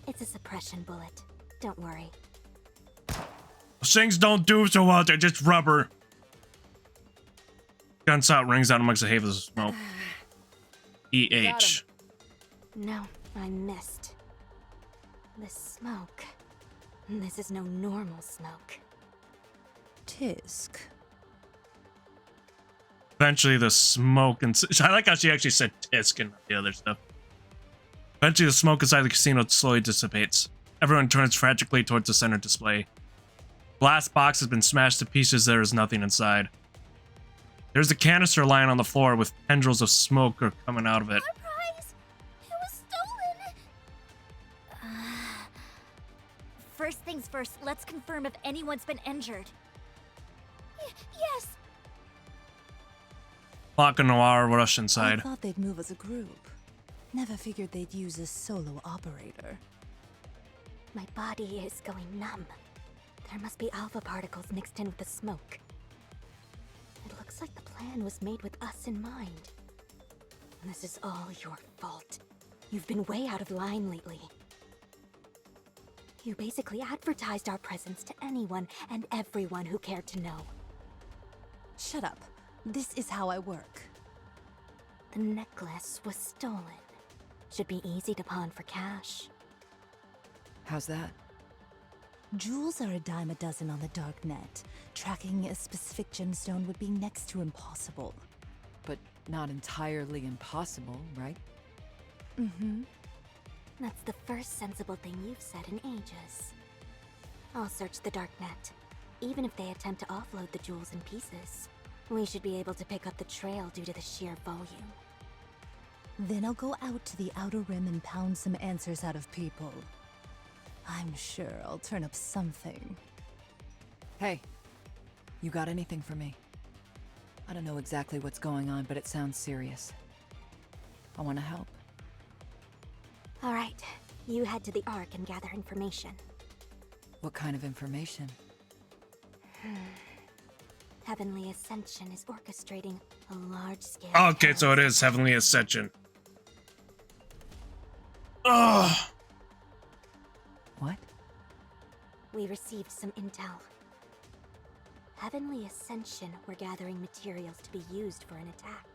It's a suppression bullet. Don't worry. Those things don't do so well, they're just rubber. Gunshot rings out amongst the haze of smoke. EH. No, I missed. The smoke. This is no normal smoke. Tisk. Eventually, the smoke and I like how she actually said tisk and the other stuff. Eventually, the smoke inside the casino slowly dissipates. Everyone turns frantically towards the center display. Glass box has been smashed to pieces. There is nothing inside. There's a canister lying on the floor with tendrils of smoke are coming out of it. Our prize! It was stolen! First things first, let's confirm if anyone's been injured. Yes! Blanc and Noir rush I inside. thought they'd move as a group. Never figured they'd use a solo operator. My body is going numb. There must be alpha particles mixed in with the smoke. It looks like the plan was made with us in mind. And this is all your fault. You've been way out of line lately. You basically advertised our presence to anyone and everyone who cared to know. Shut up. This is how I work. The necklace was stolen. Should be easy to pawn for cash. How's that? Jewels are a dime a dozen on the dark net. Tracking a specific gemstone would be next to impossible. But not entirely impossible, right? Mm-hmm. That's the first sensible thing you've said in ages. I'll search the dark net. Even if they attempt to offload the jewels in pieces, we should be able to pick up the trail due to the sheer volume. Then I'll go out to the outer rim and pound some answers out of people. I'm sure I'll turn up something. Hey, you got anything for me? I don't know exactly what's going on, but it sounds serious. I want to help. All right, you head to the Ark and gather information. What kind of information? Heavenly Ascension is orchestrating a large-scale... Okay, so it is Heavenly Ascension. Ugh. What? We received some intel. Heavenly Ascension were gathering materials to be used for an attack,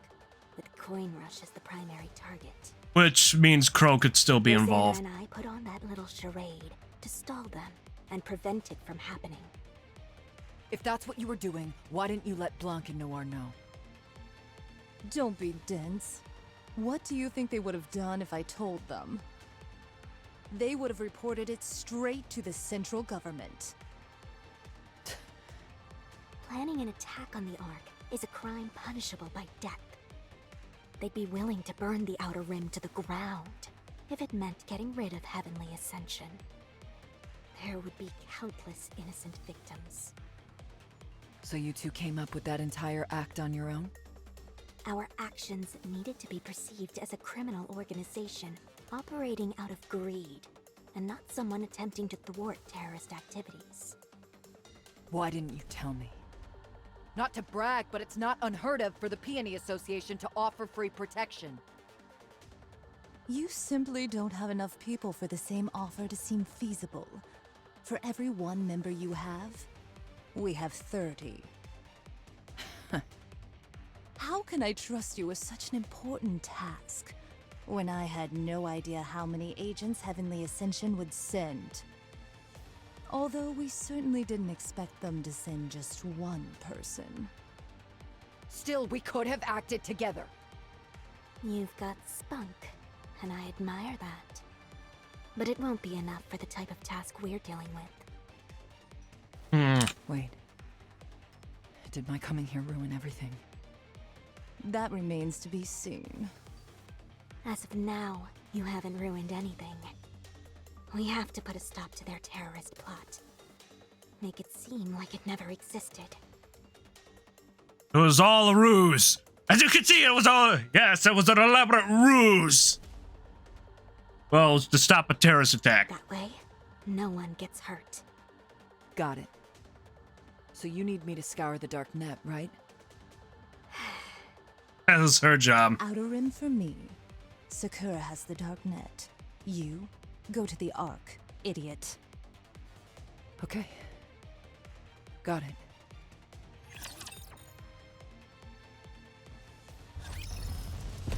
with Coin Rush as the primary target. Which means Crow could still be Rosanna involved. and I put on that little charade to stall them and prevent it from happening. If that's what you were doing, why didn't you let Blanc and Noir know? Don't be dense. What do you think they would have done if I told them? They would have reported it straight to the central government. Planning an attack on the Ark is a crime punishable by death. They'd be willing to burn the Outer Rim to the ground if it meant getting rid of Heavenly Ascension. There would be countless innocent victims. So you two came up with that entire act on your own? Our actions needed to be perceived as a criminal organization operating out of greed, and not someone attempting to thwart terrorist activities. Why didn't you tell me? Not to brag, but it's not unheard of for the Peony Association to offer free protection. You simply don't have enough people for the same offer to seem feasible. For every one member you have, we have 30. How can I trust you with such an important task, when I had no idea how many agents Heavenly Ascension would send? Although we certainly didn't expect them to send just one person. Still, we could have acted together. You've got spunk, and I admire that. But it won't be enough for the type of task we're dealing with. Wait. Did my coming here ruin everything? That remains to be seen. As of now, you haven't ruined anything. We have to put a stop to their terrorist plot. Make it seem like it never existed. It was all a ruse. As you can see, it was all... Yes, it was an elaborate ruse. Well, it's to stop a terrorist attack. That way, no one gets hurt. Got it. So you need me to scour the dark net, right? That was her job. Outer Rim for me. Sakura has the dark net. You go to the Ark, idiot. Okay. Got it.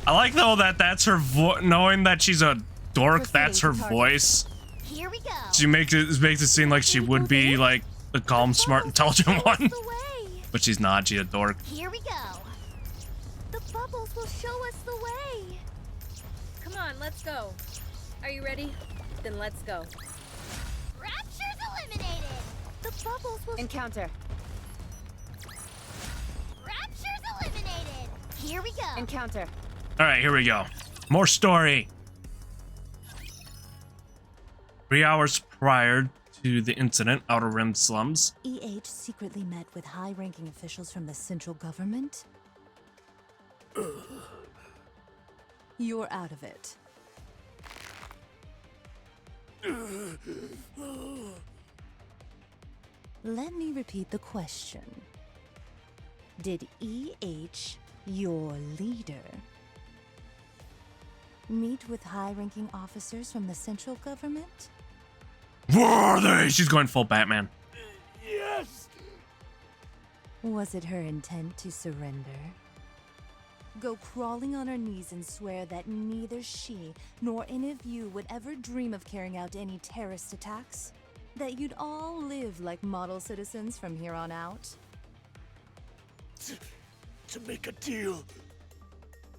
I like though that that's her knowing that she's a dork. That's her voice. Here we go. She makes it seem like she would be like the calm, smart, intelligent one, The way. but she's not. She's a dork. Here we go. bubbles will show us the way. Come on, let's go. Are you ready? Then let's go. Rapture's eliminated! The bubbles will Encounter. Rapture's eliminated! Here we go! Encounter. All right, here we go. More story. 3 hours prior to the incident, Outer Rim slums. EH secretly met with high-ranking officials from the central government? You're out of it. Let me repeat the question. Did EH, your leader, meet with high-ranking officers from the central government? Where are they? She's going full Batman. Yes! Was it her intent to surrender? Go crawling on her knees and swear that neither she nor any of you would ever dream of carrying out any terrorist attacks? That you'd all live like model citizens from here on out? To make a deal.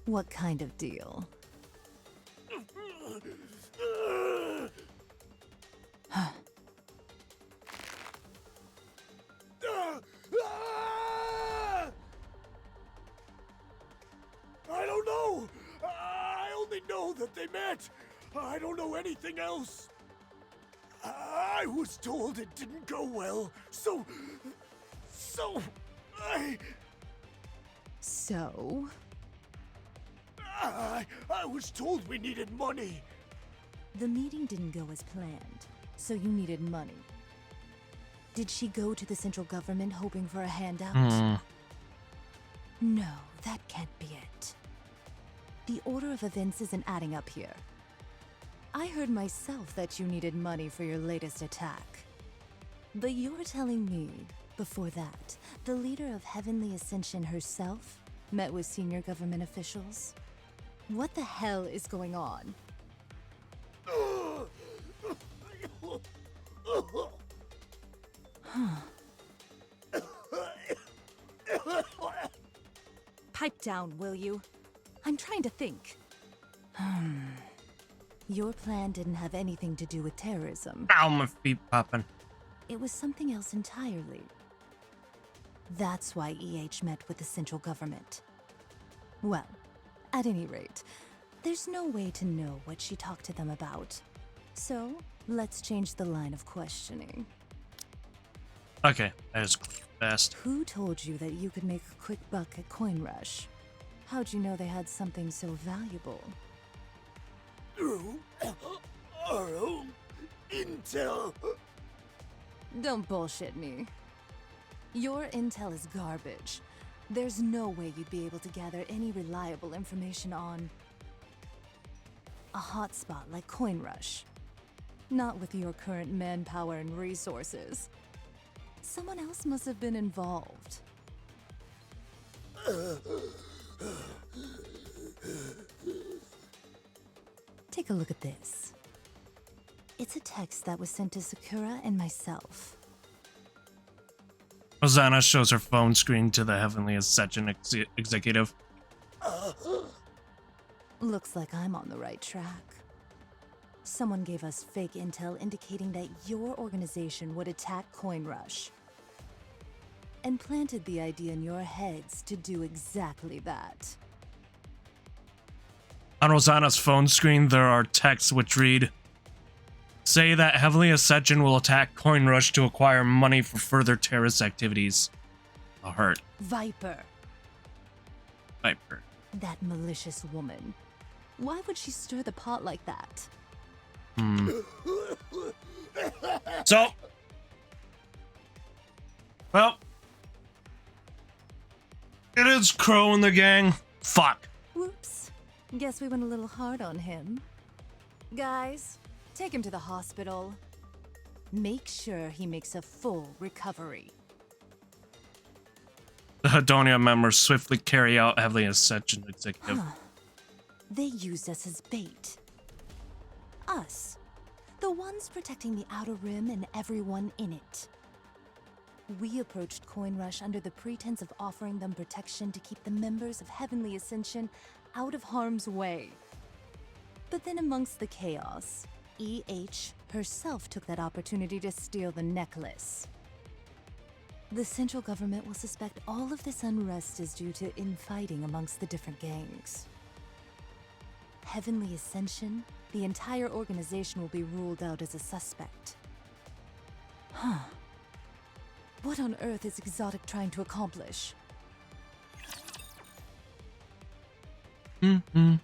What kind of deal? I don't know. I only know that they met. I don't know anything else. I was told it didn't go well, so I was told we needed money. The meeting didn't go as planned, so you needed money. Did she go to the central government hoping for a handout? No, that can't be it. The order of events isn't adding up here. I heard myself that you needed money for your latest attack. But you're telling me, before that, the leader of Heavenly Ascension herself met with senior government officials? What the hell is going on? Pipe down, will you? I'm trying to think. Your plan didn't have anything to do with terrorism. Ow, my feet popping. It was something else entirely. That's why EH met with the central government. Well, at any rate, there's no way to know what she talked to them about. So, let's change the line of questioning. Okay, that is fast. Who told you that you could make a quick buck at Coin Rush? How'd you know they had something so valuable? Our own intel. Don't bullshit me. Your intel is garbage. There's no way you'd be able to gather any reliable information on a hotspot like Coin Rush. Not with your current manpower and resources. Someone else must have been involved. Take a look at this. It's a text that was sent to Sakura and myself. Rosanna shows her phone screen to the Heavenly Ascension executive. Looks like I'm on the right track. Someone gave us fake intel indicating that your organization would attack Coin Rush. And planted the idea in your heads to do exactly that. On Rosanna's phone screen, there are texts which read, "Say that Heavenly Ascension will attack Coin Rush to acquire money for further terrorist activities." A hurt. Viper. Viper. That malicious woman. Why would she stir the pot like that? So, well, it is Crow and the gang. Fuck. Whoops. Guess we went a little hard on him. Guys, take him to the hospital. Make sure he makes a full recovery. The Hedonia members swiftly carry out Heavenly Ascension executive. They used us as bait. Us. The ones protecting the Outer Rim and everyone in it. We approached Coin Rush under the pretense of offering them protection to keep the members of Heavenly Ascension out of harm's way. But then amongst the chaos, EH herself took that opportunity to steal the necklace. The central government will suspect all of this unrest is due to infighting amongst the different gangs. Heavenly Ascension, the entire organization will be ruled out as a suspect. Huh. What on earth is Exotic trying to accomplish? Absent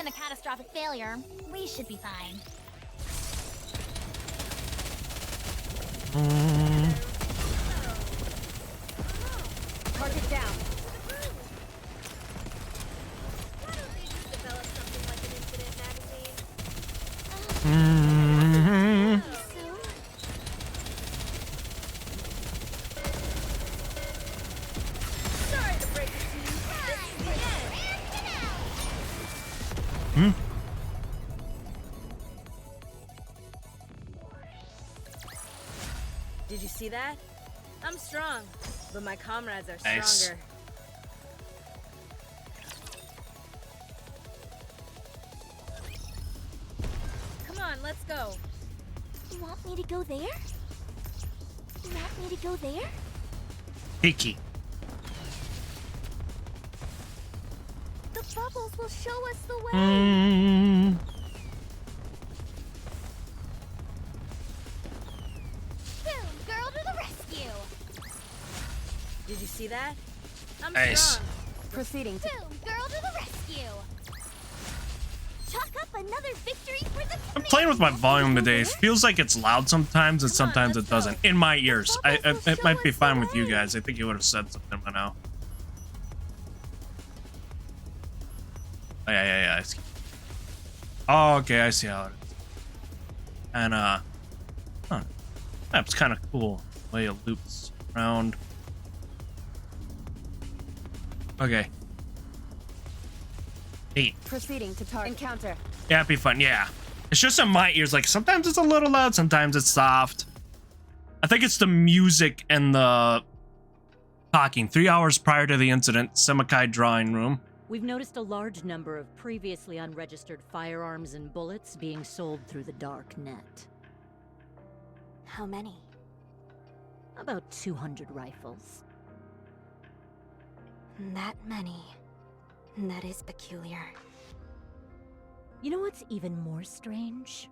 a catastrophic failure, we should be fine. Target down. Why don't they just develop something like an incident magazine? Sorry to break it to you. This is the end. Did you see that? I'm strong, but my comrades are Nice. stronger. Come on, let's go. You want me to go there? You want me to go there? Hickey. The bubbles will show us the way. Boom, girl to the rescue. Did you see that? I'm Nice. strong. Proceeding to Boom, girl to the rescue. Chalk up another victory for the I'm playing with my volume today. It feels like it's loud sometimes, and sometimes it doesn't. In my ears. It might be fine with you guys. I think you would have said something by now. Oh, yeah. I see. Oh, okay, I see how it is. And, that's kind of cool. Way it loops around. Okay. 8. proceeding to target. Encounter. Yeah, it'd be fun. Yeah. It's just in my ears. Like, sometimes it's a little loud, sometimes it's soft. I think it's the music and the talking. 3 hours prior to the incident, Semakai drawing room. We've noticed a large number of previously unregistered firearms and bullets being sold through the dark net. How many? About 200 rifles. That many. That is peculiar. You know what's even more strange?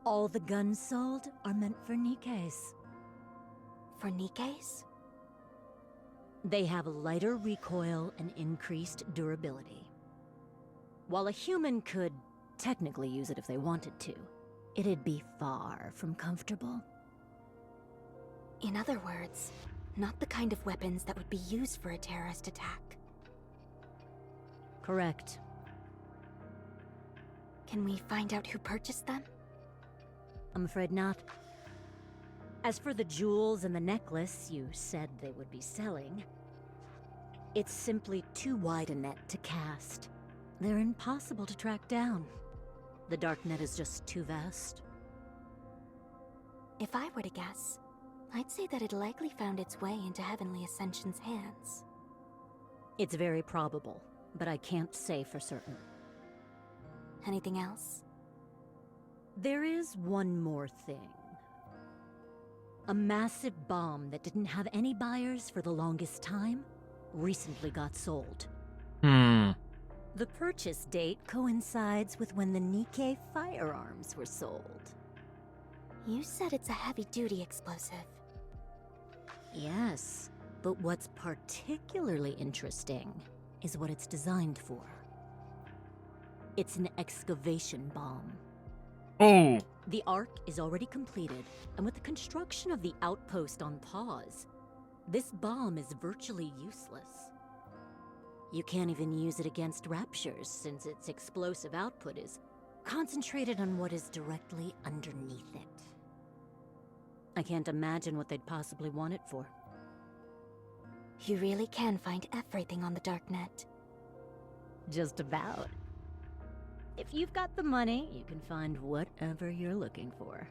All the guns sold are meant for NIKKEs. For NIKKEs? They have lighter recoil and increased durability. While a human could technically use it if they wanted to, it'd be far from comfortable. In other words, not the kind of weapons that would be used for a terrorist attack. Correct. Can we find out who purchased them? I'm afraid not. As for the jewels and the necklace you said they would be selling, it's simply too wide a net to cast. They're impossible to track down. The dark net is just too vast. If I were to guess, I'd say that it likely found its way into Heavenly Ascension's hands. It's very probable, but I can't say for certain. Anything else? There is one more thing. A massive bomb that didn't have any buyers for the longest time recently got sold. The purchase date coincides with when the NIKKE firearms were sold. You said it's a heavy-duty explosive. Yes, but what's particularly interesting is what it's designed for. It's an excavation bomb. Oh. The Ark is already completed, and with the construction of the outpost on pause, this bomb is virtually useless. You can't even use it against Raptures, since its explosive output is concentrated on what is directly underneath it. I can't imagine what they'd possibly want it for. You really can find everything on the darknet. Just about. If you've got the money, you can find whatever you're looking for.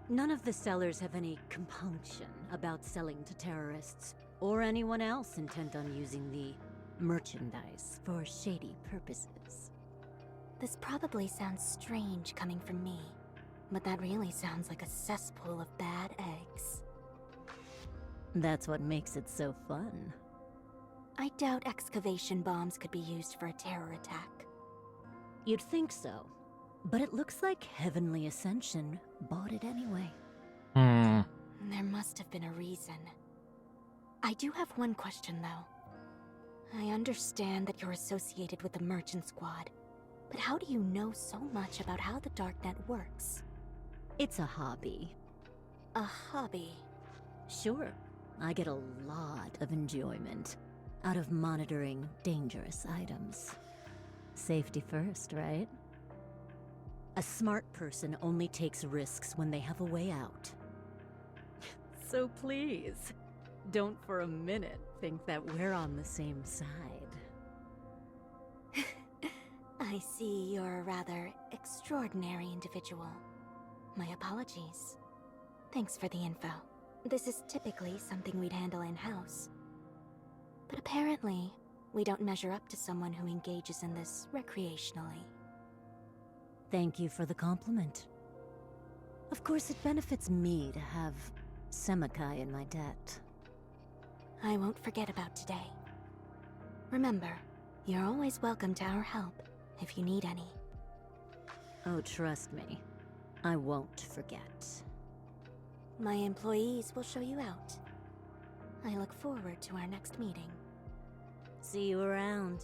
None of the sellers have any compunction about selling to terrorists or anyone else intent on using the merchandise for shady purposes. This probably sounds strange coming from me, but that really sounds like a cesspool of bad eggs. That's what makes it so fun. I doubt excavation bombs could be used for a terror attack. You'd think so, but it looks like Heavenly Ascension bought it anyway. There must have been a reason. I do have one question, though. I understand that you're associated with the Merchant Squad, but how do you know so much about how the Darknet works? It's a hobby. A hobby? Sure, I get a lot of enjoyment out of monitoring dangerous items. Safety first, right? A smart person only takes risks when they have a way out. So please, don't for a minute think that we're on the same side. I see you're a rather extraordinary individual. My apologies. Thanks for the info. This is typically something we'd handle in-house. But apparently, we don't measure up to someone who engages in this recreationally. Thank you for the compliment. Of course, it benefits me to have Semakai in my debt. I won't forget about today. Remember, you're always welcome to our help if you need any. Oh, trust me, I won't forget. My employees will show you out. I look forward to our next meeting. See you around.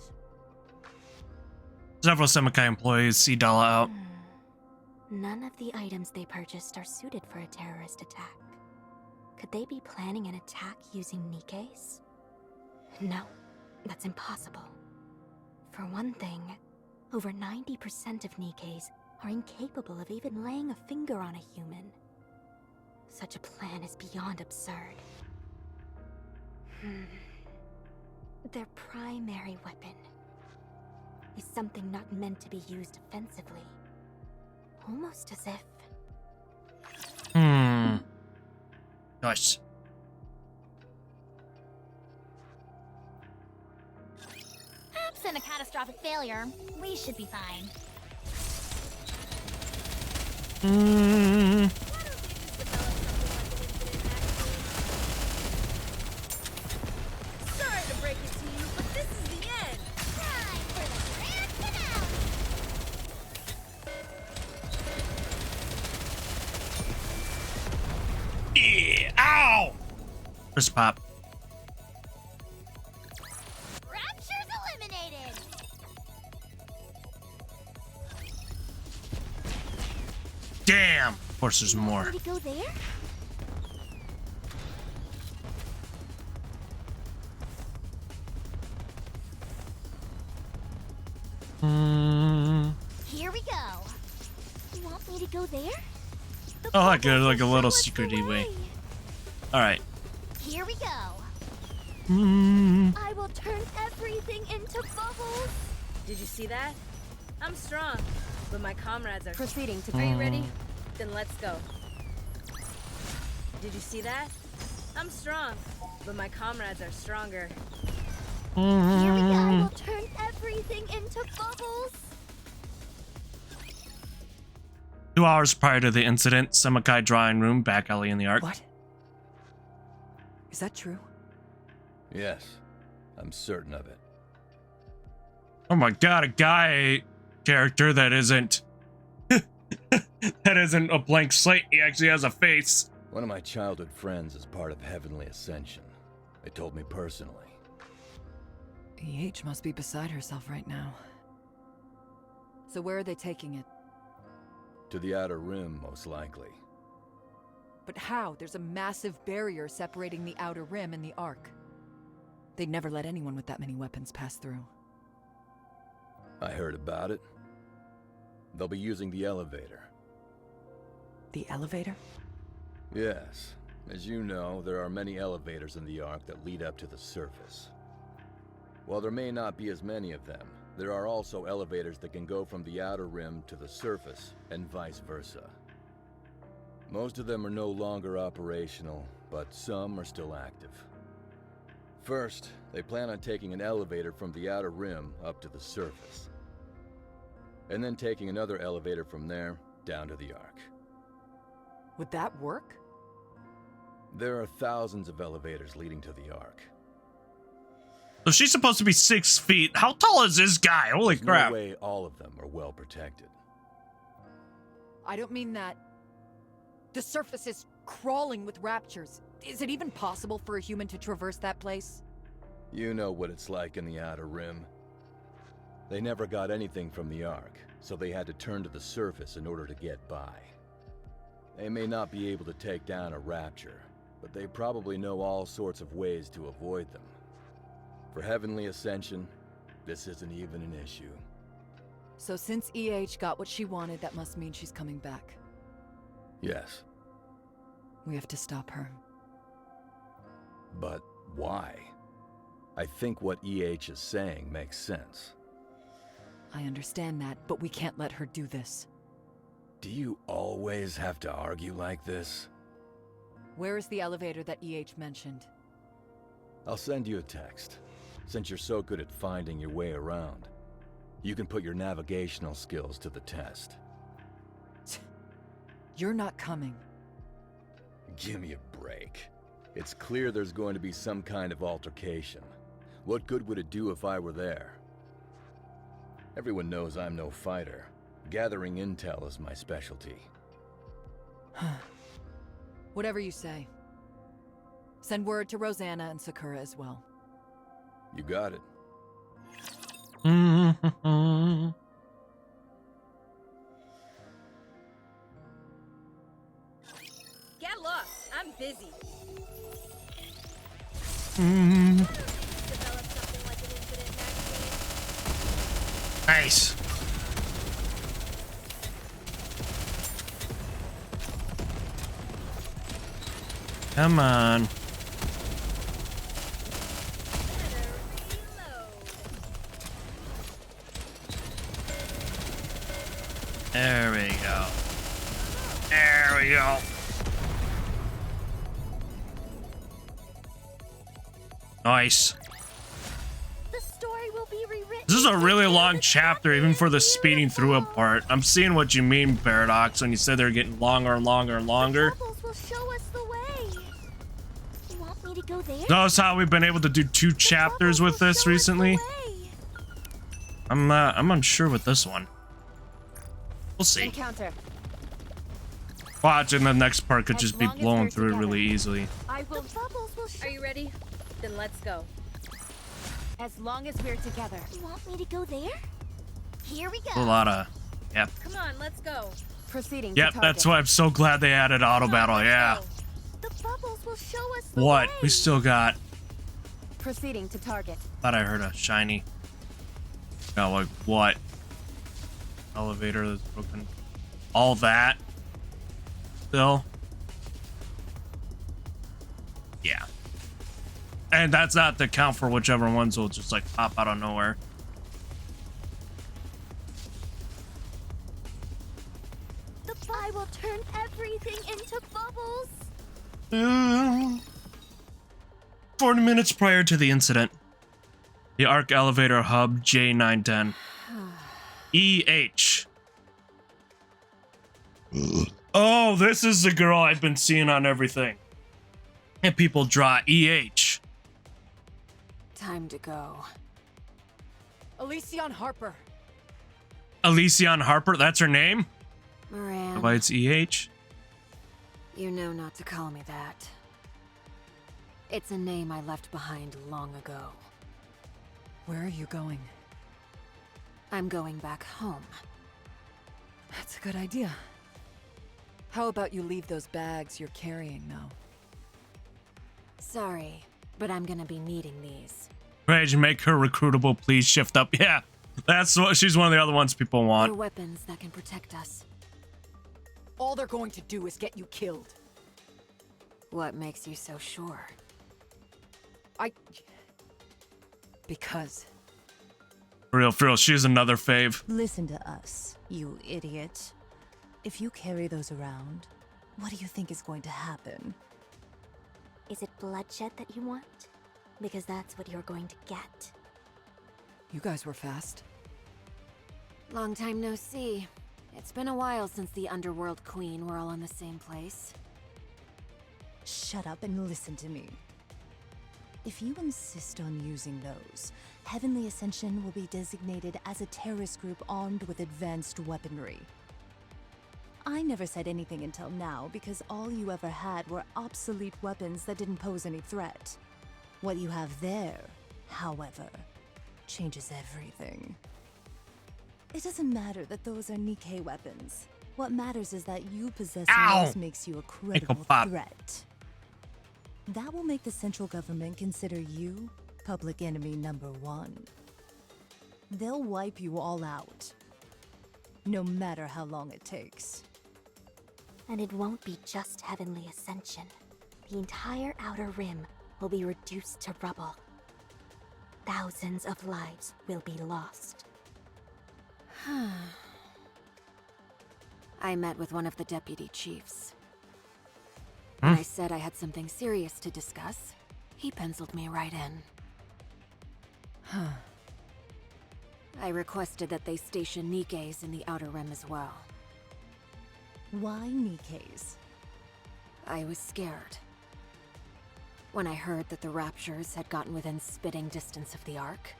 Several Semakai employees see Dala out. None of the items they purchased are suited for a terrorist attack. Could they be planning an attack using NIKKEs? No, that's impossible. For one thing, over 90% of NIKKEs are incapable of even laying a finger on a human. Such a plan is beyond absurd. Their primary weapon is something not meant to be used offensively. Almost as if... Nice. Absent a catastrophic failure, we should be fine. Sorry to break it to you, but this is the end. Time for the grand finale! Yeah. Ow! Wrist pop. Rapture's eliminated! Damn. Of course, there's more. Did it go there? Here we go. You want me to go there? The Oh, like a bubbles like a will little show us the secrety way. way. All right. Here we go. I will turn everything into bubbles. Did you see that? I'm strong, but my comrades are... Proceeding to... Are you ready? Then let's go. Did you see that? I'm strong, but my comrades are stronger. Here we go. I will turn everything into bubbles. 2 hours prior to the incident, Semakai drawing room, back alley in the Ark. What? Is that true? Yes, I'm certain of it. Oh my god, a guy character that isn't that isn't a blank slate. He actually has a face. One of my childhood friends is part of Heavenly Ascension. They told me personally. EH must be beside herself right now. So where are they taking it? To the Outer Rim, most likely. But how? There's a massive barrier separating the Outer Rim and the Ark. They'd never let anyone with that many weapons pass through. I heard about it. They'll be using the elevator. The elevator? Yes. As you know, there are many elevators in the Ark that lead up to the surface. While there may not be as many of them, There are also elevators that can go from the outer rim to the surface, and vice versa. Most of them are no longer operational, but some are still active. First, they plan on taking an elevator from the outer rim up to the surface. And then taking another elevator from there down to the Ark. Would that work? There are thousands of elevators leading to the Ark. So she's supposed to be 6 feet. How tall is this guy? Holy There's crap. no way all of them are well protected. I don't mean that. The surface is crawling with raptures. Is it even possible for a human to traverse that place? You know what it's like in the outer rim. They never got anything from the Ark, so they had to turn to the surface in order to get by. They may not be able to take down a rapture, but they probably know all sorts of ways to avoid them. For Heavenly Ascension, this isn't even an issue. So since EH got what she wanted, that must mean she's coming back. Yes. We have to stop her. But why? I think what EH is saying makes sense. I understand that, but we can't let her do this. Do you always have to argue like this? Where is the elevator that EH mentioned? I'll send you a text. Since you're so good at finding your way around, you can put your navigational skills to the test. You're not coming. Give me a break. It's clear there's going to be some kind of altercation. What good would it do if I were there? Everyone knows I'm no fighter. Gathering intel is my specialty. Whatever you say. Send word to Rosanna and Sakura as well. You got it. Get lost. I'm busy. Develop something like an infinite magazine. Nice. Come on. There we go. There we go. Nice. The story will be rewritten. This is a really long chapter, even for the speeding through it part. I'm seeing what you mean, Paradox, when you said they're getting longer and longer and longer. Bubbles will show us the way. You want me to go there? Notice how we've been able to do 2 chapters with this recently? I'm unsure with this one. We'll see. Encounter. Watching the next part could just be blown through really easily. I will. The bubbles will show. Are you ready? Then let's go. As long as we're together. You want me to go there? Here we go. A lot of, yep. Come on, let's go. Proceeding Yep, to target. that's why I'm so glad they added auto battle, yeah. The bubbles will show us the What? way. We still got, Proceeding to target. thought I heard a shiny. No, like what? Elevator that's broken. All that? Still? Yeah. And that's not to count for whichever ones will just like pop out of nowhere. I will turn everything into bubbles. 40 minutes prior to the incident. The Arc Elevator Hub J910. EH. Oh, this is the girl I've been seeing on everything. And people draw EH. Time to go. Elysion Harper. Elysion Harper, that's her name? Moran, Why it's EH? you know not to call me that. It's a name I left behind long ago. Where are you going? I'm going back home. That's a good idea. How about you leave those bags you're carrying now? Sorry, but I'm gonna be needing these. Rage, make her recruitable, please shift up. Yeah, that's what she's one of the other ones people They're want. weapons that can protect us. All they're going to do is get you killed. What makes you so sure? Because For real, she's another fave. Listen to us, you idiot. If you carry those around, what do you think is going to happen? Is it bloodshed that you want? Because that's what you're going to get. You guys were fast. Long time no see. It's been a while since the Underworld Queen were all in the same place. Shut up and listen to me. If you insist on using those, Heavenly Ascension will be designated as a terrorist group armed with advanced weaponry. I never said anything until now because all you ever had were obsolete weapons that didn't pose any threat. What you have there, however, changes everything. It doesn't matter that those are NIKKE weapons. What matters is that you possessing those makes you a credible threat. That will make the central government consider you public enemy #1. They'll wipe you all out, no matter how long it takes. And it won't be just Heavenly Ascension. The entire Outer Rim will be reduced to rubble. Thousands of lives will be lost. I met with one of the deputy chiefs. When I said I had something serious to discuss, he penciled me right in. I requested that they station NIKKEs in the Outer Rim as well. Why NIKKEs? I was scared. When I heard that the Raptures had gotten within spitting distance of the Ark.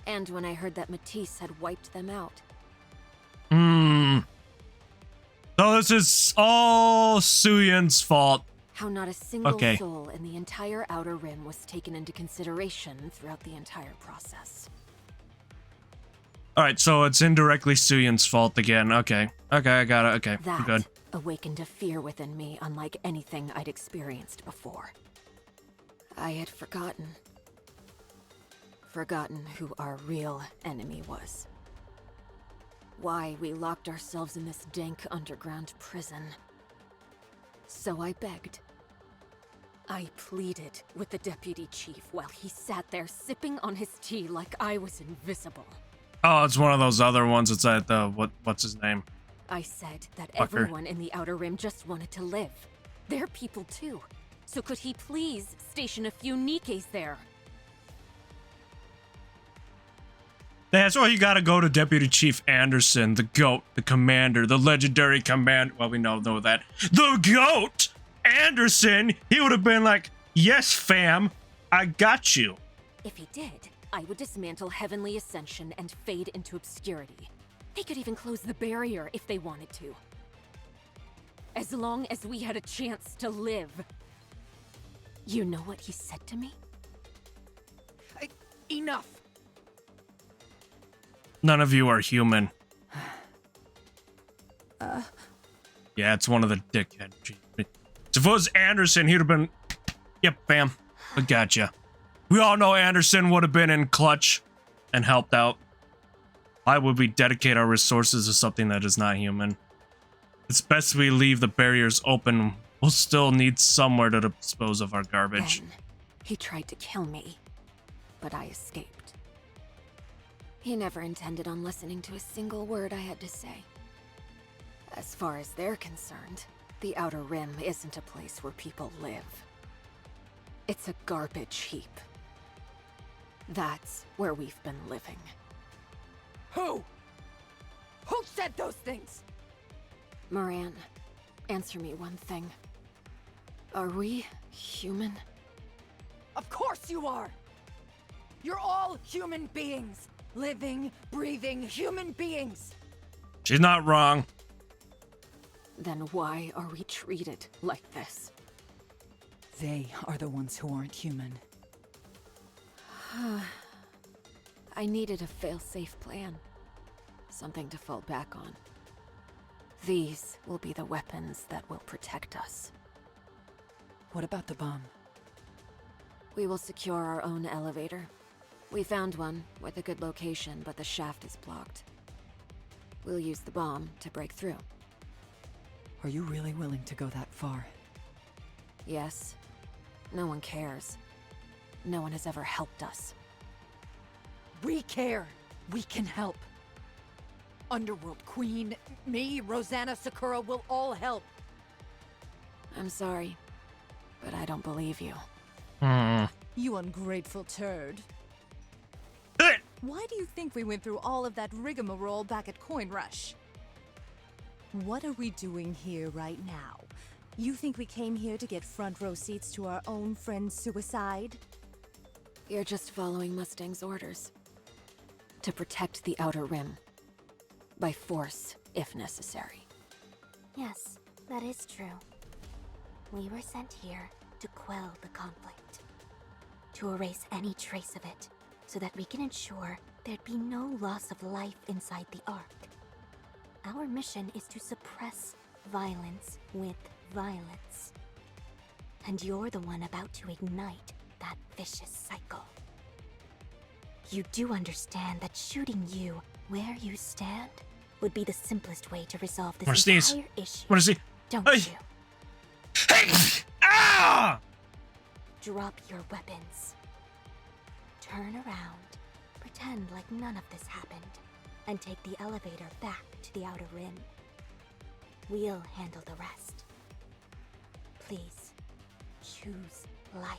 And when I heard that Matisse had wiped them out. So this is all Suyun's fault. How not a single soul in the entire Outer Rim was taken into consideration throughout the entire process. Alright, so it's indirectly Suyun's fault again. Okay, I got it. Okay, we're good. Awakened a fear within me unlike anything I'd experienced before. I had forgotten who our real enemy was. Why we locked ourselves in this dank underground prison. So I begged. I pleaded with the deputy chief while he sat there sipping on his tea like I was invisible. Oh, it's one of those other ones. It's at the what's his name? I said that everyone in the Outer Rim just wanted to live. They're people too. So could he please station a few NIKKEs there? That's why you gotta go to Deputy Chief Anderson, the GOAT, the commander, the legendary command. Well, we know that. The GOAT! Anderson! He would have been like, yes, fam, I got you. If he did, I would dismantle Heavenly Ascension and fade into obscurity. They could even close the barrier if they wanted to. As long as we had a chance to live. You know what he said to me? Enough! None of you are human. Yeah, it's one of the dickhead. So if it was Anderson, he'd have been, yep, bam, I gotcha. We all know Anderson would have been in clutch and helped out. Why would we dedicate our resources to something that is not human? It's best we leave the barriers open. We'll still need somewhere to dispose of our garbage. Then he tried to kill me, but I escaped. He never intended on listening to a single word I had to say. As far as they're concerned, the Outer Rim isn't a place where people live. It's a garbage heap. That's where we've been living. Who? Who said those things? Moran, answer me one thing. Are we human? Of course you are! You're all human beings! Living, breathing human beings! She's not wrong. Then why are we treated like this? They are the ones who aren't human. I needed a fail-safe plan. Something to fall back on. These will be the weapons that will protect us. What about the bomb? We will secure our own elevator. We found one with a good location, but the shaft is blocked. We'll use the bomb to break through. Are you really willing to go that far? Yes. No one cares. No one has ever helped us. We care. We can help. Underworld Queen, me, Rosanna, Sakura will all help. I'm sorry, but I don't believe you. You ungrateful turd. Why do you think we went through all of that rigmarole back at Coin Rush? What are we doing here right now? You think we came here to get front row seats to our own friend's suicide? You're just following Mustang's orders. To protect the Outer Rim. By force, if necessary. Yes, that is true. We were sent here to quell the conflict. To erase any trace of it, so that we can ensure there'd be no loss of life inside the Ark. Our mission is to suppress violence with violence. And you're the one about to ignite that vicious cycle. You do understand that shooting you where you stand would be the simplest way to resolve this entire issue. What is he? Don't Hey. you? Hey! Ah! Drop your weapons. Turn around, pretend like none of this happened, and take the elevator back to the Outer Rim. We'll handle the rest. Please, choose life.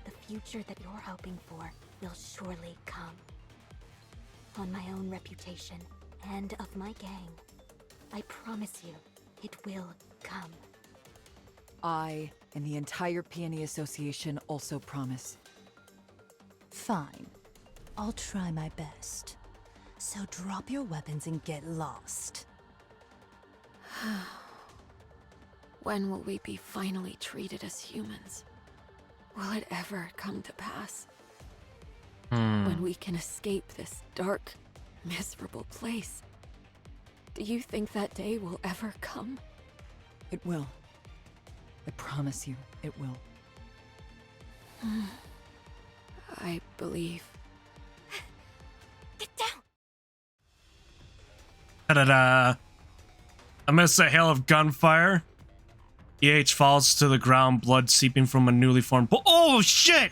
The future that you're hoping for will surely come. On my own reputation and of my gang, I promise you, it will come. I and the entire Peony Association also promise. Fine. I'll try my best. So drop your weapons and get lost. When will we be finally treated as humans? Will it ever come to pass? When we can escape this dark, miserable place? Do you think that day will ever come? It will. I promise you, it will. I believe. Get down! Da-da-da. Amidst a hail of gunfire, EH falls to the ground, blood seeping from a newly formed pool. Oh, shit!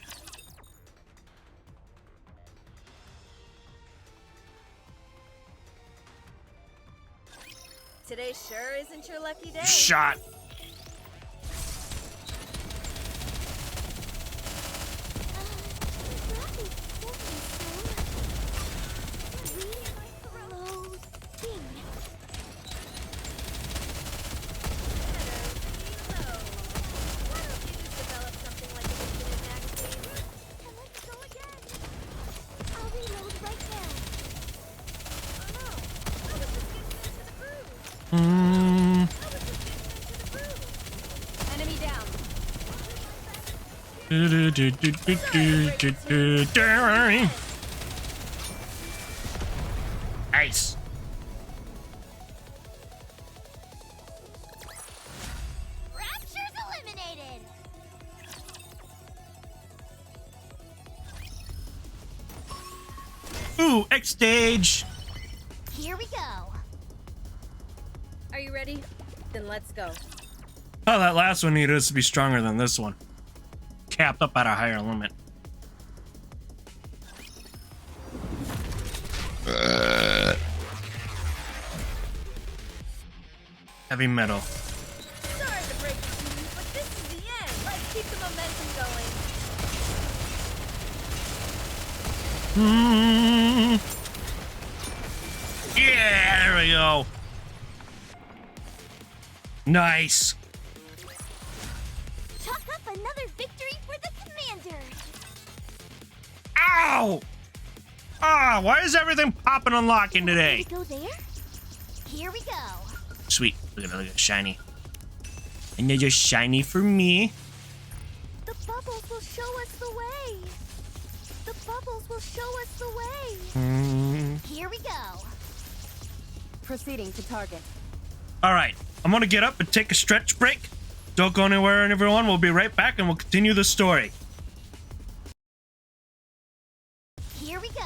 Today sure isn't your lucky day. Shot. Enemy down. Nice. Rapture's eliminated! Ooh, X stage. Here we go. Are you ready? Then let's go. Oh, that last one needed us to be stronger than this one. Capped up at a higher limit. Heavy metal. Sorry to break it to you, but this is the end. Let's keep the momentum going. Yeah, there we go. Nice. Chalk up another victory for the commander. Ow! Ah, why is everything popping and locking today? Go there? Here we go. Sweet. Look at it, shiny. Another shiny for me. The bubbles will show us the way. The bubbles will show us the way. Here we go. Proceeding to target. All right, I'm gonna get up and take a stretch break. Don't go anywhere, everyone. We'll be right back and we'll continue the story. Here we go.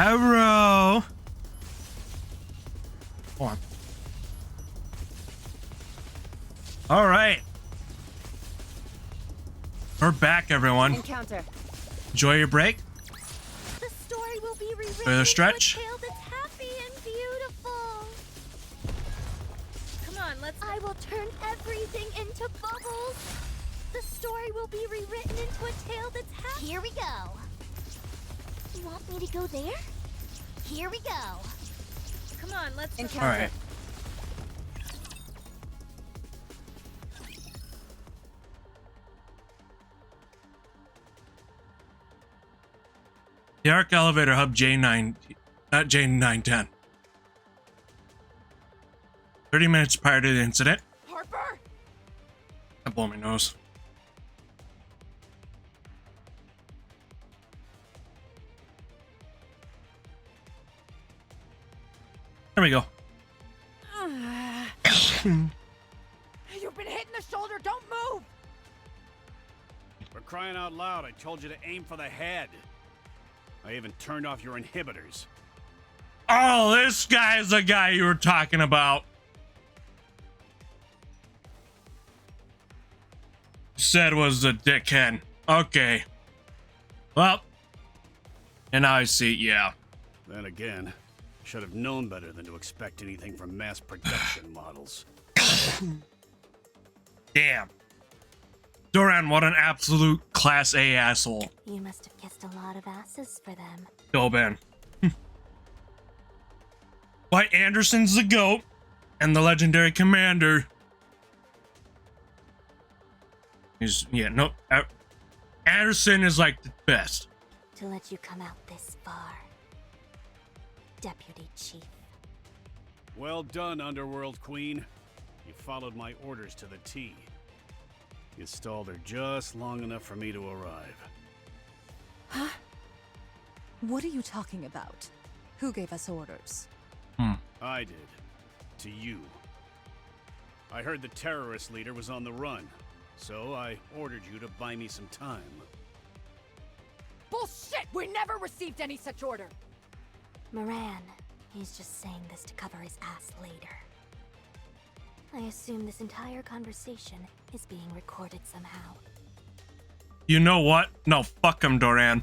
Hello. Hold on. All right. We're back, everyone. Encounter. Enjoy your break. The story will be rewritten Further stretch. into a tale that's happy and beautiful. Come on, let's. I will turn everything into bubbles. The story will be rewritten into a tale that's happy. Here we go. You want me to go there? Here we go. Come on, let's. Encounter. All right. The Arc Elevator Hub J9, not J910. 30 minutes prior to the incident. Harper. I blow my nose. There we go. You've been hit in the shoulder. Don't move. For crying out loud, I told you to aim for the head. I even turned off your inhibitors. Oh, this guy's the guy you were talking about. Said was the dickhead. Okay. Well. And now I see, yeah. Then again, should have known better than to expect anything from mass production models. Damn. Doran, what an absolute class A asshole. You must have kissed a lot of asses for them. Go, Ben. Why, Anderson's the GOAT and the legendary commander. He's, yeah, no. Anderson is like the best. To let you come out this far. Deputy Chief. Well done, Underworld Queen. You followed my orders to the T. You stalled her just long enough for me to arrive. Huh? What are you talking about? Who gave us orders? I did. To you. I heard the terrorist leader was on the run, so I ordered you to buy me some time. Bullshit! We never received any such order. Moran, he's just saying this to cover his ass later. I assume this entire conversation is being recorded somehow. You know what? No, fuck him, Doran.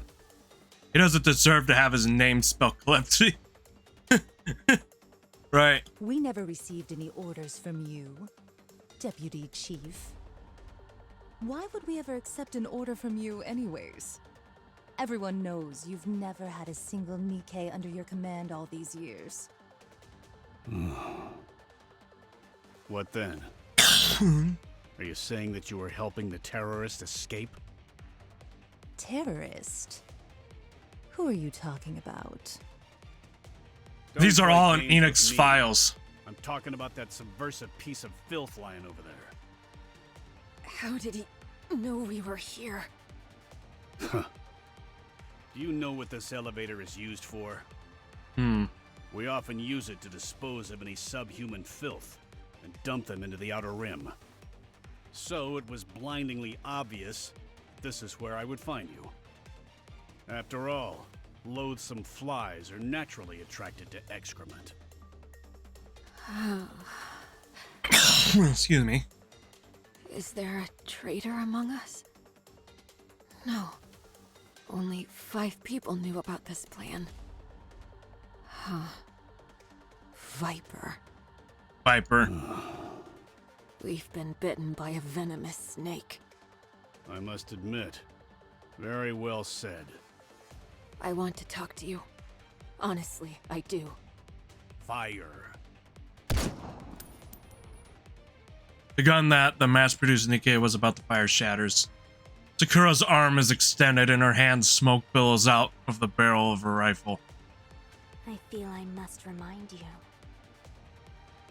He doesn't deserve to have his name spelled Calypsy. Right. We never received any orders from you, Deputy Chief. Why would we ever accept an order from you anyways? Everyone knows you've never had a single NIKKE under your command all these years. What then? Are you saying that you were helping the terrorist escape? Terrorist? Who are you talking about? These are Don't all play in games with Enix's me. files. I'm talking about that subversive piece of filth lying over there. How did he know we were here? Do you know what this elevator is used for? We often use it to dispose of any subhuman filth and dump them into the Outer Rim. So it was blindingly obvious this is where I would find you. After all, loathsome flies are naturally attracted to excrement. Excuse me. Is there a traitor among us? No. Only 5 people knew about this plan. Huh. Viper. Viper. We've been bitten by a venomous snake. I must admit, very well said. I want to talk to you. Honestly, I do. Fire. The gun that the mass-produced NIKKE was about to fire shatters. Sakura's arm is extended and her hand smoke billows out of the barrel of her rifle. I feel I must remind you.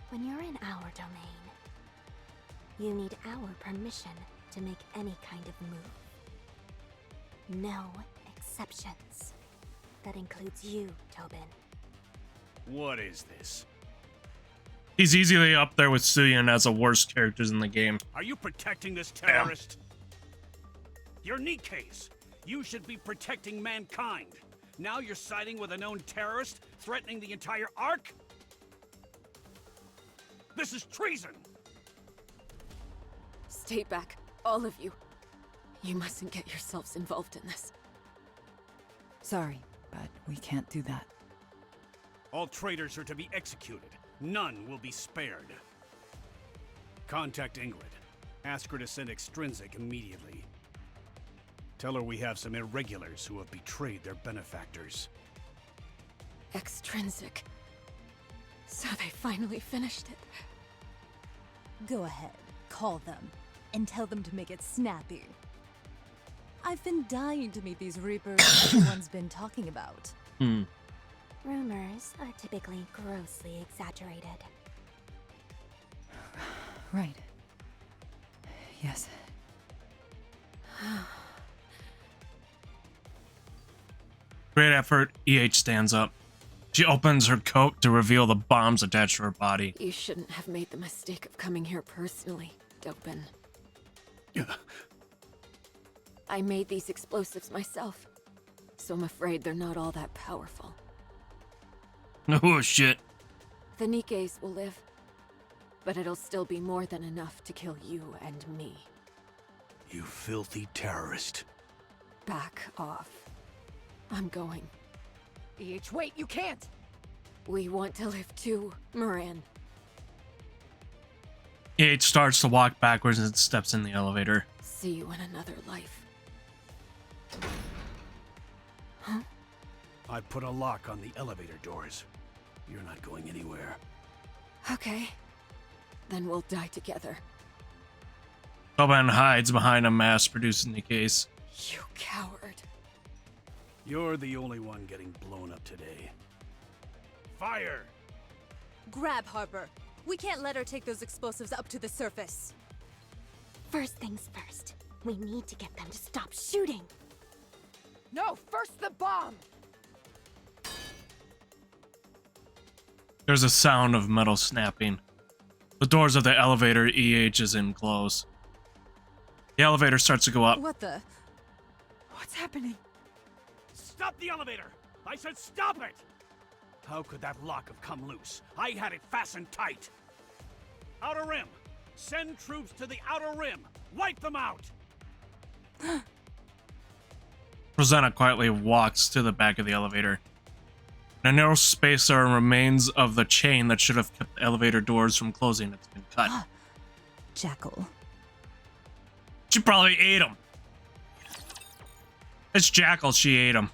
When you're in our domain, you need our permission to make any kind of move. No exceptions. That includes you, Tobin. What is this? He's easily up there with Suyin as the worst characters in the game. Are you protecting this terrorist? You're NIKKEs. You should be protecting mankind. Now you're siding with a known terrorist, threatening the entire Ark? This is treason! Stay back, all of you. You mustn't get yourselves involved in this. Sorry, but we can't do that. All traitors are to be executed. None will be spared. Contact Ingrid. Ask her to send Extrinsic immediately. Tell her we have some irregulars who have betrayed their benefactors. Extrinsic. So they finally finished it. Go ahead, call them, and tell them to make it snappy. I've been dying to meet these Reapers everyone's been talking about. Rumors are typically grossly exaggerated. Right. Yes. Great effort. EH stands up. She opens her coat to reveal the bombs attached to her body. You shouldn't have made the mistake of coming here personally, Dopin. I made these explosives myself, so I'm afraid they're not all that powerful. Oh, shit. The NIKKEs will live, but it'll still be more than enough to kill you and me. You filthy terrorist. Back off. I'm going. EH, wait, you can't! We want to live too, Moran. EH starts to walk backwards and steps in the elevator. See you in another life. Huh? I put a lock on the elevator doors. You're not going anywhere. Okay. Then we'll die together. Boban hides behind a mass-produced NIKKEs. You coward. You're the only one getting blown up today. Fire! Grab Harper. We can't let her take those explosives up to the surface. First things first. We need to get them to stop shooting. No, first the bomb! There's a sound of metal snapping. The doors of the elevator EH is in close. The elevator starts to go up. What the? What's happening? Stop the elevator! I said stop it! How could that lock have come loose? I had it fastened tight. Outer Rim! Send troops to the Outer Rim! Wipe them out! Rosanna quietly walks to the back of the elevator. In a narrow space are remains of the chain that should have kept the elevator doors from closing. It's been cut. Jackal. She probably ate him. It's Jackal, she ate him.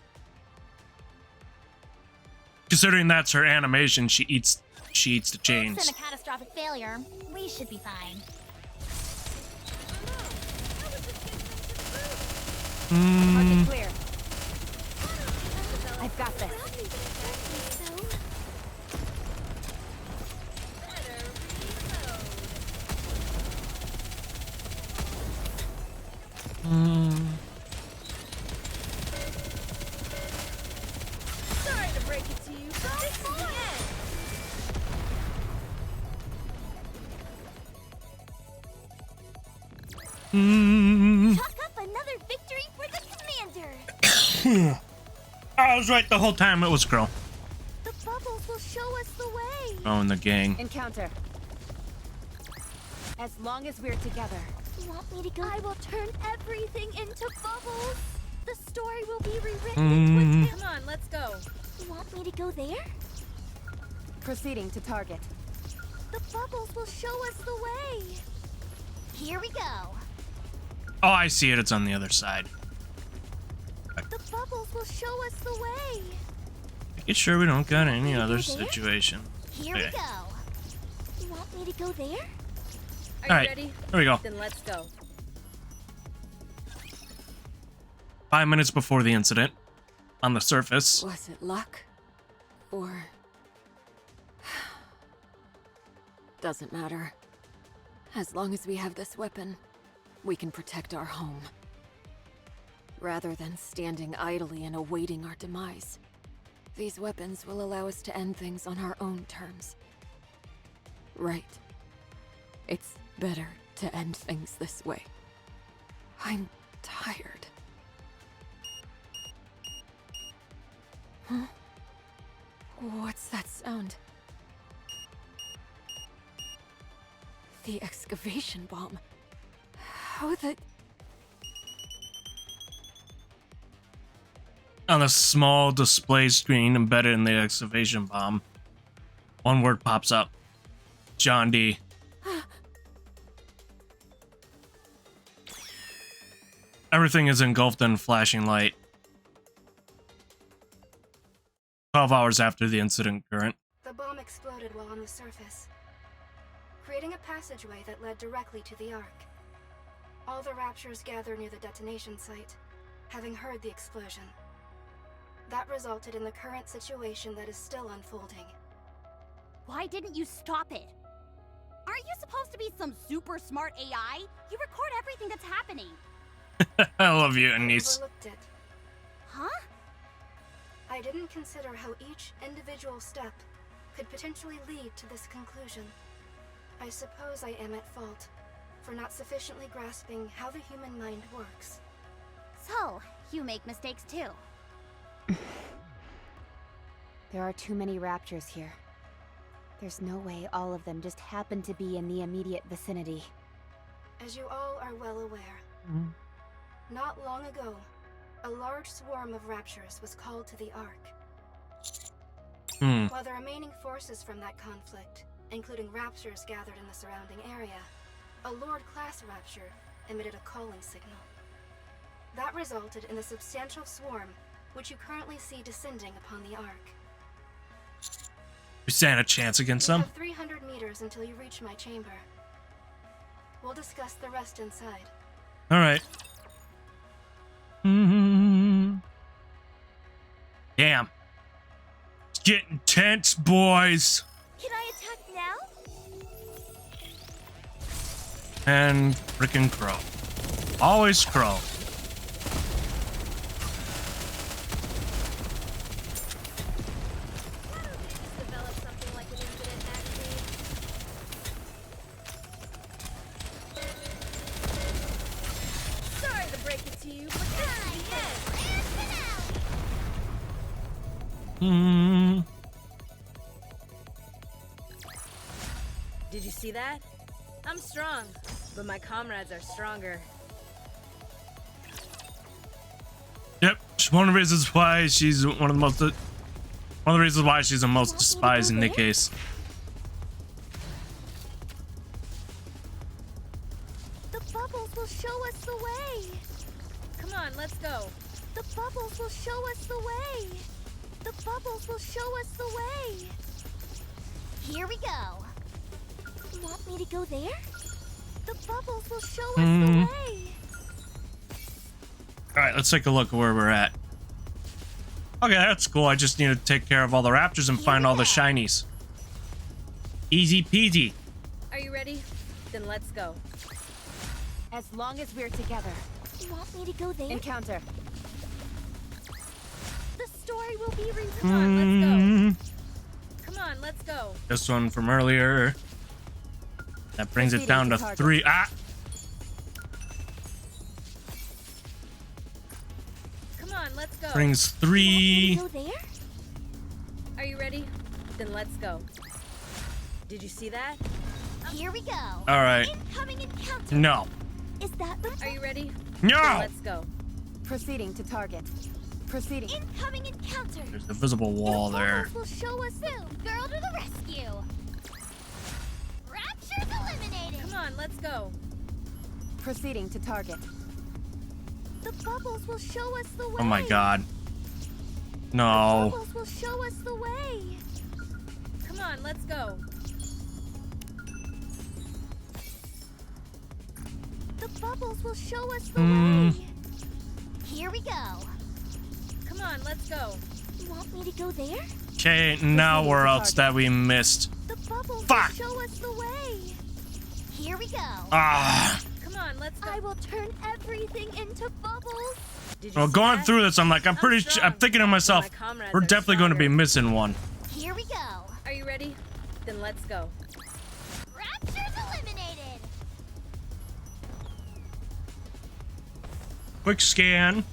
Considering that's her animation, she eats the chains. Absent a catastrophic failure, we should be fine. Target clear. I've got this. Sorry to break it to you, but this is the end. Chalk up another victory for the commander. I was right the whole time. It was Crow. The bubbles will show us the way. Oh, and the gang. Encounter. As long as we're together. You want me to go? I will turn everything into bubbles. The story will be rewritten into a... Come on, let's go. You want me to go there? Proceeding to target. The bubbles will show us the way. Here we go. Oh, I see it. It's on the other side. The bubbles will show us the way. Making sure we don't got any other situation. Here Okay. we go. You want me to go there? Are All right, you ready? here we go. Then let's go. 5 minutes before the incident, on the surface. Was it luck? Or... Doesn't matter. As long as we have this weapon, we can protect our home. Rather than standing idly and awaiting our demise, these weapons will allow us to end things on our own terms. Right. It's better to end things this way. I'm tired. Huh? What's that sound? The excavation bomb. How the... On a small display screen embedded in the excavation bomb, one word pops up. John D. Everything is engulfed in flashing light. 12 hours after the incident current. The bomb exploded while on the surface, creating a passageway that led directly to the Ark. All the Raptures gathered near the detonation site, having heard the explosion. That resulted in the current situation that is still unfolding. Why didn't you stop it? Aren't you supposed to be some super smart AI? You record everything that's happening. I love you, I Anise. overlooked it. Huh? I didn't consider how each individual step could potentially lead to this conclusion. I suppose I am at fault for not sufficiently grasping how the human mind works. So, you make mistakes too. There are too many Raptures here. There's no way all of them just happen to be in the immediate vicinity. As you all are well aware, not long ago, a large swarm of Raptures was called to the Ark. While the remaining forces from that conflict, including Raptures gathered in the surrounding area, a Lord-class Rapture emitted a calling signal. That resulted in a substantial swarm, which you currently see descending upon the Ark. We stand a chance against You them? have 300 meters until you reach my chamber. We'll discuss the rest inside. Alright. Damn. It's getting tense, boys. Can I attack now? And frickin' Crow. Always Crow. Develop something like an incident magazine. Sorry to break it to you, but this is the end. Did you see that? I'm strong, but my comrades are stronger. Yep, one of the reasons why she's one of the reasons why she's the most despised in NIKKE's. The bubbles will show us the way. Come on, let's go. The bubbles will show us the way. The bubbles will show us the way. Here we go. You want me to go there? The bubbles will show us the way. Alright, let's take a look at where we're at. Okay, that's cool. I just need to take care of all the Raptors and find all the shinies. Easy peasy. Are you ready? Then let's go. As long as we're together. You want me to go there? Encounter. The story will be retold. Come on, let's go. Come on, let's go. This one from earlier. That brings it down to 3. Ah! Come on, let's go. Brings 3. Go there? Are you ready? Then let's go. Did you see that? Here we go. Alright. Incoming encounter. No. Is that the... Are you ready? No! Then let's go. Proceeding to target. Proceeding. Incoming encounter. There's a visible wall there. Will show us soon. Girl to the rescue. Rapture's eliminated. Come on, let's go. Proceeding to target. The bubbles will show us the way. Oh my god. No. The bubbles will show us the way. Come on, let's go. The bubbles will show us the way. Here we go. Come on, let's go. You want me to go there? Okay, now where else that we missed? The bubbles Fuck. will show us the way. Here we go. Ah. Come on, let's go. I will turn everything into bubbles. Well, going through this, I'm like, I'm thinking to myself, we're definitely going to be missing one. Here we go. Are you ready? Then let's go. Rapture's eliminated. Quick scan.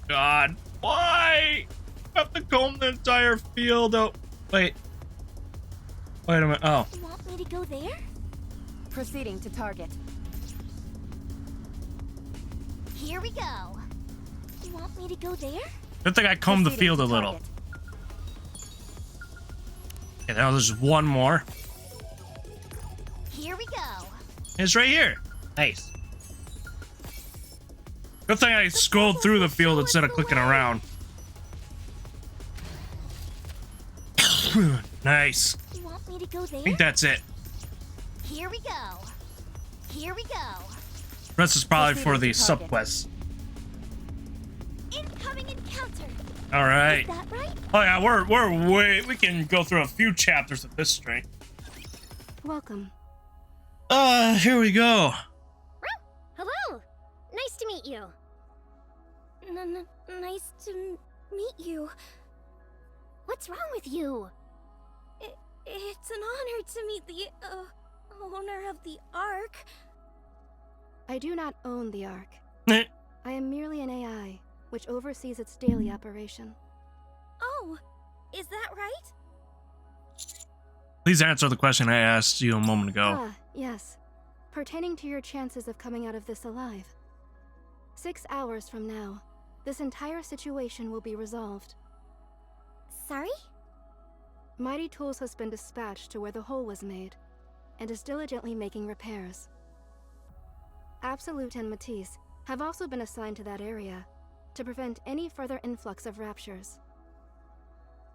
God, why? I have to comb the entire field. Oh, wait. Wait a minute. Oh. You want me to go there? Proceeding to target. Here we go. You want me to go there? Good thing I combed the field a little. Target. Okay, now there's one more. Here we go. It's right here. Nice. Good thing I scrolled through the field instead of clicking around. Nice. You want me to go there? I think that's it. Here we go. Here we go. Rest is probably for the subquests. Incoming encounter. All right. Is that right? Oh yeah, we can go through a few chapters of this string. Welcome. Here we go. Hello. Nice to meet you. Nice to meet you. What's wrong with you? It's an honor to meet the owner of the Ark. I do not own the Ark. Eh. I am merely an AI, which oversees its daily operation. Oh, is that right? Please answer the question I asked you a moment ago. Ah, yes. Pertaining to your chances of coming out of this alive. 6 hours from now, this entire situation will be resolved. Sorry? Mighty Tools has been dispatched to where the hole was made, and is diligently making repairs. Absolute and Matisse have also been assigned to that area, to prevent any further influx of raptures.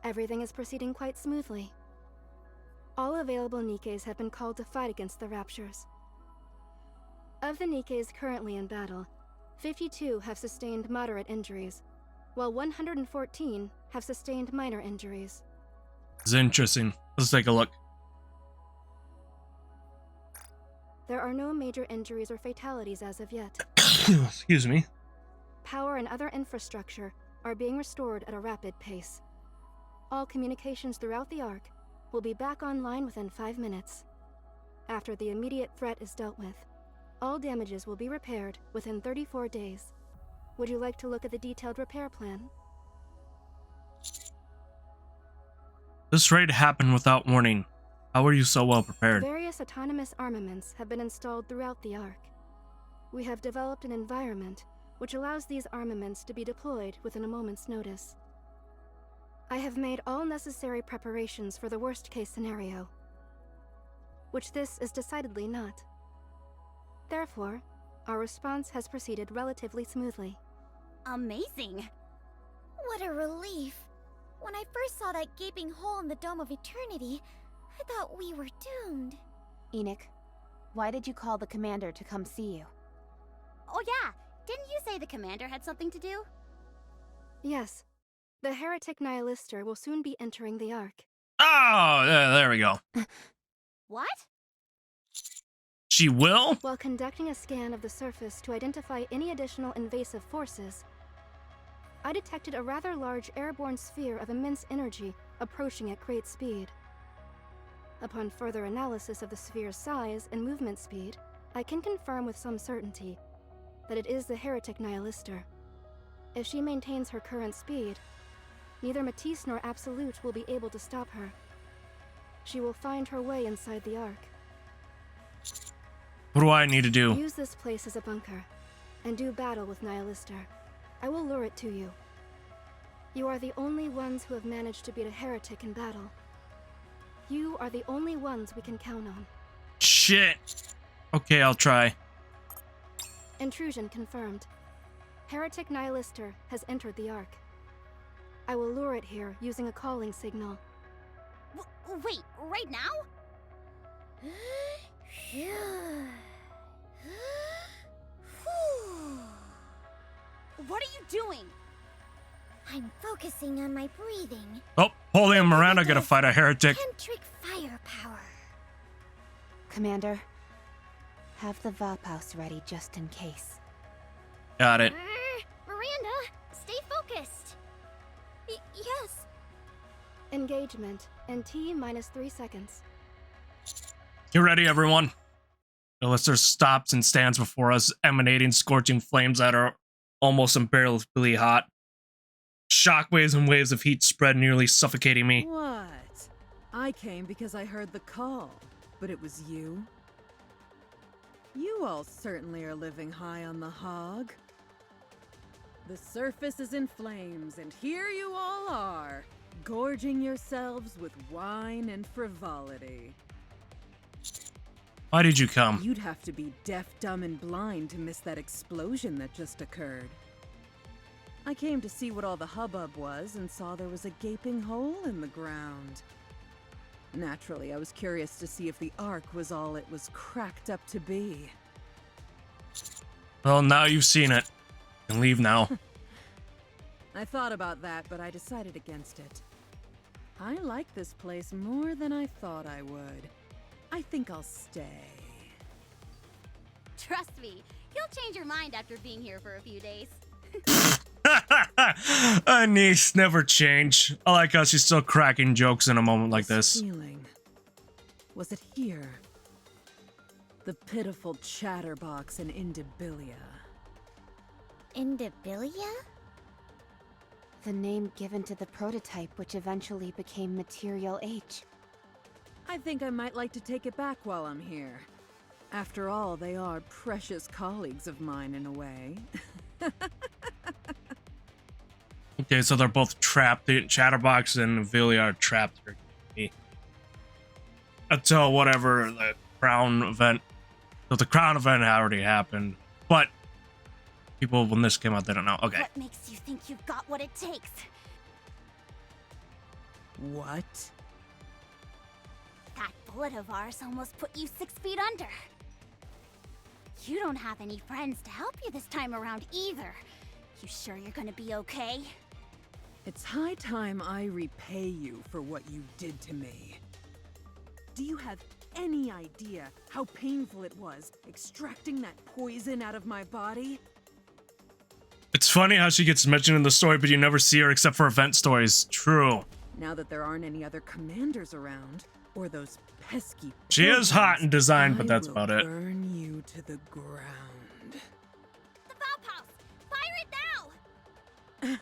Everything is proceeding quite smoothly. All available NIKKEs have been called to fight against the raptures. Of the NIKKEs currently in battle, 52 have sustained moderate injuries, while 114 have sustained minor injuries. It's interesting. Let's take a look. There are no major injuries or fatalities as of yet. Excuse me. Power and other infrastructure are being restored at a rapid pace. All communications throughout the Ark will be back online within 5 minutes. After the immediate threat is dealt with, all damages will be repaired within 34 days. Would you like to look at the detailed repair plan? This raid happened without warning. How were you so well prepared? Various autonomous armaments have been installed throughout the Ark. We have developed an environment which allows these armaments to be deployed within a moment's notice. I have made all necessary preparations for the worst-case scenario, which this is decidedly not. Therefore, our response has proceeded relatively smoothly. Amazing. What a relief. When I first saw that gaping hole in the Dome of Eternity, I thought we were doomed. Enoch, why did you call the commander to come see you? Oh yeah, didn't you say the commander had something to do? Yes. The heretic Nihilister will soon be entering the Ark. Oh, yeah, there we go. What? She will? While conducting a scan of the surface to identify any additional invasive forces, I detected a rather large airborne sphere of immense energy approaching at great speed. Upon further analysis of the sphere's size and movement speed, I can confirm with some certainty that it is the heretic Nihilister. If she maintains her current speed, neither Matisse nor Absolute will be able to stop her. She will find her way inside the Ark. What do I need to do? Use this place as a bunker, and do battle with Nihilister. I will lure it to you. You are the only ones who have managed to beat a heretic in battle. You are the only ones we can count on. Shit. Okay, I'll try. Intrusion confirmed. Heretic Nihilister has entered the Ark. I will lure it here using a calling signal. Wait, right now? What are you doing? I'm focusing on my breathing. Oh, Holy and Miranda gotta fight a heretic. Tantric firepower. Commander, have the Vaphaus ready just in case. Got it. Miranda, stay focused. Yes. Engagement in T-3 seconds. Get ready, everyone. The lister stops and stands before us, emanating scorching flames that are almost unbearably hot. Shockwaves and waves of heat spread, nearly suffocating me. What? I came because I heard the call, but it was you? You all certainly are living high on the hog. The surface is in flames, and here you all are, gorging yourselves with wine and frivolity. Why did you come? You'd have to be deaf, dumb, and blind to miss that explosion that just occurred. I came to see what all the hubbub was and saw there was a gaping hole in the ground. Naturally, I was curious to see if the Ark was all it was cracked up to be. Well, now you've seen it. You can leave now. I thought about that, but I decided against it. I like this place more than I thought I would. I think I'll stay. Trust me, you'll change your mind after being here for a few days. A niece never change. I like how she's still cracking jokes in a moment like this. Feeling. Was it here? The pitiful chatterbox in Indabilia. Indabilia? The name given to the prototype which eventually became Material H. I think I might like to take it back while I'm here. After all, they are precious colleagues of mine in a way. Okay, so they're both trapped. The Chatterbox and Villia are trapped here. Until whatever the crown event. So the crown event already happened. But people, when this came out, they don't know. Okay. What makes you think you've got what it takes? What? That bullet of ours almost put you 6 feet under. You don't have any friends to help you this time around either. You sure you're gonna be okay? It's high time I repay you for what you did to me. Do you have any idea how painful it was extracting that poison out of my body? It's funny how she gets mentioned in the story, but you never see her except for event stories. True. Now that there aren't any other commanders around, or those pesky... She is hot in design, but that's about it. Burn you to the ground. The bomb house! Fire it now!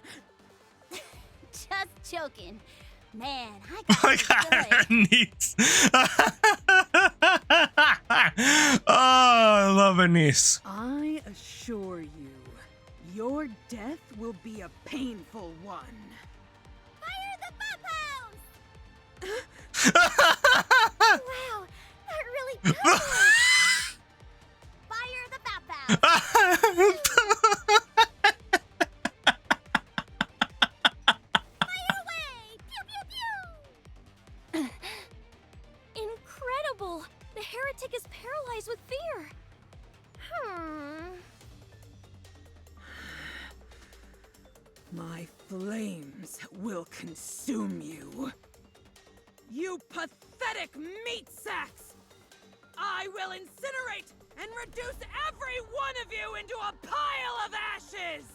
Just joking. Man, I got good. Niece. Oh, I love a niece. I assure you, your death will be a painful one. Fire the bomb house! Wow, that really does. Fire the bap house! Incredible! The heretic is paralyzed with fear. My flames will consume you. You pathetic meat sacks! I will incinerate and reduce every one of you into a pile of ashes!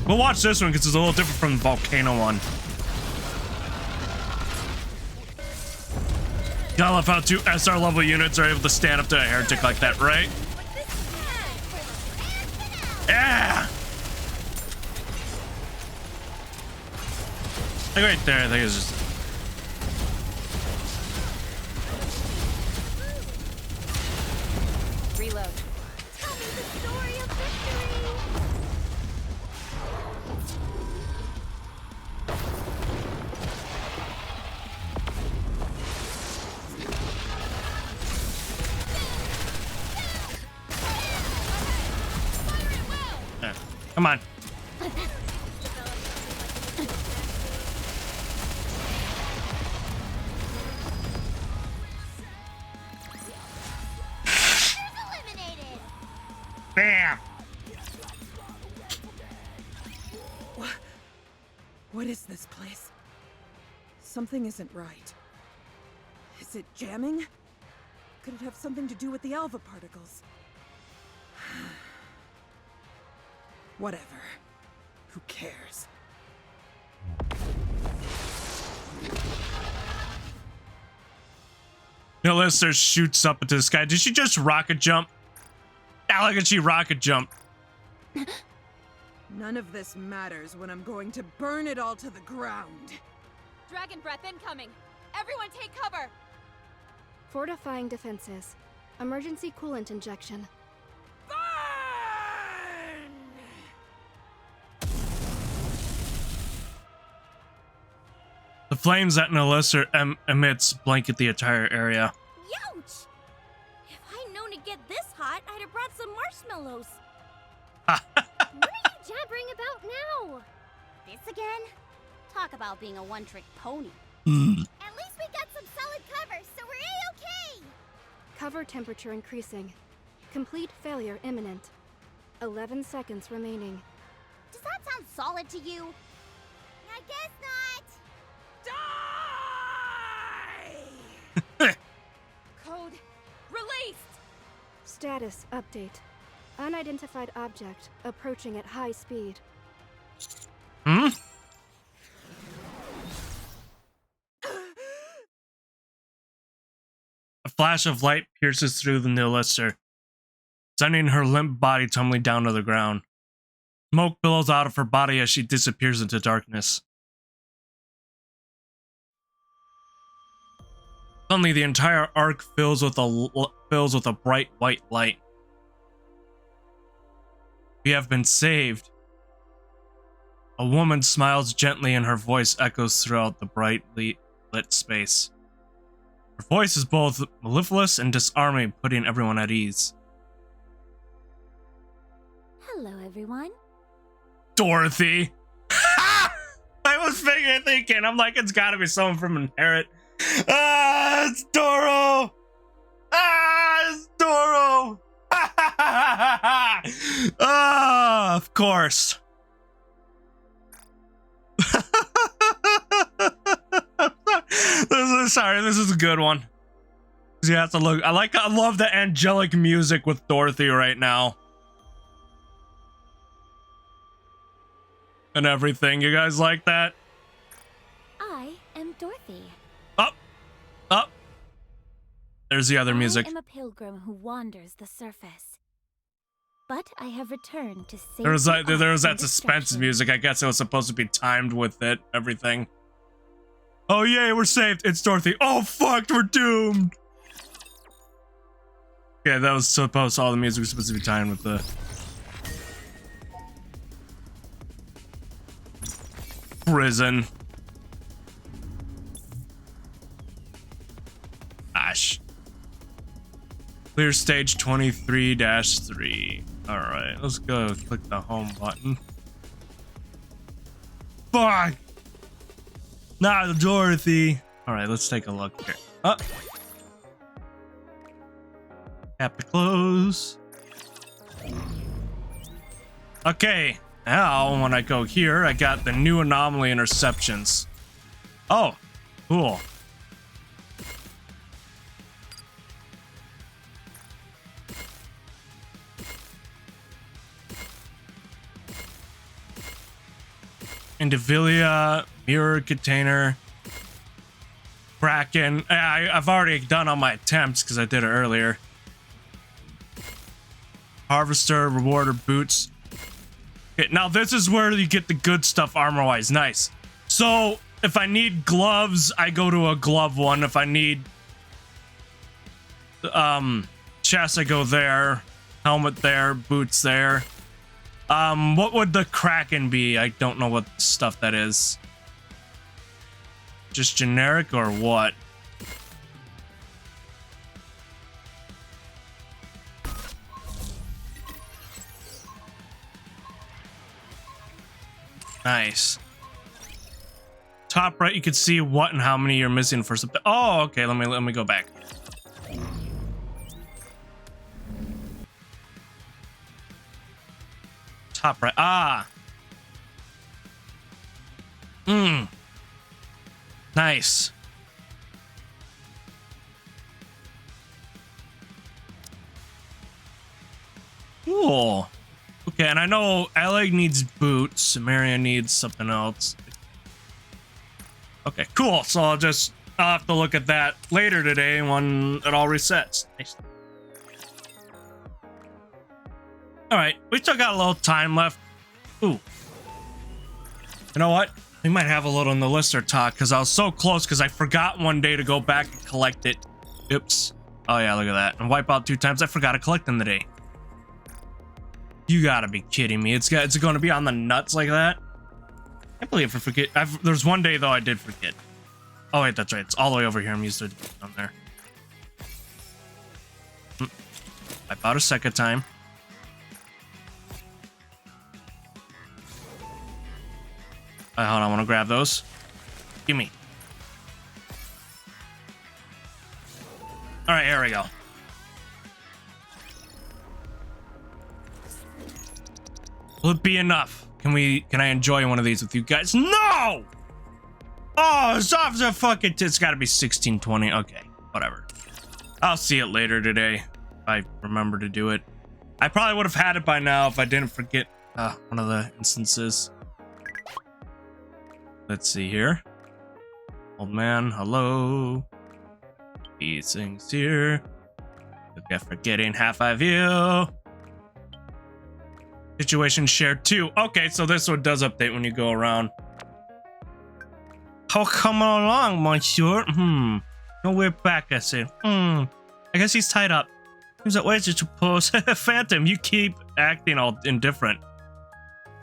We'll watch this one because it's a little different from the volcano one. Gotta love how 2 SR level units are able to stand up to a heretic like that, right? Yeah! Like right there, I think it's just... Reload. Tell me the story of victory! Yeah. Come on. Bam! What is this place? Something isn't right. Is it jamming? Could it have something to do with the alpha particles? Whatever. Who cares? Alyssa shoots up into the sky. Did she just rocket jump? Yeah, look at she rocket jump. None of this matters when I'm going to burn it all to the ground. Dragon breath incoming! Everyone take cover! Fortifying defenses. Emergency coolant injection. The flames that Alyssa emits blanket the entire area. Youch! If I'd known to get this hot, I'd have brought some marshmallows. What are you jabbering about now? This again? Talk about being a one-trick pony. At least we got some solid cover, so we're A-okay! Cover temperature increasing. Complete failure imminent. 11 seconds remaining. Does that sound solid to you? I guess not! Code released! Status update. Unidentified object approaching at high speed. Hmm? A flash of light pierces through the Alyssa, sending her limp body tumbling down to the ground. Smoke billows out of her body as she disappears into darkness. Suddenly, the entire arc fills with a bright white light. We have been saved. A woman smiles gently and her voice echoes throughout the brightly lit space. Her voice is both mellifluous and disarming, putting everyone at ease. Hello, everyone. Dorothy! I was thinking, I'm like, it's gotta be someone from Inherit. Ah, it's Doro! Ah, it's Doro! Ah, of course. This is a good one. You have to look. I love the angelic music with Dorothy right now. And everything. You guys like that? I am Dorothy. Up. There's the other music. I am a pilgrim who wanders the surface. But I have returned to save There was that suspense destruction. music. I guess it was supposed to be timed with it. Everything. Oh yay, we're saved. It's Dorothy. Oh fuck, we're doomed. Yeah, that was supposed. All the music was supposed to be timed with the prison. Gosh. Clear stage 23-3. Alright, let's go click the home button. Fuck! Not Dorothy! Alright, let's take a look here. Tap to close. Okay, now when I go here, I got the new anomaly interceptions. Oh, cool. Indivilia, mirror container, Kraken. I've already done all my attempts because I did it earlier. Harvester, rewarder, boots. Okay, now this is where you get the good stuff armor-wise. Nice. So if I need gloves, I go to a glove one. If I need chest, I go there. Helmet there, boots there. What would the Kraken be? I don't know what stuff that is. Just generic or what? Nice. Top right, you can see what and how many you're missing for something. Oh, okay. Let me go back. Top right. Ah. Nice. Cool. Okay, and I know Alec needs boots. Samaria needs something else. Okay, cool. So I'll just I'll have to look at that later today when it all resets. Nice. Alright, we still got a little time left. Ooh. You know what? We might have a little in the lister talk, because I was so close, because I forgot one day to go back and collect it. Oops. Oh yeah, look at that. And wipe out 2 times. I forgot to collect them today. You gotta be kidding me. It's going to be on the nuts like that? I can't believe I forget. There's one day, though, I did forget. Oh, wait, that's right. It's all the way over here. I'm used to it down there. Wipe out a second time. Hold on, I want to grab those. Gimme. Alright, here we go. Will it be enough? Can I enjoy one of these with you guys? No! Oh, it's off the fucking it's gotta be 1620. Okay, whatever. I'll see it later today. If I remember to do it. I probably would have had it by now if I didn't forget one of the instances. Let's see here. Old man, hello. These things here. Look at forgetting half of you. Situation shared 2. Okay, so this one does update when you go around. How come along, monsieur? No way back, I say. I guess he's tied up. Seems that way to suppose. Phantom, you keep acting all indifferent.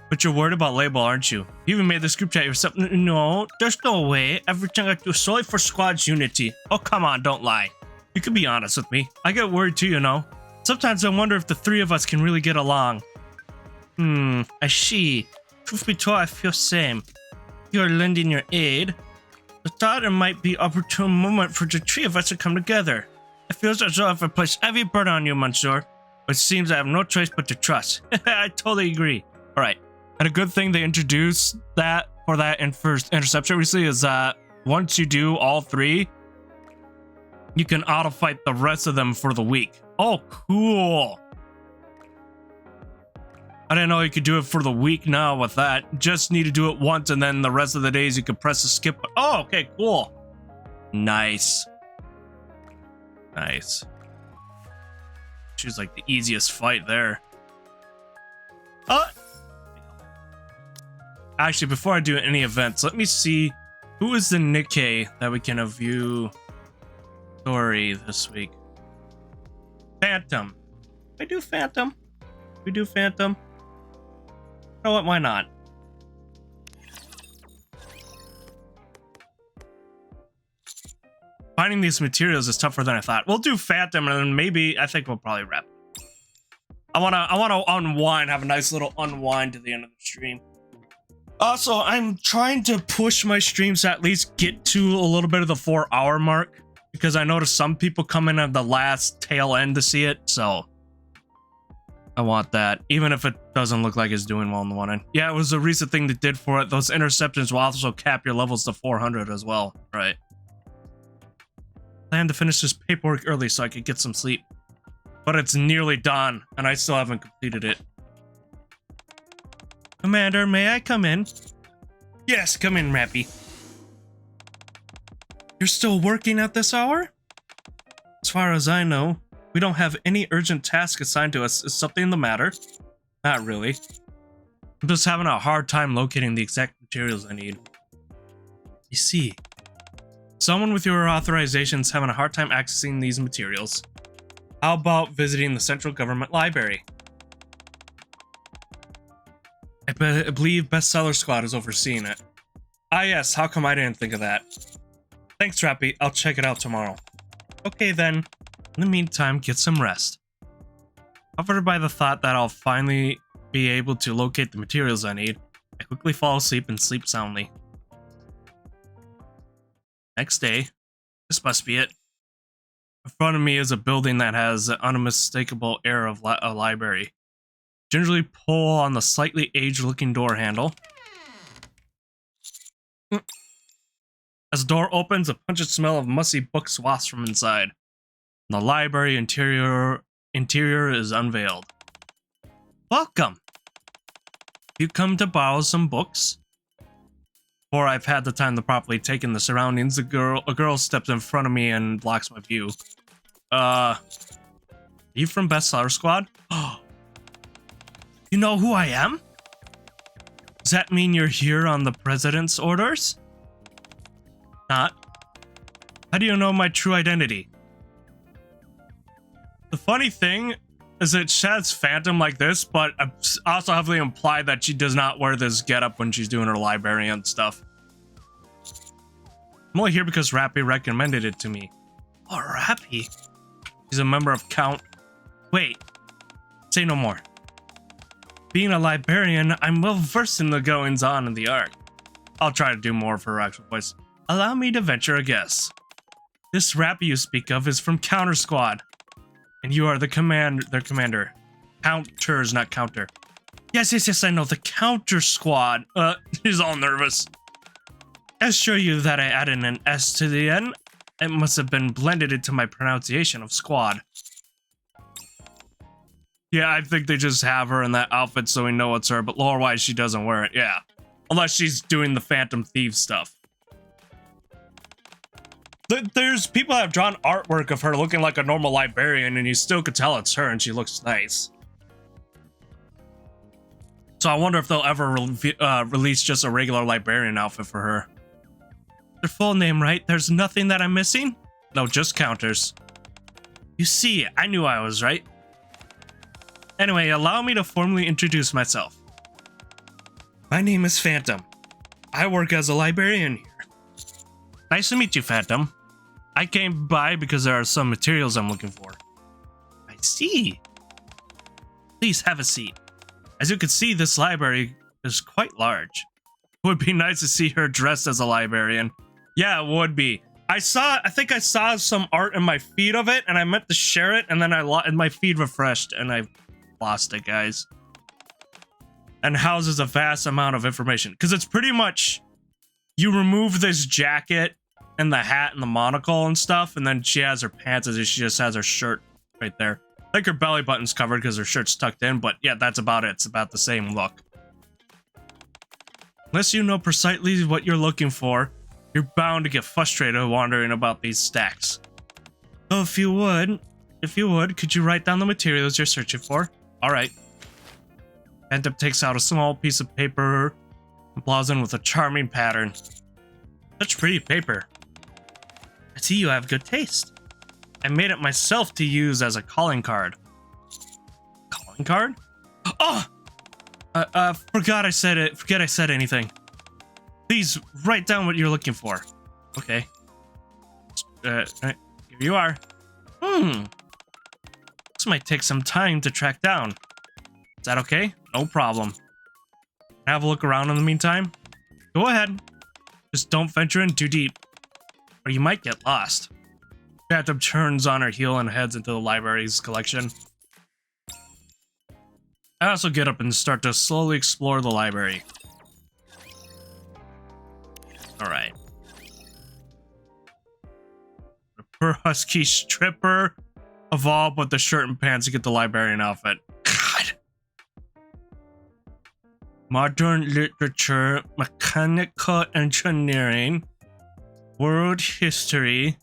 But you're worried about label, aren't you? You even made this group chat yourself. No, there's no way. Everything I do is solely for squad's unity. Oh, come on, don't lie. You can be honest with me. I get worried too, you know. Sometimes I wonder if the 3 of us can really get along. I see. Truth be told, I feel same. You're lending your aid. I thought it might be opportune moment for the 3 of us to come together. It feels as though if I place heavy burden on you, monsieur. But it seems I have no choice but to trust. I totally agree. Alright. And a good thing they introduced that for that interception recently is that once you do all 3, you can auto fight the rest of them for the week. Oh, cool. I didn't know you could do it for the week now with that. Just need to do it once and then the rest of the days you can press the skip. Oh, okay, cool. Nice. Nice. She's like the easiest fight there. Actually, before I do any events, let me see who is the NIKKE that we can view story this week. Phantom. I do Phantom. We do Phantom. You know what? Why not? Finding these materials is tougher than I thought. We'll do Phantom, and then maybe I think we'll probably wrap. I wanna unwind, have a nice little unwind to the end of the stream. Also, I'm trying to push my streams to at least get to a little bit of the 4-hour mark, because I noticed some people come in at the last tail end to see it, so I want that, even if it doesn't look like it's doing well on the one end. Yeah, it was a recent thing that did for it. Those interceptions will also cap your levels to 400 as well, right? Plan to finish this paperwork early so I could get some sleep. But it's nearly done, and I still haven't completed it. Commander, may I come in? Yes, come in, Rappy. You're still working at this hour? As far as I know, we don't have any urgent task assigned to us. Is something the matter? Not really. I'm just having a hard time locating the exact materials I need. You see, someone with your authorization's having a hard time accessing these materials. How about visiting the Central Government Library? I believe Bestseller Squad is overseeing it. Ah yes, how come I didn't think of that? Thanks, Rappy. I'll check it out tomorrow. Okay then. In the meantime, get some rest. Comforted by the thought that I'll finally be able to locate the materials I need, I quickly fall asleep and sleep soundly. Next day. This must be it. In front of me is a building that has an unmistakable air of a library. Gingerly pull on the slightly aged-looking door handle. As the door opens, a pungent smell of musty books wafts from inside. The library interior is unveiled. Welcome! You come to borrow some books? Before I've had the time to properly take in the surroundings, a girl steps in front of me and blocks my view. You from Bestseller Squad? You know who I am? Does that mean you're here on the president's orders? Not. How do you know my true identity? The funny thing is that she has Phantom like this, but I also heavily implied that she does not wear this getup when she's doing her librarian stuff. I'm only here because Rappy recommended it to me. Oh, Rappy? He's a member of Count... Wait. Say no more. Being a librarian, I'm well versed in the goings-on in the Ark. I'll try to do more for her actual voice. Allow me to venture a guess. This Rappy you speak of is from Counter Squad. And you are their commander. Counters, not counter. Yes, I know. The Counter Squad. He's all nervous. I assure you that I added an S to the end. It must have been blended into my pronunciation of squad. Yeah, I think they just have her in that outfit so we know it's her, but lore-wise, she doesn't wear it. Yeah. Unless she's doing the Phantom Thief stuff. There's people that have drawn artwork of her looking like a normal librarian, and you still could tell it's her, and she looks nice. So I wonder if they'll ever release just a regular librarian outfit for her. Their full name, right? There's nothing that I'm missing? No, just counters. You see, I knew I was right. Anyway, allow me to formally introduce myself. My name is Phantom. I work as a librarian here. Nice to meet you, Phantom. I came by because there are some materials I'm looking for. I see. Please have a seat. As you can see, this library is quite large. It would be nice to see her dressed as a librarian. Yeah, it would be. I think I saw some art in my feed of it, and I meant to share it, and then my feed refreshed, and I lost it, guys. And houses a vast amount of information, because it's pretty much you remove this jacket and the hat and the monocle and stuff, and then she has her pants as if she just has her shirt right there. I think her belly button's covered because her shirt's tucked in, but yeah, that's about it. It's about the same look. Unless you know precisely what you're looking for, you're bound to get frustrated wandering about these stacks. So if you would, could you write down the materials you're searching for? Alright. Phantom takes out a small piece of paper and plows in with a charming pattern. Such pretty paper. I see you have good taste. I made it myself to use as a calling card. Calling card? Oh! Forget I said anything. Please write down what you're looking for. Okay. Here you are. This might take some time to track down. Is that okay? No problem. Have a look around in the meantime? Go ahead. Just don't venture in too deep, or you might get lost. Phantom turns on her heel and heads into the library's collection. I also get up and start to slowly explore the library. Alright. The poor husky stripper of all but the shirt and pants to get the librarian outfit. God. Modern literature, mechanical engineering, world history,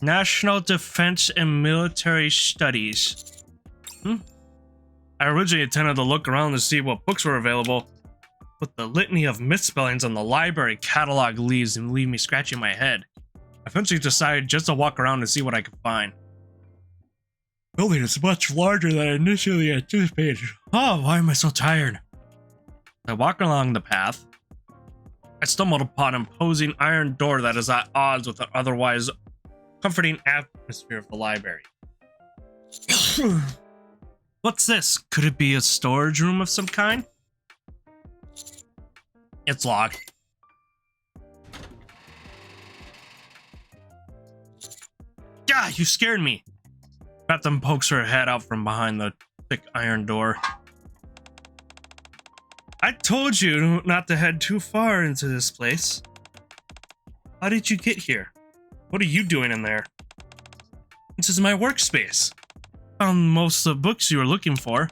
national defense and military studies. I originally intended to look around to see what books were available, but the litany of misspellings on the library catalog leave me scratching my head. I eventually decided just to walk around and see what I could find. The building is much larger than I initially anticipated. Oh, why am I so tired? As I walk along the path, I stumbled upon an imposing iron door that is at odds with the otherwise comforting atmosphere of the library. What's this? Could it be a storage room of some kind? It's locked. Yeah, you scared me. Phantom pokes her head out from behind the thick iron door. I told you not to head too far into this place. How did you get here? What are you doing in there? This is my workspace. Found most of the books you were looking for.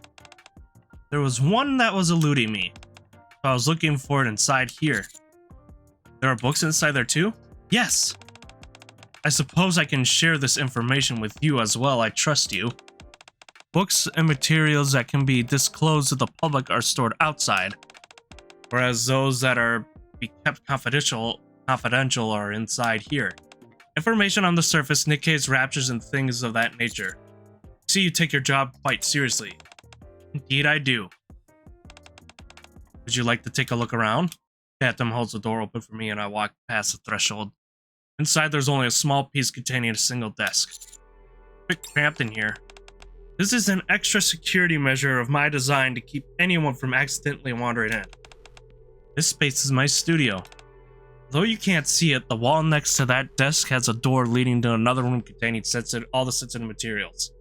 There was one that was eluding me. So I was looking for it inside here. There are books inside there too? Yes! I suppose I can share this information with you as well, I trust you. Books and materials that can be disclosed to the public are stored outside, whereas those that are be kept confidential are inside here. Information on the surface, NIKKE's raptures and things of that nature. See, you take your job quite seriously. Indeed I do. Would you like to take a look around? Phantom holds the door open for me and I walk past the threshold. Inside there's only a small piece containing a single desk. A bit cramped in here. This is an extra security measure of my design to keep anyone from accidentally wandering in. This space is my studio. Though you can't see it, the wall next to that desk has a door leading to another room containing all the sensitive materials.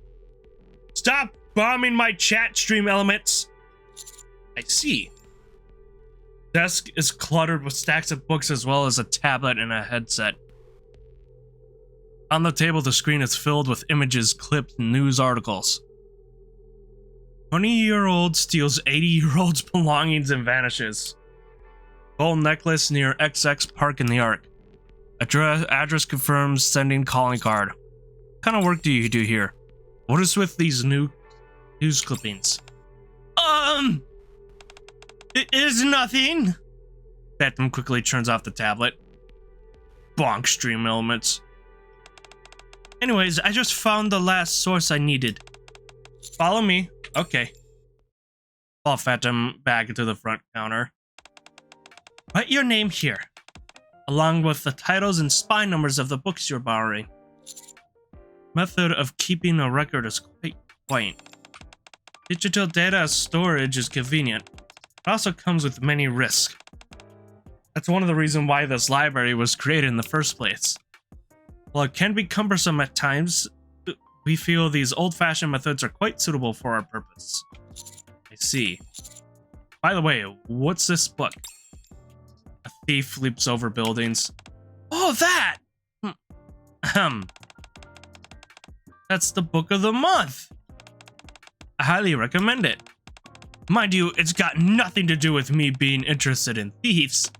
Stop bombing my chat stream, elements! I see. Desk is cluttered with stacks of books as well as a tablet and a headset. On the table, the screen is filled with images, clips, and news articles. 20-year-old steals 80-year-old's belongings and vanishes. Gold necklace near XX Park in the Ark. Address confirms sending calling card. What kind of work do you do here? What is with these new news clippings? It is nothing. Phantom quickly turns off the tablet. Bonk stream elements. Anyways, I just found the last source I needed. Follow me. Okay. Follow Phantom back into the front counter. Write your name here, along with the titles and spine numbers of the books you're borrowing. Method of keeping a record is quite quaint. Digital data storage is convenient. It also comes with many risks. That's one of the reasons why this library was created in the first place. While it can be cumbersome at times, we feel these old-fashioned methods are quite suitable for our purpose. I see. By the way, what's this book? A thief leaps over buildings. Oh, that! That's the book of the month. I highly recommend it. Mind you, it's got nothing to do with me being interested in thieves.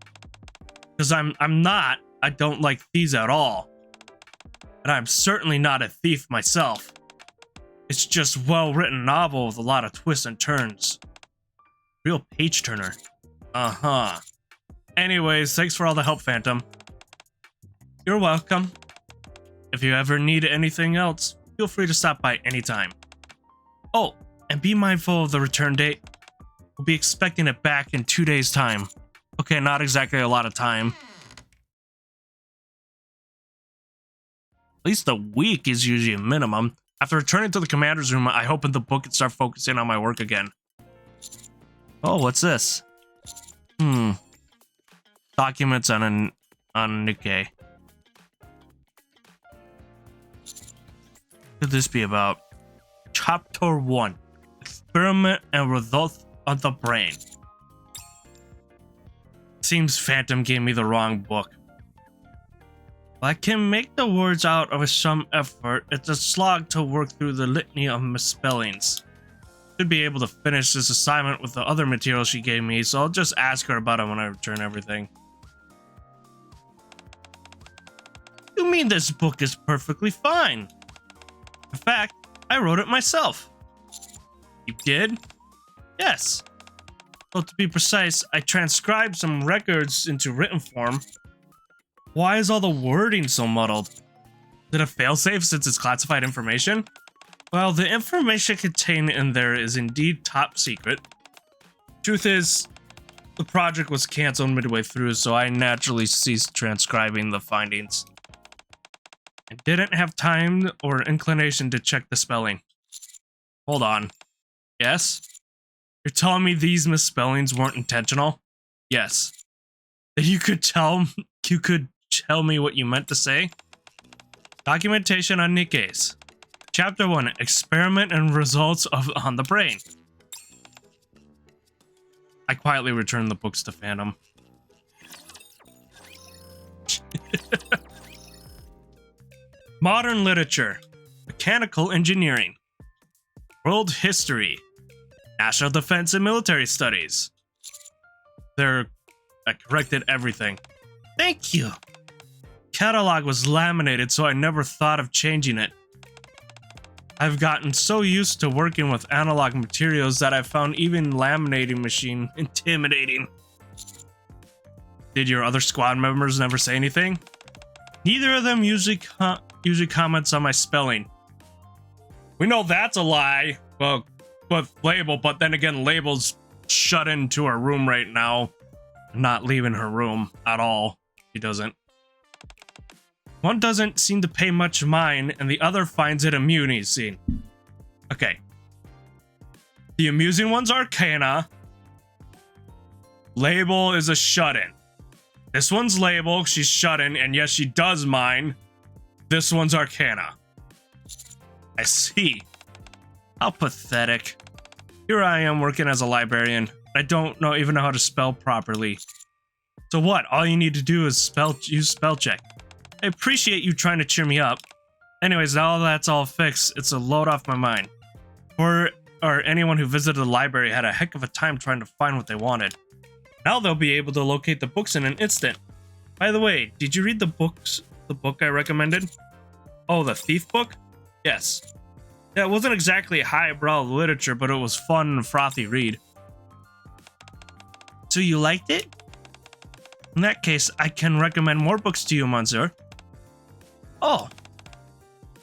Because I'm not. I don't like thieves at all. And I'm certainly not a thief myself. It's just a well-written novel with a lot of twists and turns. Real page-turner. Uh-huh. Anyways, thanks for all the help, Phantom. You're welcome. If you ever need anything else, feel free to stop by anytime. Oh, and be mindful of the return date. We'll be expecting it back in 2 days' time. Okay, not exactly a lot of time. At least a week is usually a minimum. After returning to the commander's room, I hope the book can start focusing on my work again. Oh, what's this? Documents on NIKKE. What could this be about? Chapter 1. Experiment and results of the brain. Seems Phantom gave me the wrong book. Well, I can make the words out with some effort. It's a slog to work through the litany of misspellings. Should be able to finish this assignment with the other material she gave me, so I'll just ask her about it when I return everything. You mean this book is perfectly fine? In fact, I wrote it myself. You did? Yes. Well, to be precise, I transcribed some records into written form. Why is all the wording so muddled? Did it failsafe since it's classified information? Well, the information contained in there is indeed top secret. Truth is, the project was cancelled midway through, so I naturally ceased transcribing the findings. I didn't have time or inclination to check the spelling. Hold on. Yes? You're telling me these misspellings weren't intentional? Yes. Then you could tell me what you meant to say? Documentation on NIKKE's. Chapter 1, Experiment and Results on the Brain. I quietly returned the books to Phantom. Modern literature. Mechanical engineering. World history. National defense and military studies. I corrected everything. Thank you. Catalog was laminated, so I never thought of changing it. I've gotten so used to working with analog materials that I found even laminating machine intimidating. Did your other squad members never say anything? Neither of them usually comments on my spelling. We know that's a lie. Well, with Label, but then again, Label's shut into her room right now. Not leaving her room at all. She doesn't. One doesn't seem to pay much mind, and the other finds it amusing. Okay. The amusing one's Arcana. Label is a shut-in. This one's Label, she's shut-in, and yes, she does mind. This one's Arcana. I see. How pathetic. Here I am working as a librarian. I don't even know how to spell properly. So what? All you need to do is use spell check. I appreciate you trying to cheer me up. Anyways, now that's all fixed, it's a load off my mind. Or anyone who visited the library had a heck of a time trying to find what they wanted. Now they'll be able to locate the books in an instant. By the way, did you read the book I recommended? Oh, the thief book? Yes. Yeah, it wasn't exactly highbrow literature, but it was fun and frothy read. So you liked it? In that case, I can recommend more books to you, Monsieur. Oh.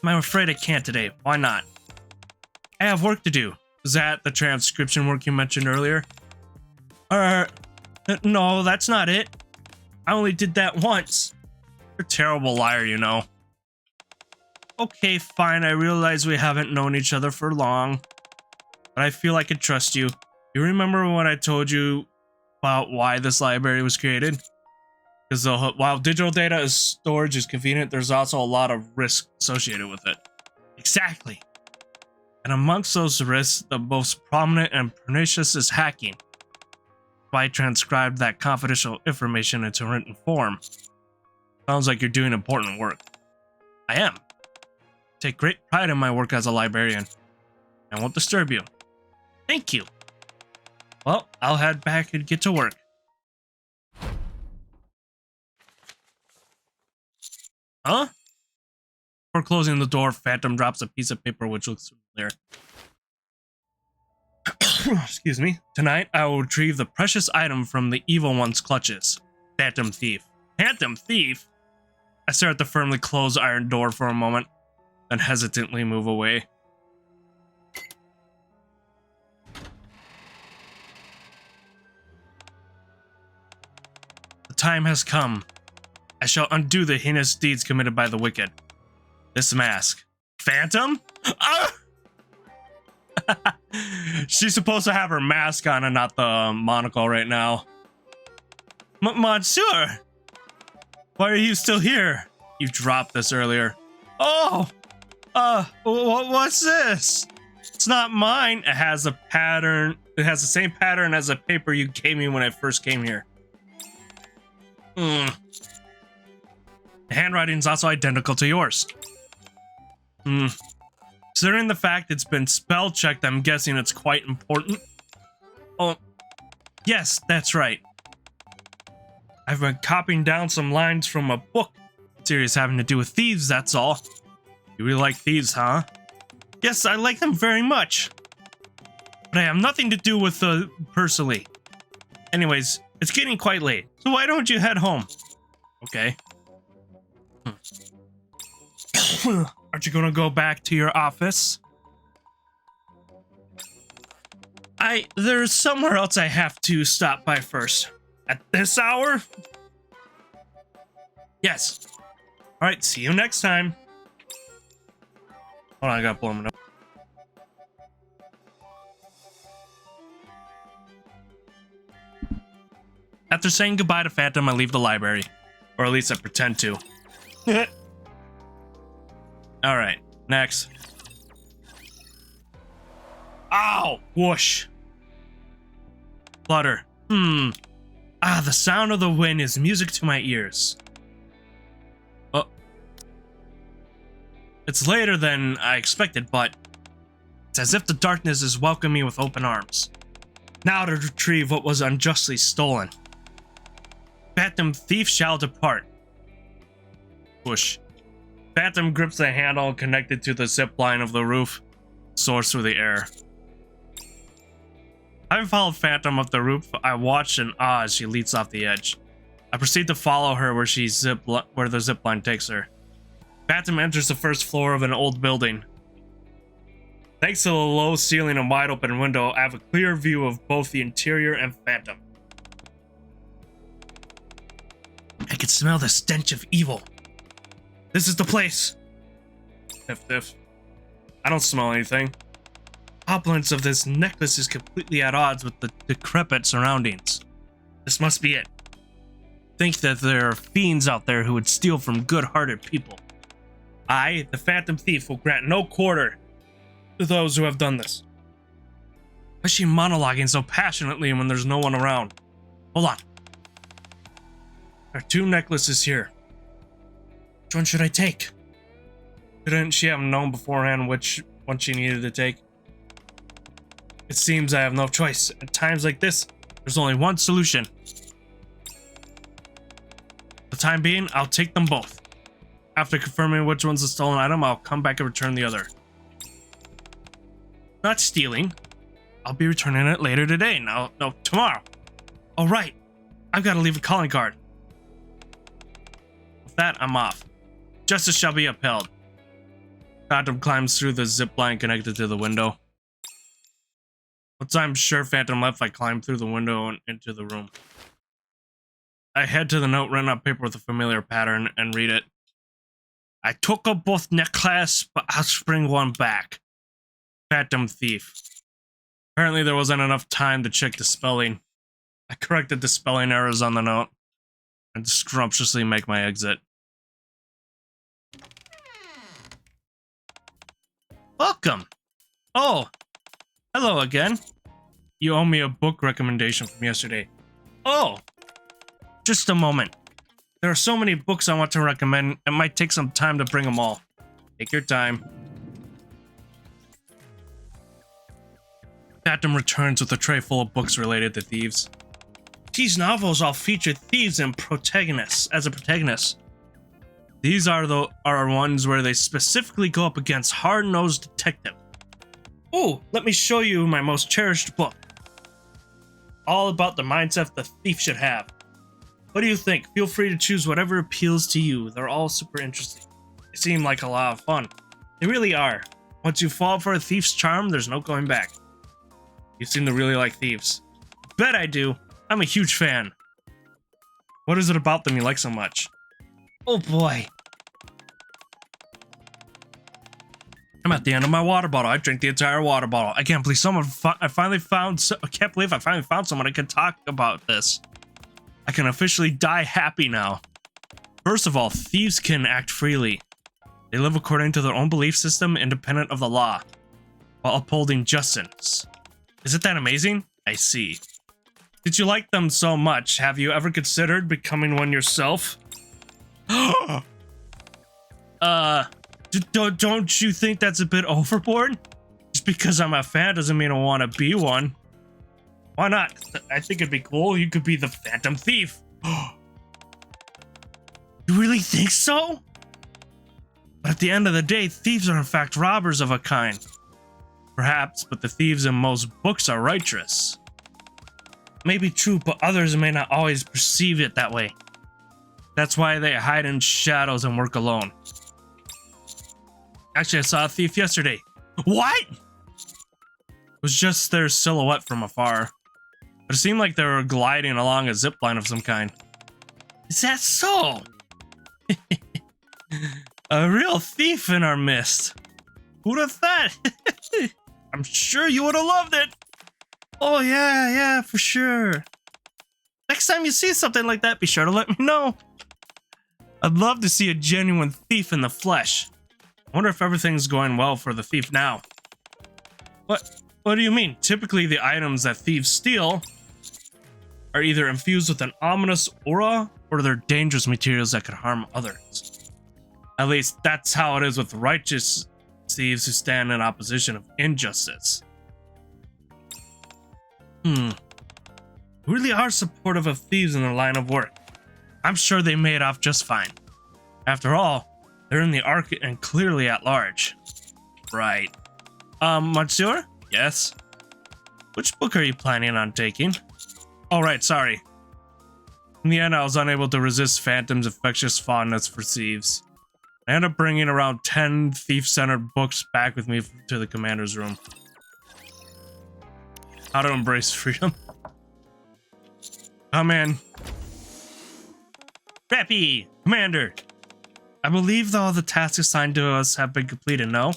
I'm afraid I can't today. Why not? I have work to do. Is that the transcription work you mentioned earlier? No, that's not it. I only did that once. You're a terrible liar, you know. Okay, fine, I realize we haven't known each other for long, but I feel I can trust you. You remember when I told you about why this library was created? Because while digital data storage is convenient, there's also a lot of risk associated with it. Exactly. And amongst those risks, the most prominent and pernicious is hacking. I transcribed that confidential information into written form. Sounds like you're doing important work. I am. Take great pride in my work as a librarian. I won't disturb you. Thank you. Well, I'll head back and get to work. Huh? Before closing the door, Phantom drops a piece of paper which looks familiar. Excuse me. Tonight, I will retrieve the precious item from the evil one's clutches. Phantom Thief. Phantom Thief? I stare at the firmly closed iron door for a moment, then hesitantly move away. The time has come. I shall undo the heinous deeds committed by the wicked. This mask. Phantom? Ah! She's supposed to have her mask on and not the monocle right now. Monsieur! Why are you still here? You dropped this earlier. Oh! What's this? It's not mine. It has a pattern. It has the same pattern as the paper you gave me when I first came here. The handwriting is also identical to yours. Considering the fact it's been spell checked, I'm guessing it's quite important. Oh, yes, that's right. I've been copying down some lines from a book series having to do with thieves, that's all. You really like thieves, huh? Yes, I like them very much. But I have nothing to do with personally. Anyways, it's getting quite late, so why don't you head home? Okay. Aren't you gonna go back to your office? There's somewhere else I have to stop by first. At this hour? Yes. Alright, see you next time. Hold on, I gotta blow my nose. After saying goodbye to Phantom, I leave the library. Or at least I pretend to. Alright, next. Ow! Whoosh. Flutter. The sound of the wind is music to my ears. Oh. It's later than I expected, but it's as if the darkness is welcoming me with open arms. Now to retrieve what was unjustly stolen. Phantom thief shall depart. Push. Phantom grips the handle connected to the zip line of the roof. Soars through the air. Having followed Phantom up the roof, I watch in awe as she leaps off the edge. I proceed to follow her where the zip line takes her. Phantom enters the first floor of an old building. Thanks to the low ceiling and wide open window, I have a clear view of both the interior and Phantom. I can smell the stench of evil. This is the place. Diff. I don't smell anything. Opulence of this necklace is completely at odds with the decrepit surroundings. This must be it. Think that there are fiends out there who would steal from good-hearted people. I, the Phantom Thief, will grant no quarter to those who have done this. Why is she monologuing so passionately when there's no one around? Hold on. There are 2 necklaces here. Which one should I take? Couldn't she have known beforehand which one she needed to take? It seems I have no choice. At times like this, there's only one solution. For the time being, I'll take them both. After confirming which one's the stolen item, I'll come back and return the other. Not stealing. I'll be returning it later today. No, tomorrow. Oh, right. I've got to leave a calling card. With that, I'm off. Justice shall be upheld. Phantom climbs through the zip line connected to the window. Once I'm sure Phantom left, I climb through the window and into the room. I head to the note written on paper with a familiar pattern and read it. I took up both necklaces, but I'll bring one back. Phantom Thief. Apparently there wasn't enough time to check the spelling. I corrected the spelling errors on the note and scrumptiously make my exit. Welcome! Oh, hello again. You owe me a book recommendation from yesterday. Oh, just a moment. There are so many books I want to recommend, it might take some time to bring them all. Take your time. Phantom returns with a tray full of books related to thieves. These novels all feature thieves and protagonists as a protagonist. These are ones where they specifically go up against hard-nosed detective. Oh, let me show you my most cherished book. All about the mindset the thief should have. What do you think? Feel free to choose whatever appeals to you. They're all super interesting. They seem like a lot of fun. They really are. Once you fall for a thief's charm, there's no going back. You seem to really like thieves. Bet I do. I'm a huge fan. What is it about them you like so much? Oh boy. I'm at the end of my water bottle. I drank the entire water bottle. I can't believe I finally found someone I could talk about this. I can officially die happy now. First of all, thieves can act freely. They live according to their own belief system, independent of the law, while upholding justice. Isn't that amazing? I see. Did you like them so much? Have you ever considered becoming one yourself? Don't you think that's a bit overboard? Just because I'm a fan doesn't mean I want to be one. Why not? I think it'd be cool. You could be the Phantom Thief. You really think so? But at the end of the day, thieves are in fact robbers of a kind. Perhaps, but the thieves in most books are righteous. Maybe true, but others may not always perceive it that way. That's why they hide in shadows and work alone. Actually, I saw a thief yesterday. What? It was just their silhouette from afar. But it seemed like they were gliding along a zipline of some kind. Is that so? A real thief in our midst. Who'd have thought? I'm sure you would have loved it. Oh yeah, for sure. Next time you see something like that, be sure to let me know. I'd love to see a genuine thief in the flesh. I wonder if everything's going well for the thief now. What do you mean? Typically, the items that thieves steal are either infused with an ominous aura or they're dangerous materials that could harm others. At least that's how it is with righteous thieves who stand in opposition of injustice. We really are supportive of thieves in their line of work. I'm sure they made off just fine. After all, they're in the Ark and clearly at large. Right. Monsieur? Yes? Which book are you planning on taking? Oh, right, sorry. In the end, I was unable to resist Phantom's infectious fondness for thieves. I ended up bringing around 10 thief-centered books back with me to the commander's room. How to embrace freedom. Come in. Rappy! Commander! I believe all the tasks assigned to us have been completed, no?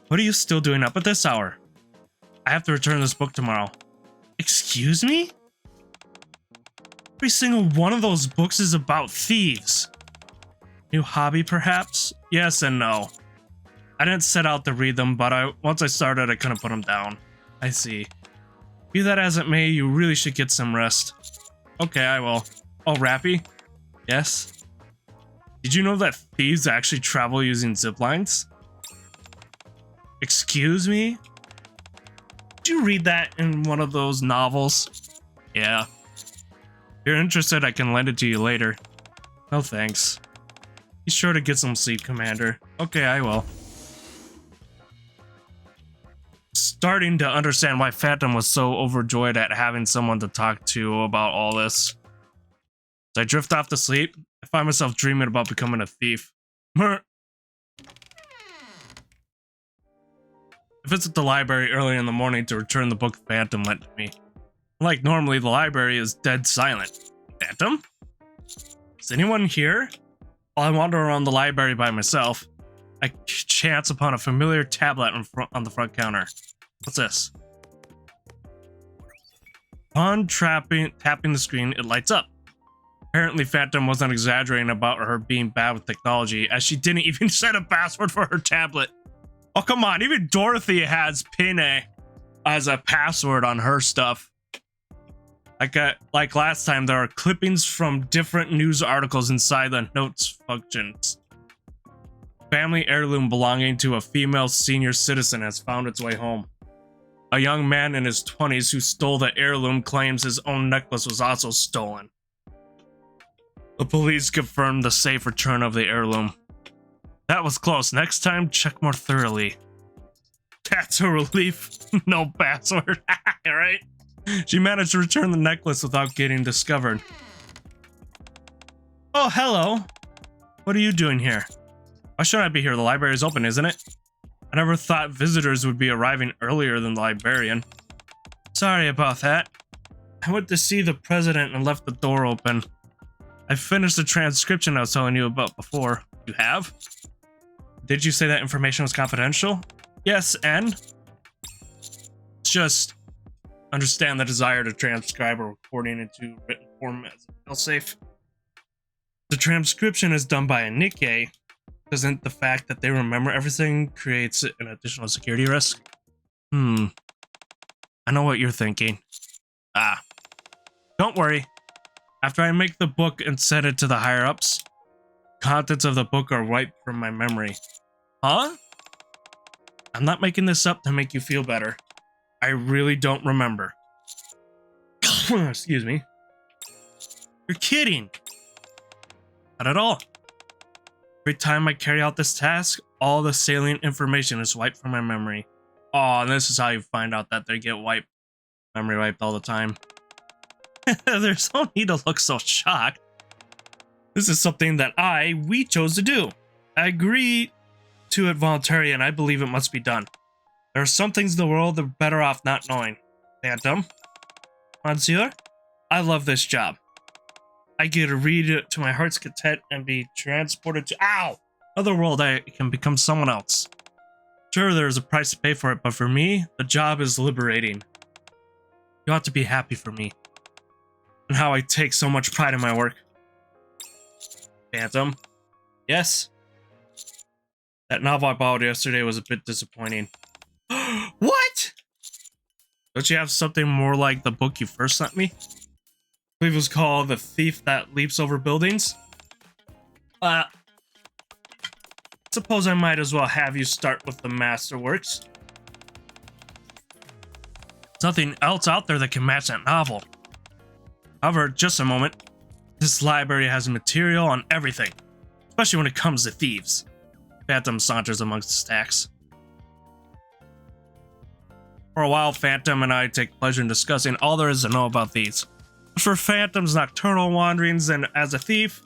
What are you still doing up at this hour? I have to return this book tomorrow. Excuse me? Every single one of those books is about thieves. New hobby, perhaps? Yes and no. I didn't set out to read them, but once I started, I couldn't put them down. I see. Be that as it may, you really should get some rest. Okay, I will. Oh, Rappy? Yes? Did you know that thieves actually travel using zip lines? Excuse me? Did you read that in one of those novels? Yeah. If you're interested, I can lend it to you later. No thanks. Be sure to get some sleep, Commander. Okay, I will. Starting to understand why Phantom was so overjoyed at having someone to talk to about all this. As I drift off to sleep, I find myself dreaming about becoming a thief. If it's at the library early in the morning to return the book Phantom lent to me. Like normally, the library is dead silent. Phantom? Is anyone here? While I wander around the library by myself, I chance upon a familiar tablet on the front counter. What's this? Upon tapping the screen, it lights up. Apparently, Phantom wasn't exaggerating about her being bad with technology, as she didn't even set a password for her tablet. Oh, come on, even Dorothy has PIN as a password on her stuff. Like last time, there are clippings from different news articles inside the notes functions. Family heirloom belonging to a female senior citizen has found its way home. A young man in his 20s who stole the heirloom claims his own necklace was also stolen. The police confirmed the safe return of the heirloom. That was close. Next time, check more thoroughly. That's a relief. No password. Right? She managed to return the necklace without getting discovered. Oh, hello. What are you doing here? Why shouldn't I be here? The library is open, isn't it? I never thought visitors would be arriving earlier than the librarian. Sorry about that. I went to see the president and left the door open. I finished the transcription I was telling you about before. You have? Did you say that information was confidential? Yes, and? Just understand the desire to transcribe a recording into written form as it feels safe. The transcription is done by a NIKKE. Doesn't the fact that they remember everything creates an additional security risk? I know what you're thinking. Don't worry. After I make the book and send it to the higher-ups, contents of the book are wiped from my memory. Huh? I'm not making this up to make you feel better. I really don't remember. Excuse me. You're kidding. Not at all. Every time I carry out this task, all the salient information is wiped from my memory. Oh, and this is how you find out that they get memory wiped all the time. There's no need to look so shocked. This is something that we chose to do. I agree to it voluntarily, and I believe it must be done. There are some things in the world that are better off not knowing. Phantom? Monsieur? I love this job. I get to read it to my heart's content and be transported to another world. I can become someone else. Sure, there's a price to pay for it, but for me, the job is liberating. You ought to be happy for me. And how I take so much pride in my work. Phantom? Yes? That novel I bought yesterday was a bit disappointing. What? Don't you have something more like the book you first sent me? I believe it was called The Thief That Leaps Over Buildings. Suppose I might as well have you start with the masterworks. There's nothing else out there that can match that novel. However, just a moment. This library has material on everything, especially when it comes to thieves. Phantom saunters amongst the stacks. For a while, Phantom and I take pleasure in discussing all there is to know about these. For Phantom's nocturnal wanderings and as a thief,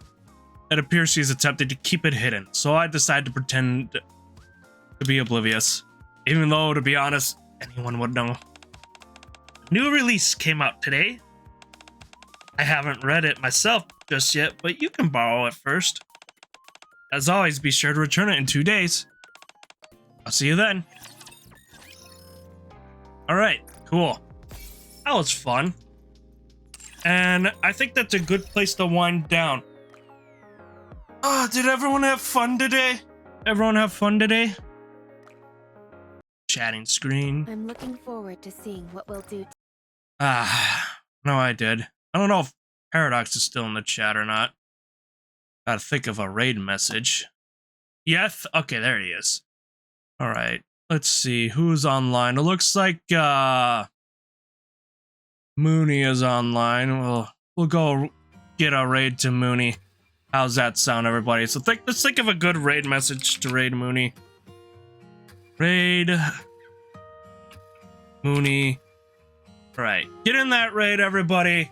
it appears she's attempted to keep it hidden, so I decided to pretend to be oblivious. Even though, to be honest, anyone would know. A new release came out today. I haven't read it myself just yet, but you can borrow it first. As always, be sure to return it in 2 days. I'll see you then. Alright, cool. That was fun. And I think that's a good place to wind down. Ah, did everyone have fun today? Everyone have fun today? Chatting screen. I'm looking forward to seeing what we'll do. No, I did. I don't know if Paradox is still in the chat or not. Gotta think of a raid message. Yes? Okay, there he is. Alright, let's see. Who's online? It looks like, Mooney is online. We'll go get a raid to Mooney. How's that sound, everybody? So let's think of a good raid message to raid Mooney. Raid Mooney. Alright, get in that raid, everybody.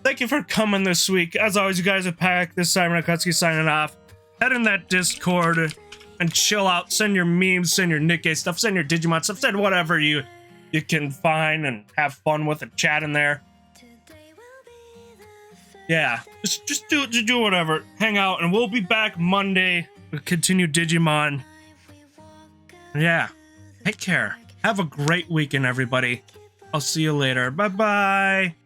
Thank you for coming this week. As always, you guys are packed. This is Simon Akutsuki signing off. Head in that Discord and chill out. Send your memes, send your NIKKE stuff, send your Digimon stuff, send whatever you can find and have fun with and chat in there. Yeah, just do whatever. Hang out, and we'll be back Monday to continue Digimon. Yeah, take care. Have a great weekend, everybody. I'll see you later. Bye-bye.